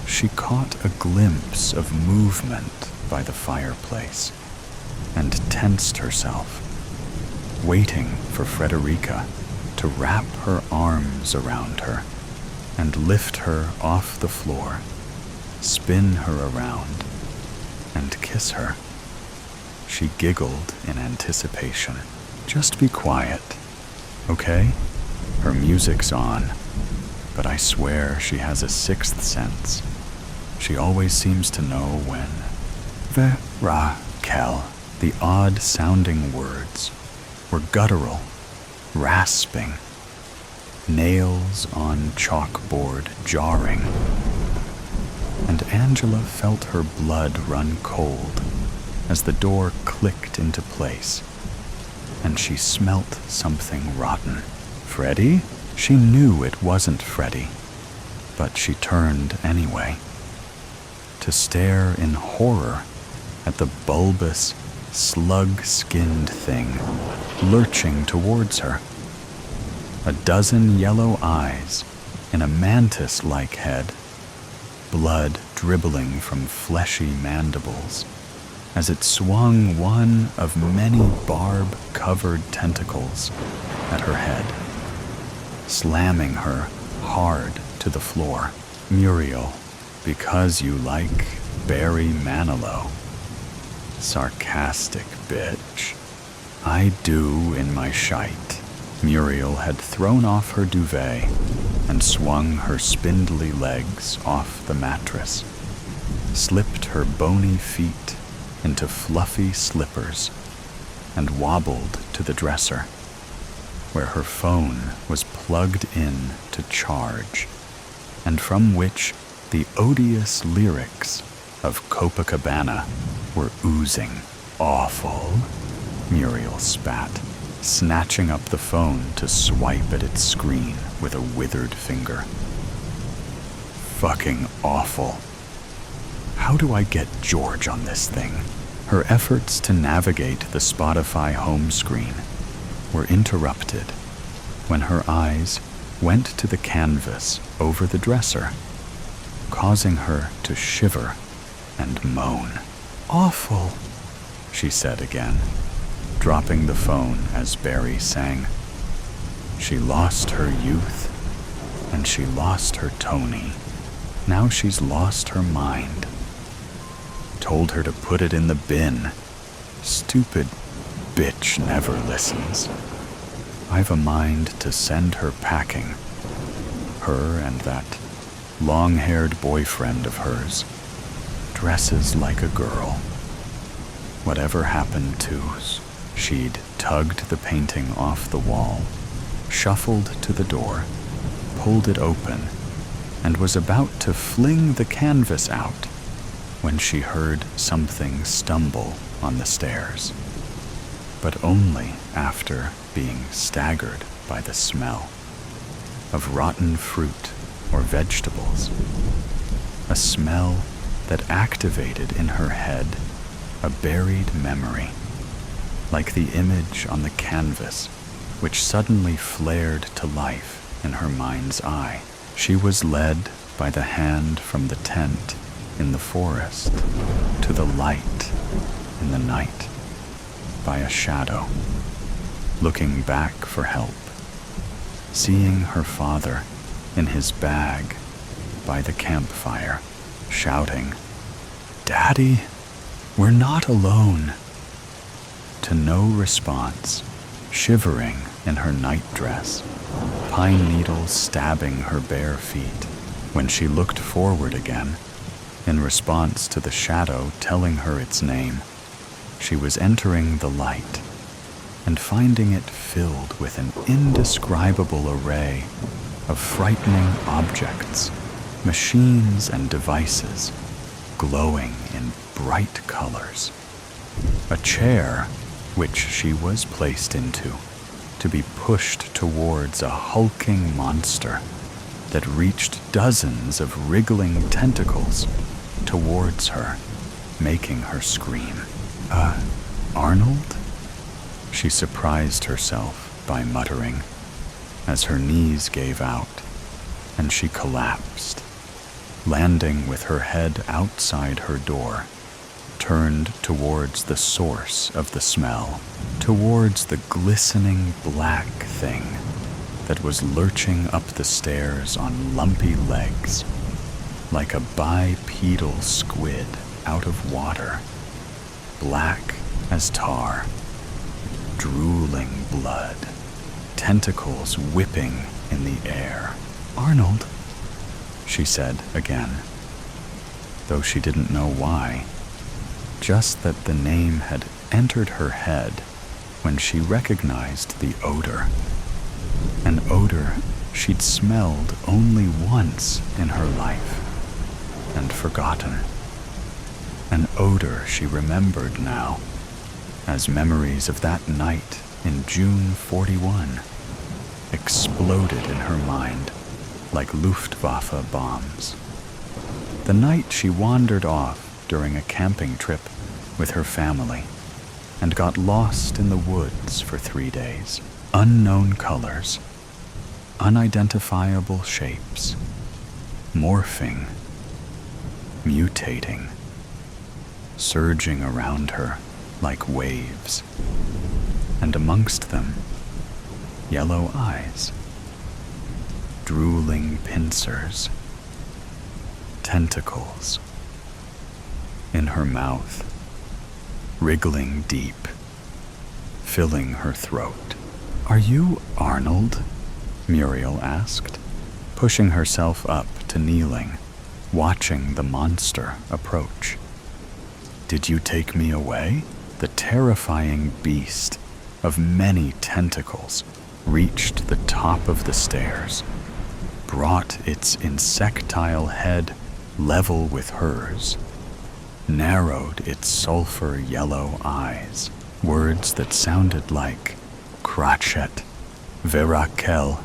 she caught a glimpse of movement by the fireplace and tensed herself, waiting for Frederica to wrap her arms around her and lift her off the floor, spin her around, and kiss her. She giggled in anticipation. "Just be quiet, okay? Her music's on, but I swear she has a sixth sense. She always seems to know when." Raquel. The odd-sounding words were guttural, rasping, nails on chalkboard jarring, and Angela felt her blood run cold as the door clicked into place, and she smelt something rotten. "Freddie?" She knew it wasn't Freddie, but she turned anyway, to stare in horror at the bulbous, slug-skinned thing lurching towards her. A dozen yellow eyes in a mantis-like head, blood dribbling from fleshy mandibles as it swung one of many barb-covered tentacles at her head, slamming her hard to the floor. Muriel, because you like Barry Manilow. Sarcastic bitch. I do in my shite. Muriel had thrown off her duvet and swung her spindly legs off the mattress, slipped her bony feet into fluffy slippers, and wobbled to the dresser, where her phone was plugged in to charge, and from which the odious lyrics of Copacabana were oozing. Awful, Muriel spat, snatching up the phone to swipe at its screen with a withered finger. Fucking awful. How do I get George on this thing? Her efforts to navigate the Spotify home screen were interrupted when her eyes went to the canvas over the dresser, causing her to shiver and moan. Awful, she said again, dropping the phone as Barry sang. She lost her youth, and she lost her Tony. Now she's lost her mind. Told her to put it in the bin. Stupid bitch never listens. I've a mind to send her packing. Her and that long-haired boyfriend of hers. Dresses like a girl. Whatever happened to... She'd tugged the painting off the wall, shuffled to the door, pulled it open, and was about to fling the canvas out when she heard something stumble on the stairs, but only after being staggered by the smell of rotten fruit or vegetables, a smell that activated in her head a buried memory, like the image on the canvas which suddenly flared to life in her mind's eye. She was led by the hand from the tent in the forest to the light in the night, by a shadow, looking back for help, seeing her father in his bag by the campfire, shouting, "Daddy, we're not alone." To no response, shivering in her nightdress, pine needles stabbing her bare feet, when she looked forward again, in response to the shadow telling her its name, she was entering the light and finding it filled with an indescribable array of frightening objects, machines and devices, glowing in bright colors. A chair, which she was placed into, to be pushed towards a hulking monster that reached dozens of wriggling tentacles towards her, making her scream. Arnold? She surprised herself by muttering, as her knees gave out and she collapsed, landing with her head outside her door, turned towards the source of the smell, towards the glistening black thing that was lurching up the stairs on lumpy legs, like a bipedal squid out of water, black as tar, drooling blood, tentacles whipping in the air. "Arnold," she said again, though she didn't know why, just that the name had entered her head when she recognized the odor, an odor she'd smelled only once in her life and forgotten, an odor she remembered now as memories of that night in June 41 exploded in her mind like Luftwaffe bombs. The night she wandered off during a camping trip with her family, and got lost in the woods for 3 days. Unknown colors, unidentifiable shapes, morphing, mutating, surging around her like waves, and amongst them, yellow eyes, drooling pincers, tentacles in her mouth, wriggling deep, filling her throat. "Are you Arnold?" Muriel asked, pushing herself up to kneeling, watching the monster approach. "Did you take me away?" The terrifying beast of many tentacles reached the top of the stairs, brought its insectile head level with hers, narrowed its sulfur yellow eyes. Words that sounded like crotchet, verakel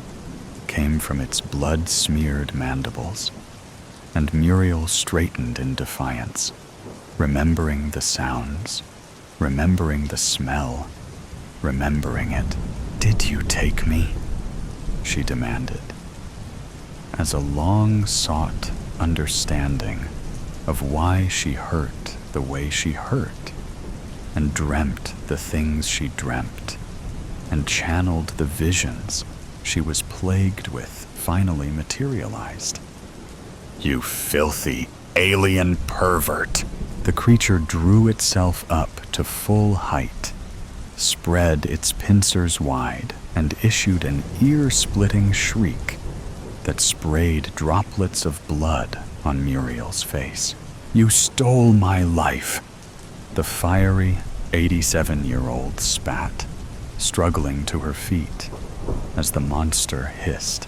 came from its blood-smeared mandibles, and Muriel straightened in defiance, remembering the sounds, remembering the smell, remembering it. "Did you take me?" she demanded, as a long-sought understanding of why she hurt the way she hurt, and dreamt the things she dreamt, and channeled the visions she was plagued with finally materialized. "You filthy, alien pervert!" The creature drew itself up to full height, spread its pincers wide, and issued an ear-splitting shriek that sprayed droplets of blood on Muriel's face. "You stole my life!" The fiery 87-year-old spat, struggling to her feet as the monster hissed.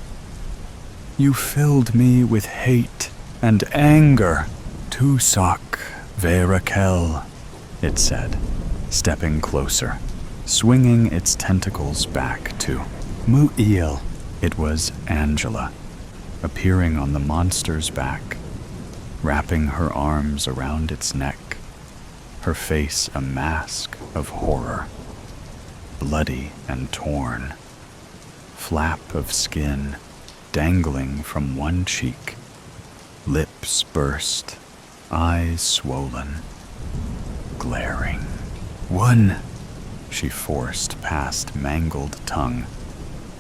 "You filled me with hate and anger. Tusak verakel," it said, stepping closer, swinging its tentacles back to Muriel. It was Angela, appearing on the monster's back, wrapping her arms around its neck, her face a mask of horror, bloody and torn, flap of skin dangling from one cheek, lips burst, eyes swollen, glaring. "One," she forced past mangled tongue.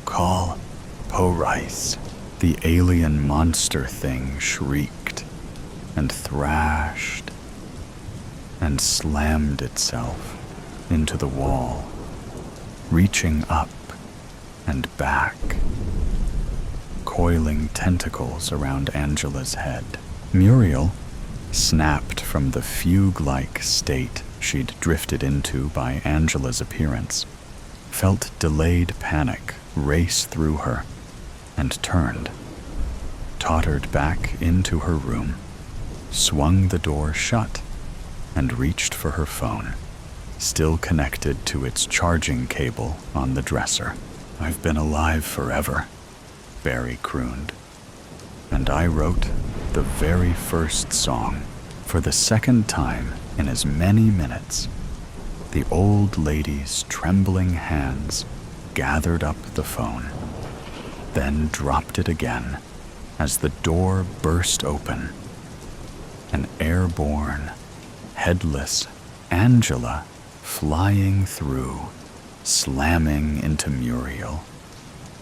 "Call Porice." The alien monster thing shrieked and thrashed and slammed itself into the wall, reaching up and back, coiling tentacles around Angela's head. Muriel, snapped from the fugue-like state she'd drifted into by Angela's appearance, felt delayed panic race through her, and turned, tottered back into her room, swung the door shut, and reached for her phone, still connected to its charging cable on the dresser. "I've been alive forever," Barry crooned, "and I wrote the very first song." For the second time in as many minutes, the old lady's trembling hands gathered up the phone, then dropped it again as the door burst open. An airborne, headless Angela flying through, slamming into Muriel,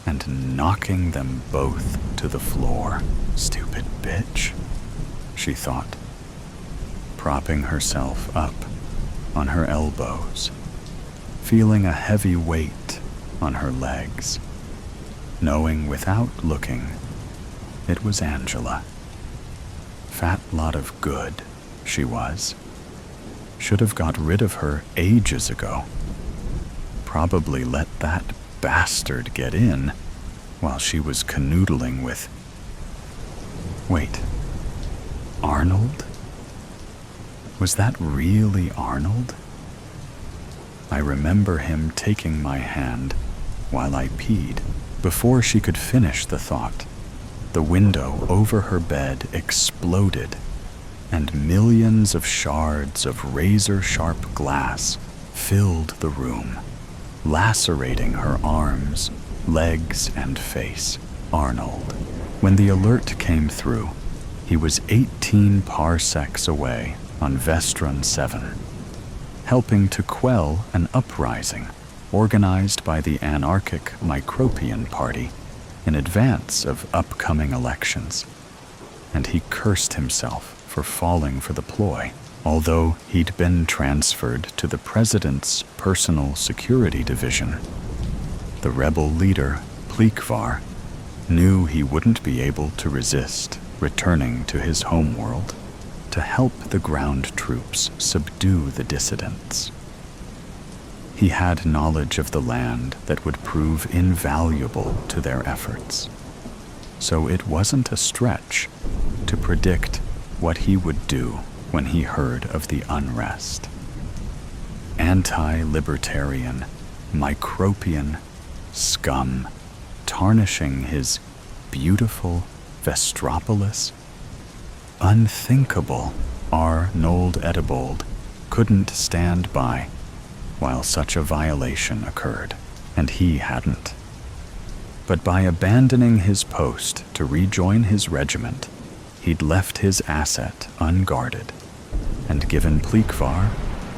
and knocking them both to the floor. "Stupid bitch," she thought, propping herself up on her elbows, feeling a heavy weight on her legs, knowing without looking it was Angela. Fat lot of good she was. Should have got rid of her ages ago. Probably let that bastard get in while she was canoodling with... Wait, Arnold? Was that really Arnold? I remember him taking my hand while I peed. Before she could finish the thought, the window over her bed exploded, and millions of shards of razor-sharp glass filled the room, lacerating her arms, legs, and face. Arnold. When the alert came through, he was 18 parsecs away on Vestron 7, helping to quell an uprising organized by the anarchic Micropian Party in advance of upcoming elections. And he cursed himself for falling for the ploy, although he'd been transferred to the president's personal security division. The rebel leader, Pleekvar, knew he wouldn't be able to resist returning to his homeworld to help the ground troops subdue the dissidents. He had knowledge of the land that would prove invaluable to their efforts, so it wasn't a stretch to predict what he would do when he heard of the unrest. Anti-libertarian, Micropian scum tarnishing his beautiful Vestropolis? Unthinkable. Arnold Edibold couldn't stand by while such a violation occurred, and he hadn't. But by abandoning his post to rejoin his regiment, he'd left his asset unguarded and given Pleekvar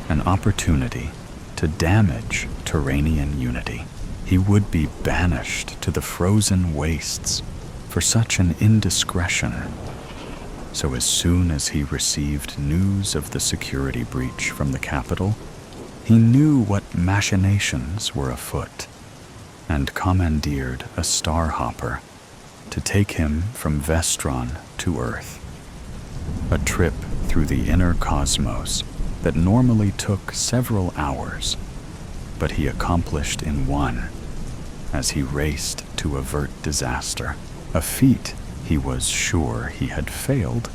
an opportunity to damage Turanian unity. He would be banished to the frozen wastes for such an indiscretion. So as soon as he received news of the security breach from the capital, he knew what machinations were afoot and commandeered a starhopper to take him from Vestron to Earth. A trip through the inner cosmos that normally took several hours, but he accomplished in one as he raced to avert disaster, a feat he was sure he had failed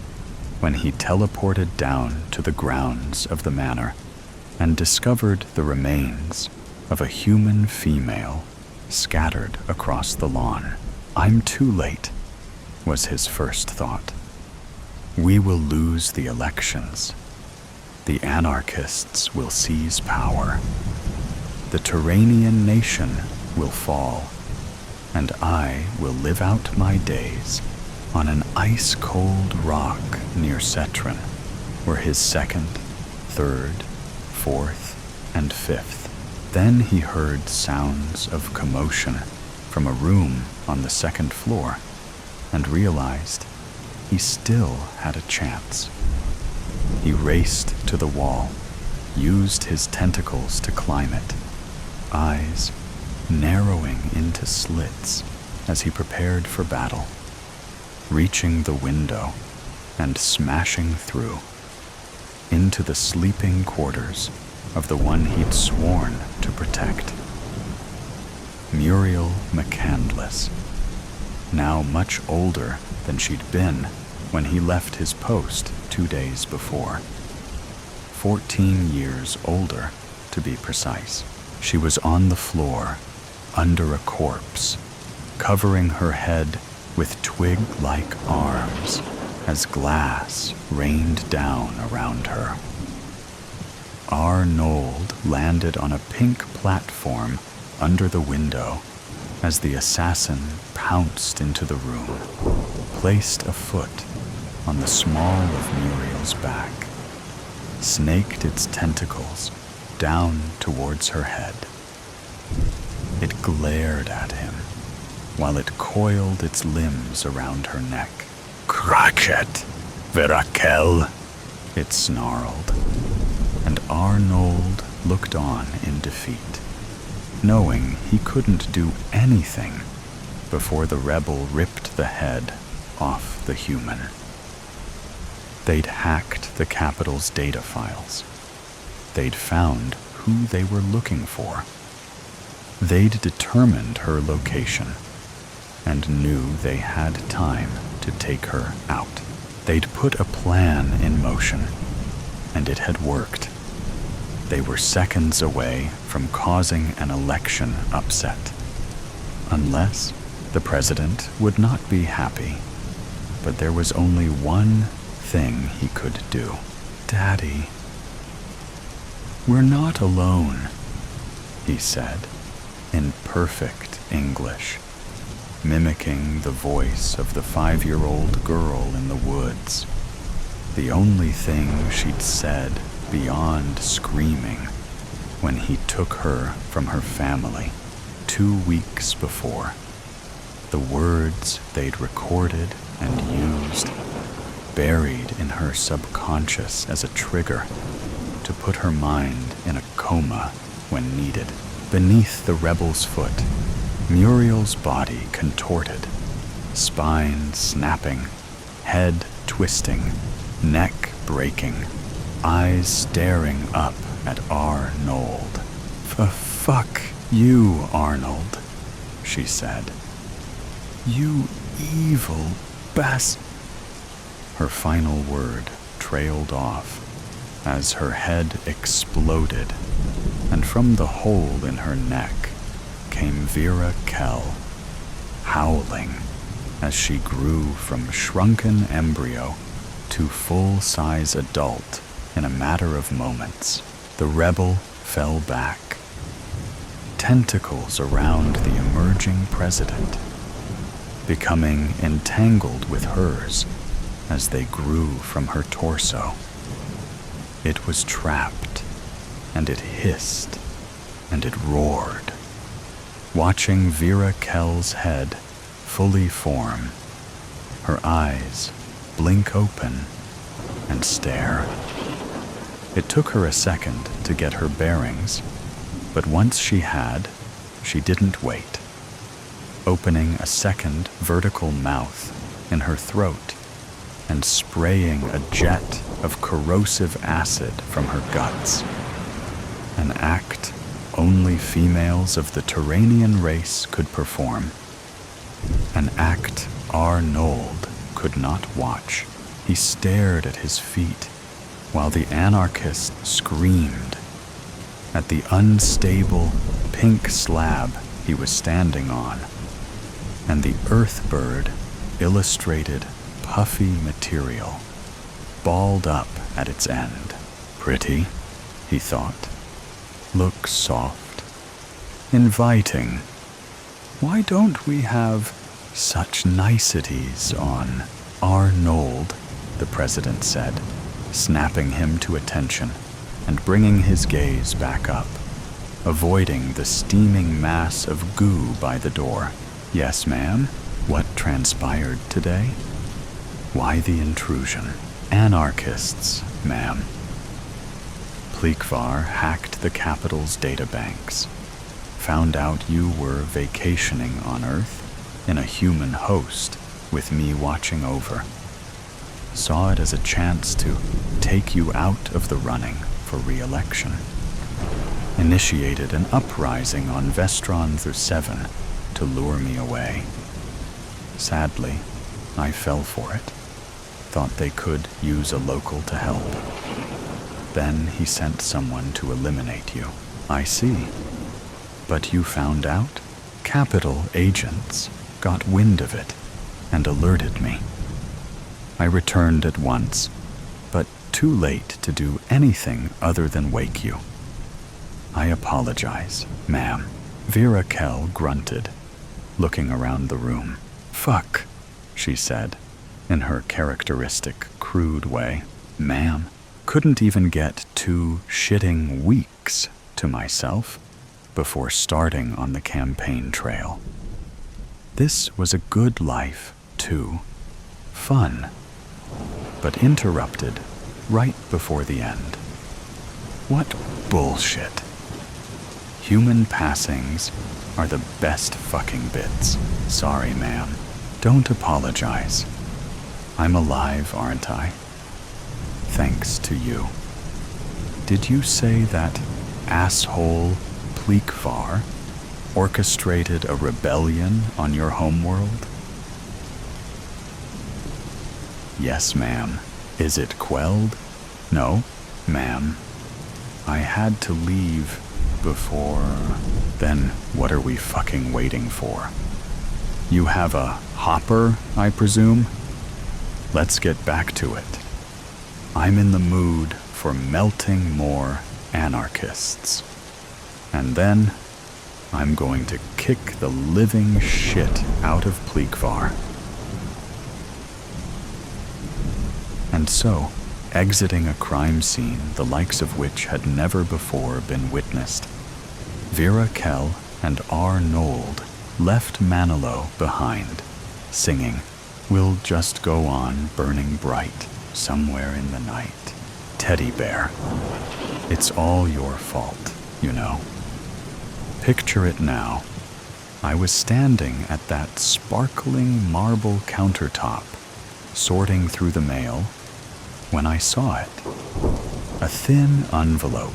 when he teleported down to the grounds of the manor and discovered the remains of a human female scattered across the lawn. "I'm too late," was his first thought. "We will lose the elections. The anarchists will seize power. The Turanian nation will fall, and I will live out my days on an ice-cold rock near Cetron, where his second, third, fourth, and fifth." Then he heard sounds of commotion from a room on the second floor and realized he still had a chance. He raced to the wall, used his tentacles to climb it, eyes narrowing into slits as he prepared for battle, reaching the window and smashing through into the sleeping quarters of the one he'd sworn to protect. Muriel McCandless, now much older than she'd been when he left his post 2 days before. 14 years older, to be precise. She was on the floor, under a corpse, covering her head with twig-like arms as glass rained down around her. Arnold landed on a pink platform under the window as the assassin pounced into the room, placed a foot on the small of Muriel's back, snaked its tentacles down towards her head. It glared at him while it coiled its limbs around her neck. "Cratchet, Verakel," it snarled, and Arnold looked on in defeat, knowing he couldn't do anything before the rebel ripped the head off the human. They'd hacked the capital's data files. They'd found who they were looking for. They'd determined her location and knew they had time to take her out. They'd put a plan in motion, and it had worked. They were seconds away from causing an election upset. Unless the president would not be happy. But there was only one thing he could do. "Daddy." "We're not alone," he said, in perfect English, mimicking the voice of the 5-year-old girl in the woods. The only thing she'd said beyond screaming when he took her from her family 2 weeks before. The words they'd recorded and used, buried in her subconscious as a trigger to put her mind in a coma when needed. Beneath the rebel's foot, Muriel's body contorted, spine snapping, head twisting, neck breaking, eyes staring up at Arnold. Fuck you, Arnold," she said. "You evil bas—" Her final word trailed off as her head exploded, and from the hole in her neck came Vera Kell, howling as she grew from shrunken embryo to full-size adult in a matter of moments. The rebel fell back, tentacles around the emerging president, becoming entangled with hers as they grew from her torso. It was trapped, and it hissed, and it roared, watching Vera Kell's head fully form, her eyes blink open and stare. It took her a second to get her bearings, but once she had, she didn't wait, opening a second vertical mouth in her throat and spraying a jet of corrosive acid from her guts, an act only females of the Turanian race could perform, an act Arnold could not watch. He stared at his feet while the anarchist screamed at the unstable pink slab he was standing on, and the earthbird illustrated puffy material, balled up at its end. Pretty, he thought. Looks soft. Inviting. Why don't we have such niceties on Arnold, the president said, snapping him to attention and bringing his gaze back up, avoiding the steaming mass of goo by the door. Yes, ma'am. What transpired today? Why the intrusion? Anarchists, ma'am. Pleekvar hacked the capital's databanks, found out you were vacationing on Earth in a human host with me watching over. Saw it as a chance to take you out of the running for re-election. Initiated an uprising on Vestron through 7 to lure me away. Sadly, I fell for it. Thought they could use a local to help. Then he sent someone to eliminate you. I see. But you found out? Capital agents got wind of it and alerted me. I returned at once, but too late to do anything other than wake you. I apologize, ma'am. Vera Kell grunted, looking around the room. Fuck, she said, in her characteristic, crude way. Ma'am, couldn't even get 2 shitting weeks to myself before starting on the campaign trail. This was a good life, too. Fun, but interrupted right before the end. What bullshit. Human passings are the best fucking bits. Sorry, ma'am. Don't apologize. I'm alive, aren't I? Thanks to you. Did you say that asshole Pleekvar orchestrated a rebellion on your homeworld? Yes, ma'am. Is it quelled? No, ma'am. I had to leave before... Then what are we fucking waiting for? You have a hopper, I presume? Let's get back to it. I'm in the mood for melting more anarchists. And then I'm going to kick the living shit out of Pleekvar. And so, exiting a crime scene the likes of which had never before been witnessed, Vera Kell and Arnold left Manilow behind, singing, "We'll just go on burning bright somewhere in the night. Teddy bear, it's all your fault, you know." Picture it now. I was standing at that sparkling marble countertop, sorting through the mail, when I saw it. A thin envelope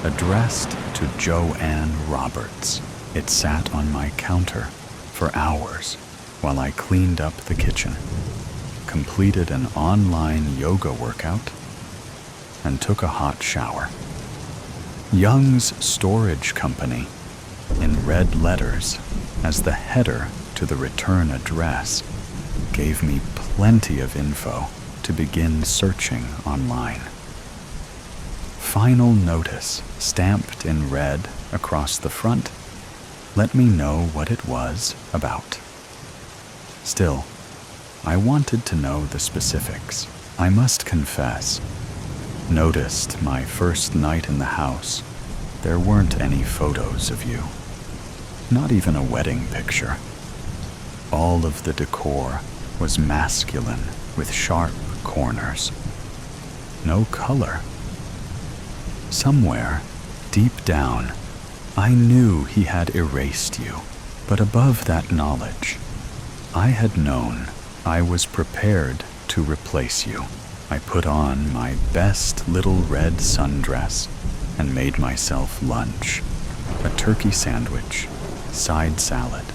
addressed to Joanne Roberts. It sat on my counter for hours while I cleaned up the kitchen, completed an online yoga workout, and took a hot shower. Young's Storage Company, in red letters as the header to the return address, gave me plenty of info to begin searching online. Final notice stamped in red across the front let me know what it was about. Still, I wanted to know the specifics. I must confess, noticed my first night in the house, there weren't any photos of you. Not even a wedding picture. All of the decor was masculine with sharp corners. No color. Somewhere, deep down, I knew he had erased you, but above that knowledge, I had known I was prepared to replace you. I put on my best little red sundress and made myself lunch, a turkey sandwich, side salad,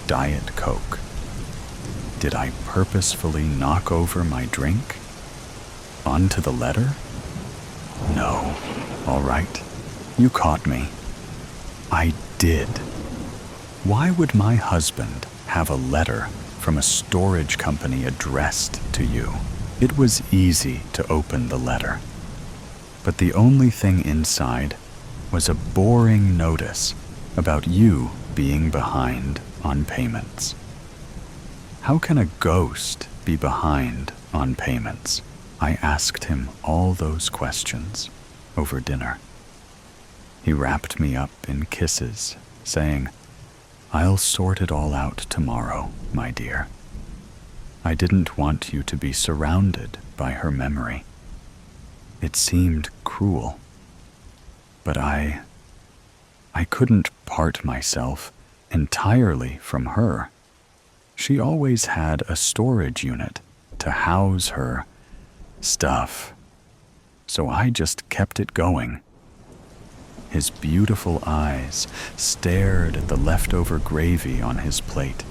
Diet Coke. Did I purposefully knock over my drink? Onto the letter? No. All right, you caught me. I did. Why would my husband have a letter from a storage company addressed to you? It was easy to open the letter, but the only thing inside was a boring notice about you being behind on payments. How can a ghost be behind on payments? I asked him all those questions over dinner. He wrapped me up in kisses, saying, "I'll sort it all out tomorrow, my dear." I didn't want you to be surrounded by her memory. It seemed cruel, but I couldn't part myself entirely from her. She always had a storage unit to house her stuff, so I just kept it going. His beautiful eyes stared at the leftover gravy on his plate,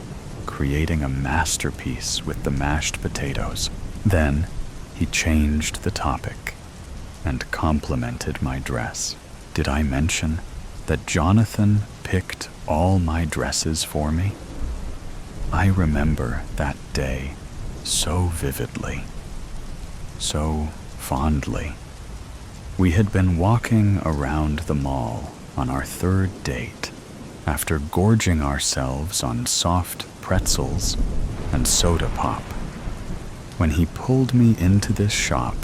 creating a masterpiece with the mashed potatoes. Then he changed the topic and complimented my dress. Did I mention that Jonathan picked all my dresses for me? I remember that day so vividly, so fondly. We had been walking around the mall on our third date after gorging ourselves on soft pretzels and soda pop, when he pulled me into this shop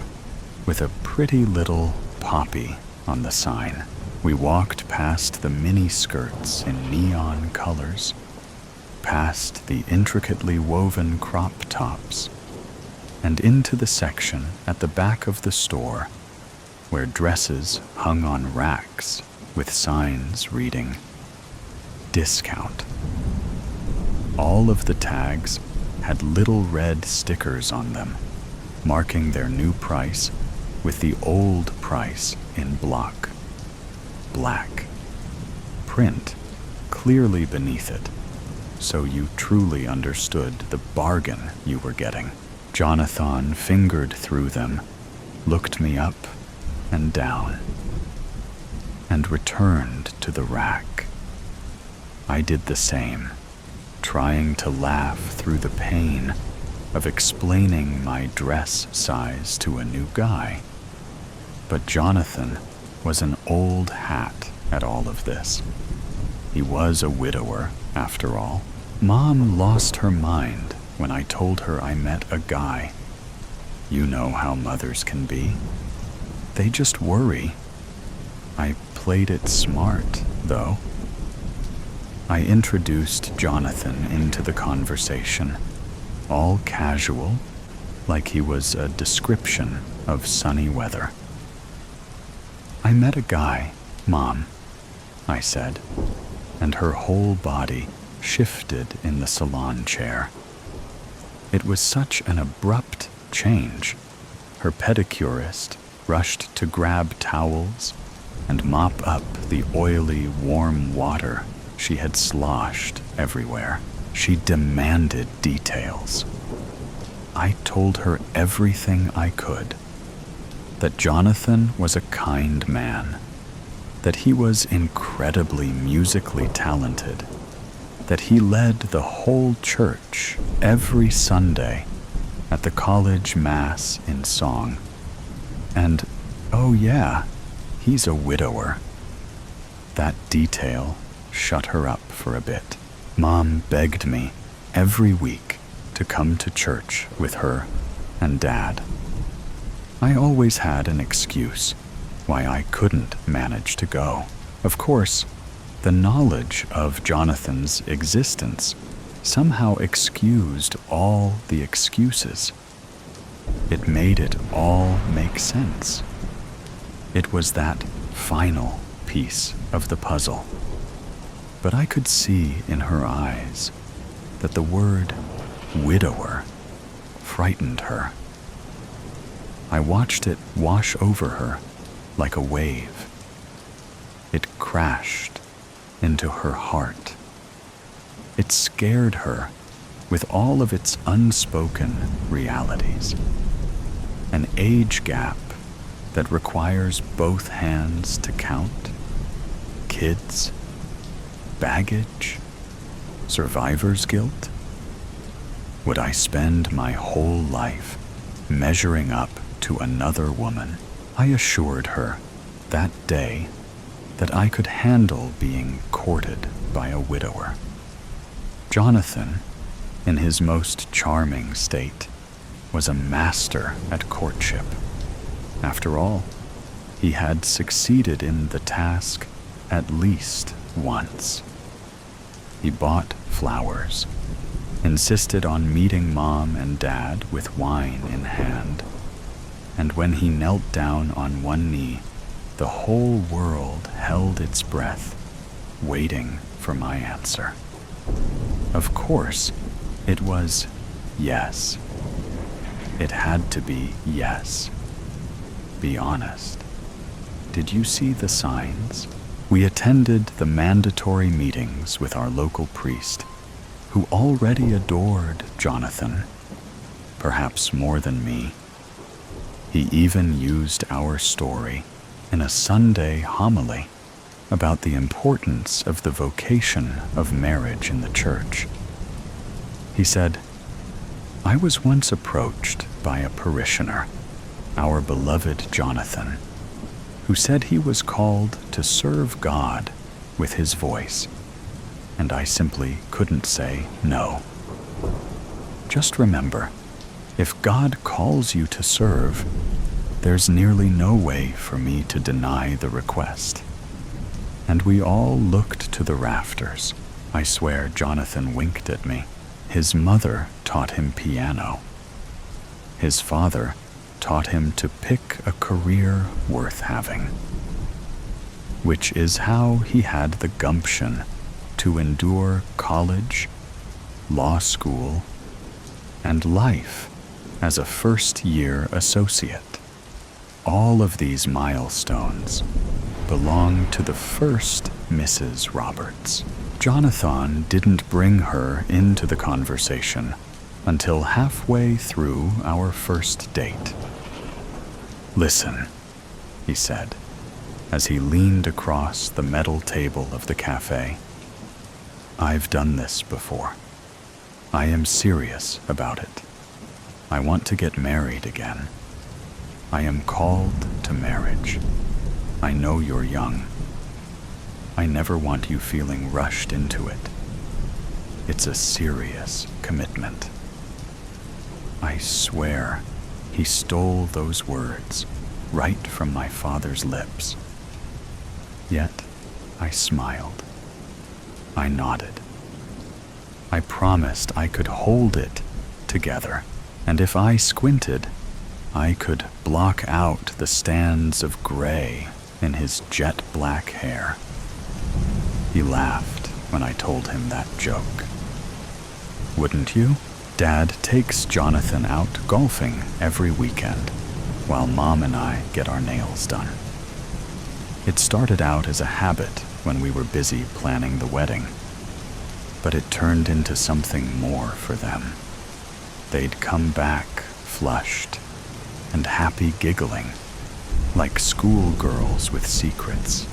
with a pretty little poppy on the sign. We walked past the mini skirts in neon colors, past the intricately woven crop tops, and into the section at the back of the store where dresses hung on racks with signs reading "Discount." All of the tags had little red stickers on them, marking their new price with the old price in block. Black. Print clearly beneath it, so you truly understood the bargain you were getting. Jonathan fingered through them, looked me up and down, and returned to the rack. I did the same, trying to laugh through the pain of explaining my dress size to a new guy. But Jonathan was an old hat at all of this. He was a widower, after all. Mom lost her mind when I told her I met a guy. You know how mothers can be. They just worry. I played it smart, though. I introduced Jonathan into the conversation, all casual, like he was a description of sunny weather. I met a guy, Mom, I said, and her whole body shifted in the salon chair. It was such an abrupt change. Her pedicurist rushed to grab towels and mop up the oily, warm water she had sloshed everywhere. She demanded details. I told her everything I could. That Jonathan was a kind man, that he was incredibly musically talented, that he led the whole church every Sunday at the college mass in song. And, oh yeah, he's a widower. That detail shut her up for a bit. Mom begged me every week to come to church with her and Dad. I always had an excuse why I couldn't manage to go. Of course, the knowledge of Jonathan's existence somehow excused all the excuses. It made it all make sense. It was that final piece of the puzzle. But I could see in her eyes that the word widower frightened her. I watched it wash over her like a wave. It crashed into her heart. It scared her with all of its unspoken realities. An age gap that requires both hands to count, kids, baggage, survivor's guilt. Would I spend my whole life measuring up to another woman? I assured her that day that I could handle being courted by a widower. Jonathan, in his most charming state, was a master at courtship. After all, he had succeeded in the task at least once. He bought flowers, insisted on meeting Mom and Dad with wine in hand, and when he knelt down on one knee, the whole world held its breath, waiting for my answer. Of course, it was yes. It had to be yes. Be honest. Did you see the signs? We attended the mandatory meetings with our local priest, who already adored Jonathan, perhaps more than me. He even used our story in a Sunday homily about the importance of the vocation of marriage in the church. He said, "I was once approached by a parishioner, our beloved Jonathan, who said he was called to serve God with his voice, and I simply couldn't say no. Just remember, if God calls you to serve, there's nearly no way for me to deny the request." And we all looked to the rafters. I swear Jonathan winked at me. His mother taught him piano. His father taught him to pick a career worth having, which is how he had the gumption to endure college, law school, and life as a first-year associate. All of these milestones belong to the first Mrs. Roberts. Jonathan didn't bring her into the conversation until halfway through our first date. "Listen," he said, as he leaned across the metal table of the cafe. "I've done this before. I am serious about it. I want to get married again. I am called to marriage. I know you're young. I never want you feeling rushed into it. It's a serious commitment." I swear he stole those words right from my father's lips. Yet I smiled. I nodded. I promised I could hold it together, and if I squinted, I could block out the stands of gray in his jet black hair. He laughed when I told him that joke. "Wouldn't you? Dad takes Jonathan out golfing every weekend, while Mom and I get our nails done." It started out as a habit when we were busy planning the wedding, but it turned into something more for them. They'd come back flushed and happy, giggling, like schoolgirls with secrets.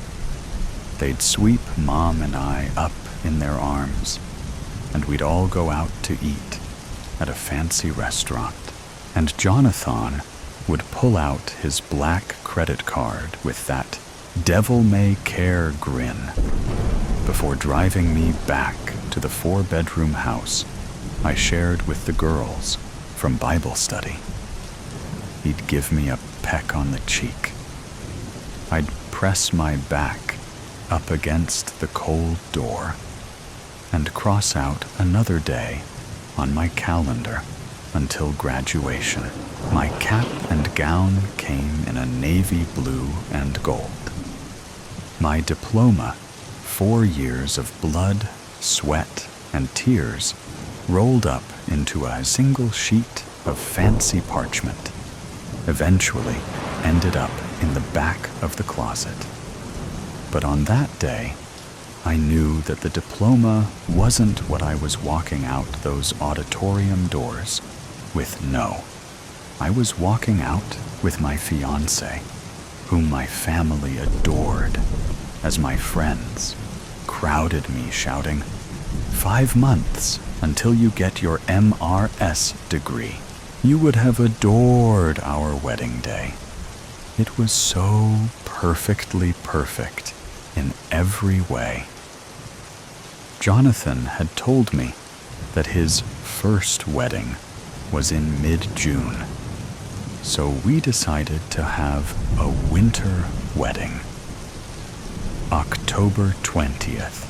They'd sweep Mom and I up in their arms, and we'd all go out to eat at a fancy restaurant, and Jonathan would pull out his black credit card with that devil-may-care grin before driving me back to the 4-bedroom house I shared with the girls from Bible study. He'd give me a peck on the cheek. I'd press my back up against the cold door and cross out another day on my calendar until graduation. My cap and gown came in a navy blue and gold. My diploma, 4 years of blood, sweat, and tears, rolled up into a single sheet of fancy parchment, eventually ended up in the back of the closet. But on that day, I knew that the diploma wasn't what I was walking out those auditorium doors with. No, I was walking out with my fiancé, whom my family adored, as my friends crowded me shouting, "5 months until you get your MRS degree. You would have adored our wedding day." It was so perfectly perfect in every way. Jonathan had told me that his first wedding was in mid-June, so we decided to have a winter wedding. October 20th.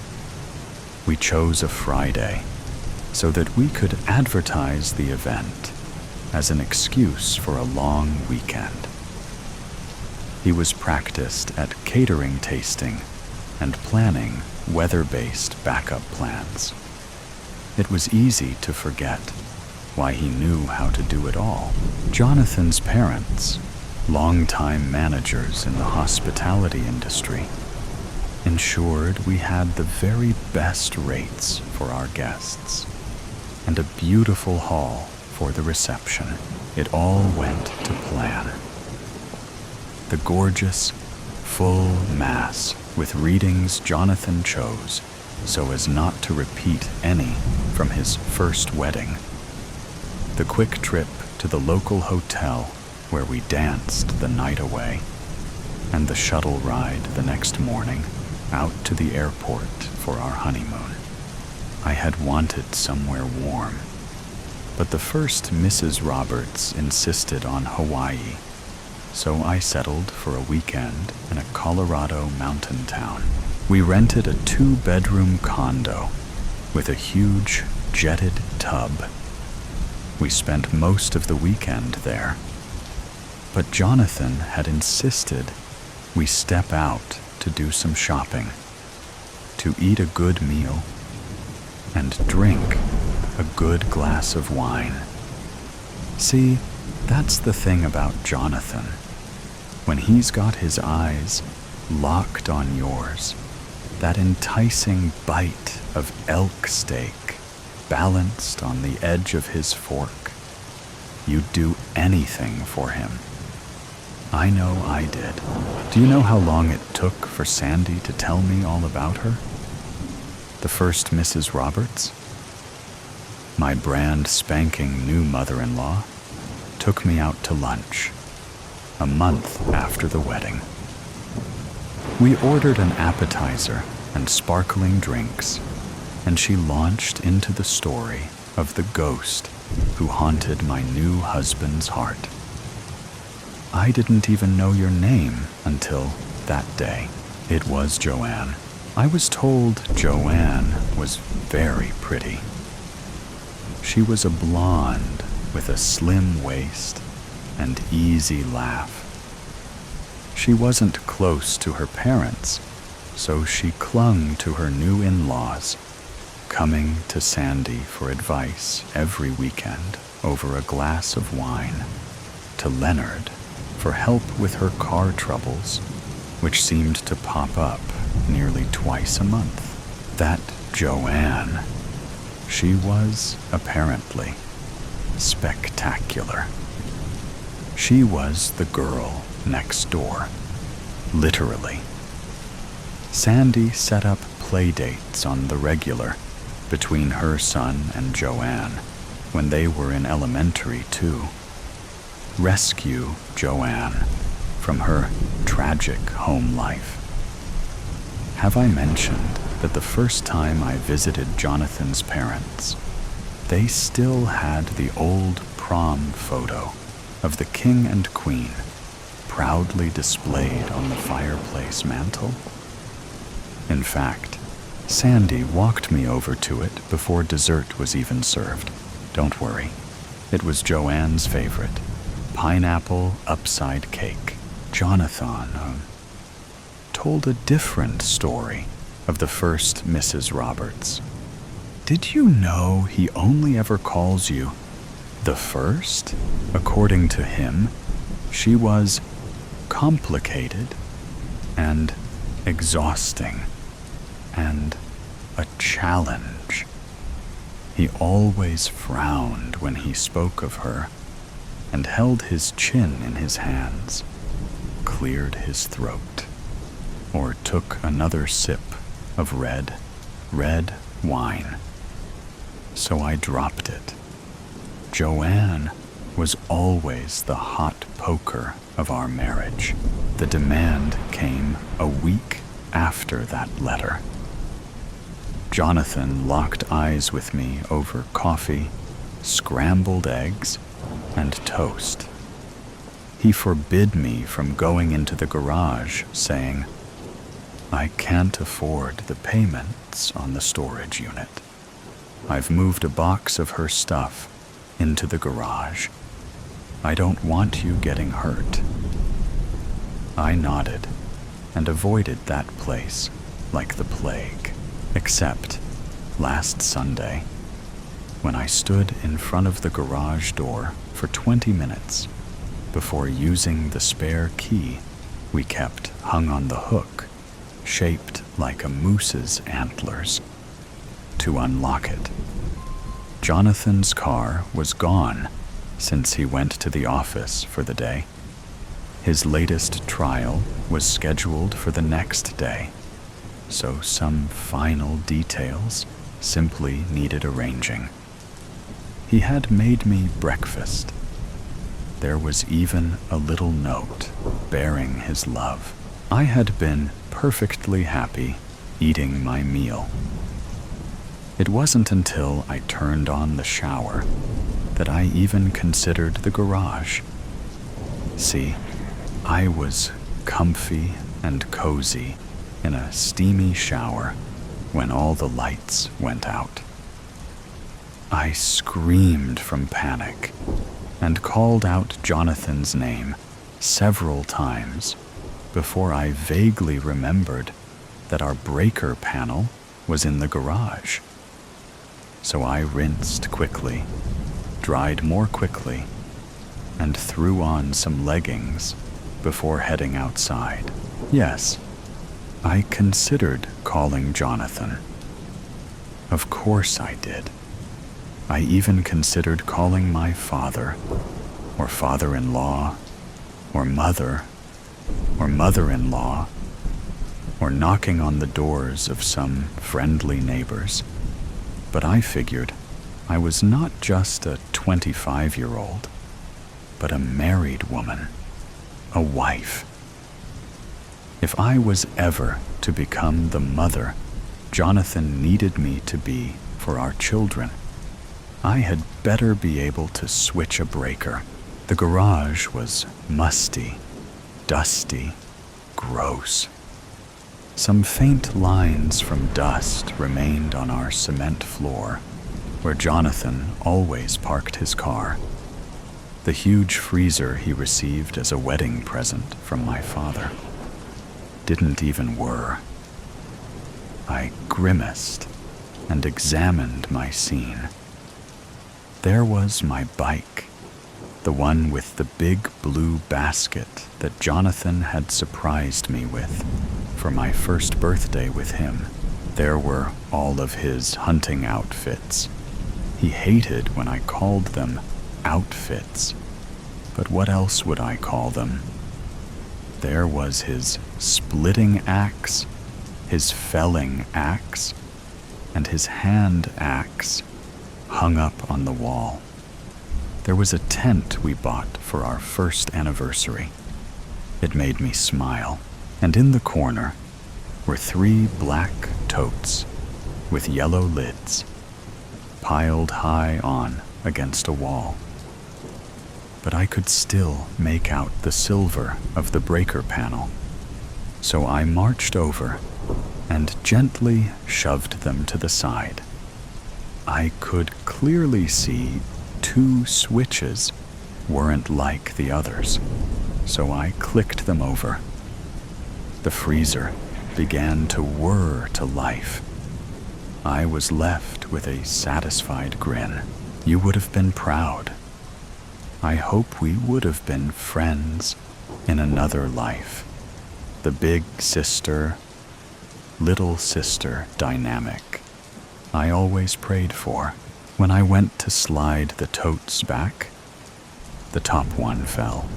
We chose a Friday so that we could advertise the event as an excuse for a long weekend. He was practiced at catering tasting and planning weather-based backup plans. It was easy to forget why he knew how to do it all. Jonathan's parents, longtime managers in the hospitality industry, ensured we had the very best rates for our guests and a beautiful hall for the reception. It all went to plan. The gorgeous, full Mass with readings Jonathan chose so as not to repeat any from his first wedding. The quick trip to the local hotel where we danced the night away, and the shuttle ride the next morning out to the airport for our honeymoon. I had wanted somewhere warm, but the first Mrs. Roberts insisted on Hawaii, so I settled for a weekend in a Colorado mountain town. We rented a 2-bedroom condo with a huge jetted tub. We spent most of the weekend there, but Jonathan had insisted we step out to do some shopping, to eat a good meal, and drink a good glass of wine. See, that's the thing about Jonathan. When he's got his eyes locked on yours, that enticing bite of elk steak balanced on the edge of his fork, you'd do anything for him. I know I did. Do you know how long it took for Sandy to tell me all about her? The first Mrs. Roberts? My brand spanking new mother-in-law took me out to lunch a month after the wedding. We ordered an appetizer and sparkling drinks, and she launched into the story of the ghost who haunted my new husband's heart. I didn't even know your name until that day. It was Joanne. I was told Joanne was very pretty. She was a blonde with a slim waist and easy laugh. She wasn't close to her parents, so she clung to her new in-laws, coming to Sandy for advice every weekend over a glass of wine, to Leonard for help with her car troubles, which seemed to pop up nearly twice a month. That Joanne, she was apparently spectacular. She was the girl next door, literally. Sandy set up play dates on the regular between her son and Joanne when they were in elementary too. Rescue Joanne from her tragic home life. Have I mentioned that the first time I visited Jonathan's parents, they still had the old prom photo of the king and queen proudly displayed on the fireplace mantel? In fact, Sandy walked me over to it before dessert was even served. Don't worry, it was Joanne's favorite, pineapple upside cake. Jonathan told a different story of the first Mrs. Roberts. Did you know he only ever calls you the first? According to him, she was complicated and exhausting and a challenge. He always frowned when he spoke of her and held his chin in his hands, cleared his throat, or took another sip of red wine. So I dropped it. Joanne was always the hot poker of our marriage. The demand came a week after that letter. Jonathan locked eyes with me over coffee, scrambled eggs, and toast. He forbid me from going into the garage, saying, "I can't afford the payments on the storage unit. I've moved a box of her stuff into the garage. I don't want you getting hurt." I nodded and avoided that place like the plague, except last Sunday, when I stood in front of the garage door for 20 minutes before using the spare key we kept hung on the hook, shaped like a moose's antlers, to unlock it. Jonathan's car was gone since he went to the office for the day. His latest trial was scheduled for the next day, so some final details simply needed arranging. He had made me breakfast. There was even a little note bearing his love. I had been perfectly happy eating my meal. It wasn't until I turned on the shower that I even considered the garage. See, I was comfy and cozy in a steamy shower when all the lights went out. I screamed from panic and called out Jonathan's name several times before I vaguely remembered that our breaker panel was in the garage. So I rinsed quickly, dried more quickly, and threw on some leggings before heading outside. Yes, I considered calling Jonathan. Of course I did. I even considered calling my father, or father-in-law, or mother, or mother-in-law, or knocking on the doors of some friendly neighbors. But I figured I was not just a 25-year-old, but a married woman, a wife. If I was ever to become the mother Jonathan needed me to be for our children, I had better be able to switch a breaker. The garage was musty, dusty, gross. Some faint lines from dust remained on our cement floor, where Jonathan always parked his car. The huge freezer he received as a wedding present from my father didn't even whir. I grimaced and examined my scene. There was my bike, the one with the big blue basket that Jonathan had surprised me with for my first birthday with him. There were all of his hunting outfits. He hated when I called them outfits, but what else would I call them? There was his splitting axe, his felling axe, and his hand axe hung up on the wall. There was a tent we bought for our first anniversary. It made me smile, and in the corner were 3 black totes with yellow lids, piled high on against a wall. But I could still make out the silver of the breaker panel, so I marched over and gently shoved them to the side. I could clearly see 2 switches weren't like the others, so I clicked them over. The freezer began to whir to life. I was left with a satisfied grin. You would have been proud. I hope we would have been friends in another life. The big sister, little sister dynamic I always prayed for. When I went to slide the totes back, the top one fell.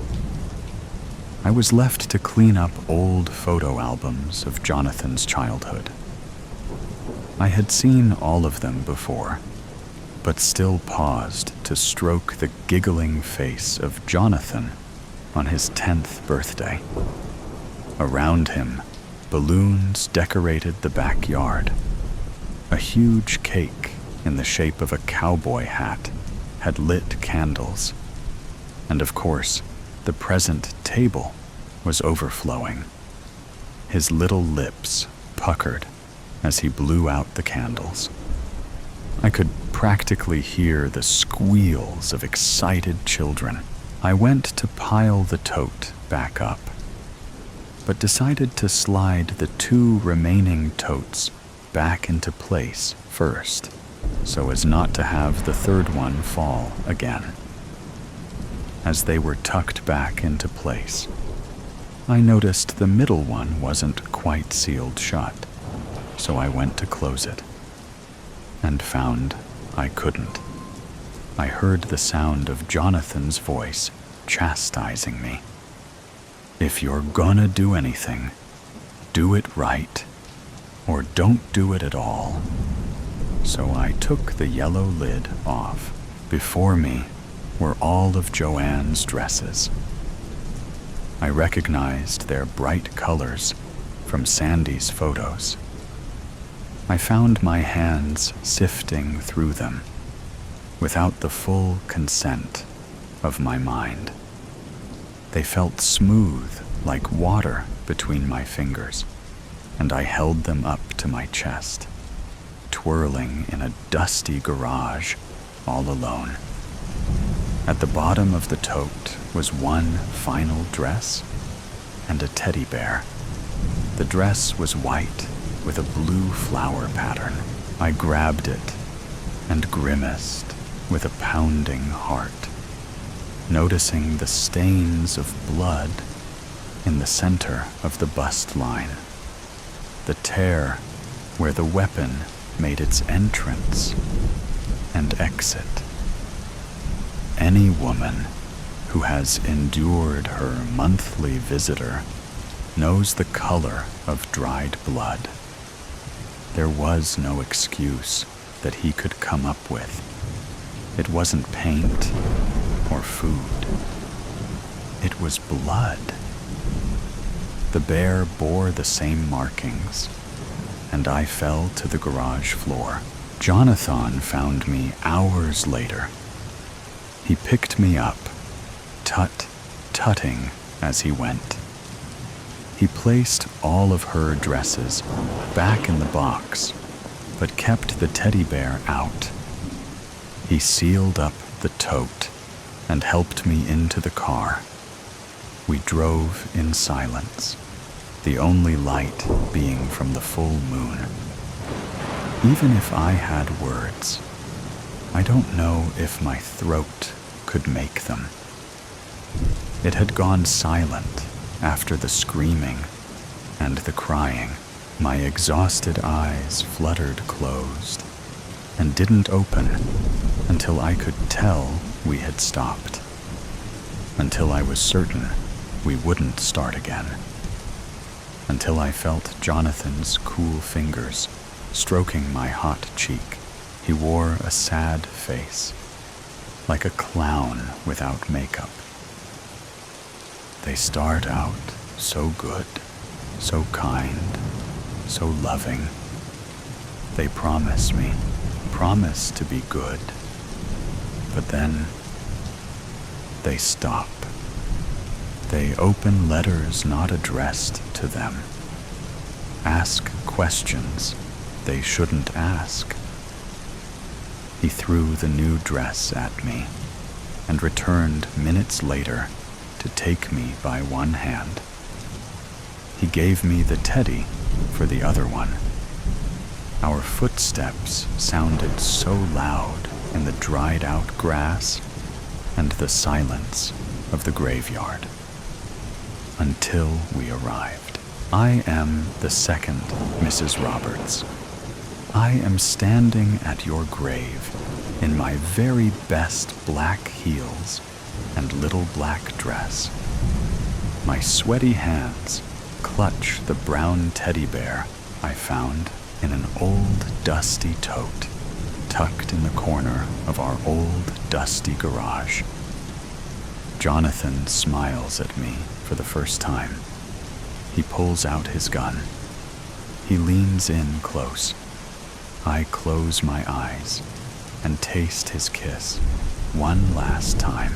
I was left to clean up old photo albums of Jonathan's childhood. I had seen all of them before, but still paused to stroke the giggling face of Jonathan on his 10th birthday. Around him, balloons decorated the backyard. A huge cake in the shape of a cowboy hat had lit candles. And of course, the present table was overflowing. His little lips puckered as he blew out the candles. I could practically hear the squeals of excited children. I went to pile the tote back up, but decided to slide the 2 remaining totes back into place first, so as not to have the 3rd one fall again. As they were tucked back into place, I noticed the middle one wasn't quite sealed shut, so I went to close it, and found I couldn't. I heard the sound of Jonathan's voice chastising me. If you're gonna do anything, do it right, or don't do it at all. So I took the yellow lid off. Before me were all of Joanne's dresses. I recognized their bright colors from Sandy's photos. I found my hands sifting through them without the full consent of my mind. They felt smooth like water between my fingers, and I held them up to my chest, twirling in a dusty garage all alone. At the bottom of the tote was one final dress and a teddy bear. The dress was white with a blue flower pattern. I grabbed it and grimaced with a pounding heart, noticing the stains of blood in the center of the bust line, the tear where the weapon made its entrance and exit. Any woman who has endured her monthly visitor knows the color of dried blood. There was no excuse that he could come up with. It wasn't paint or food. It was blood. The bear bore the same markings, and I fell to the garage floor. Jonathan found me hours later. He picked me up, tutting as he went. He placed all of her dresses back in the box, but kept the teddy bear out. He sealed up the tote and helped me into the car. We drove in silence, the only light being from the full moon. Even if I had words, I don't know if my throat could make them. It had gone silent after the screaming and the crying. My exhausted eyes fluttered closed and didn't open until I could tell we had stopped, until I was certain we wouldn't start again, until I felt Jonathan's cool fingers stroking my hot cheek. He wore a sad face, like a clown without makeup. They start out so good, so kind, so loving. They promise to be good, but then they stop. They open letters not addressed to them, ask questions they shouldn't ask. He threw the new dress at me and returned minutes later to take me by one hand. He gave me the teddy for the other one. Our footsteps sounded so loud in the dried-out grass and the silence of the graveyard, until we arrived. I am the second Mrs. Roberts. I am standing at your grave in my very best black heels and little black dress. My sweaty hands clutch the brown teddy bear I found in an old dusty tote tucked in the corner of our old dusty garage. Jonathan smiles at me for the first time. He pulls out his gun. He leans in close. I close my eyes and taste his kiss one last time.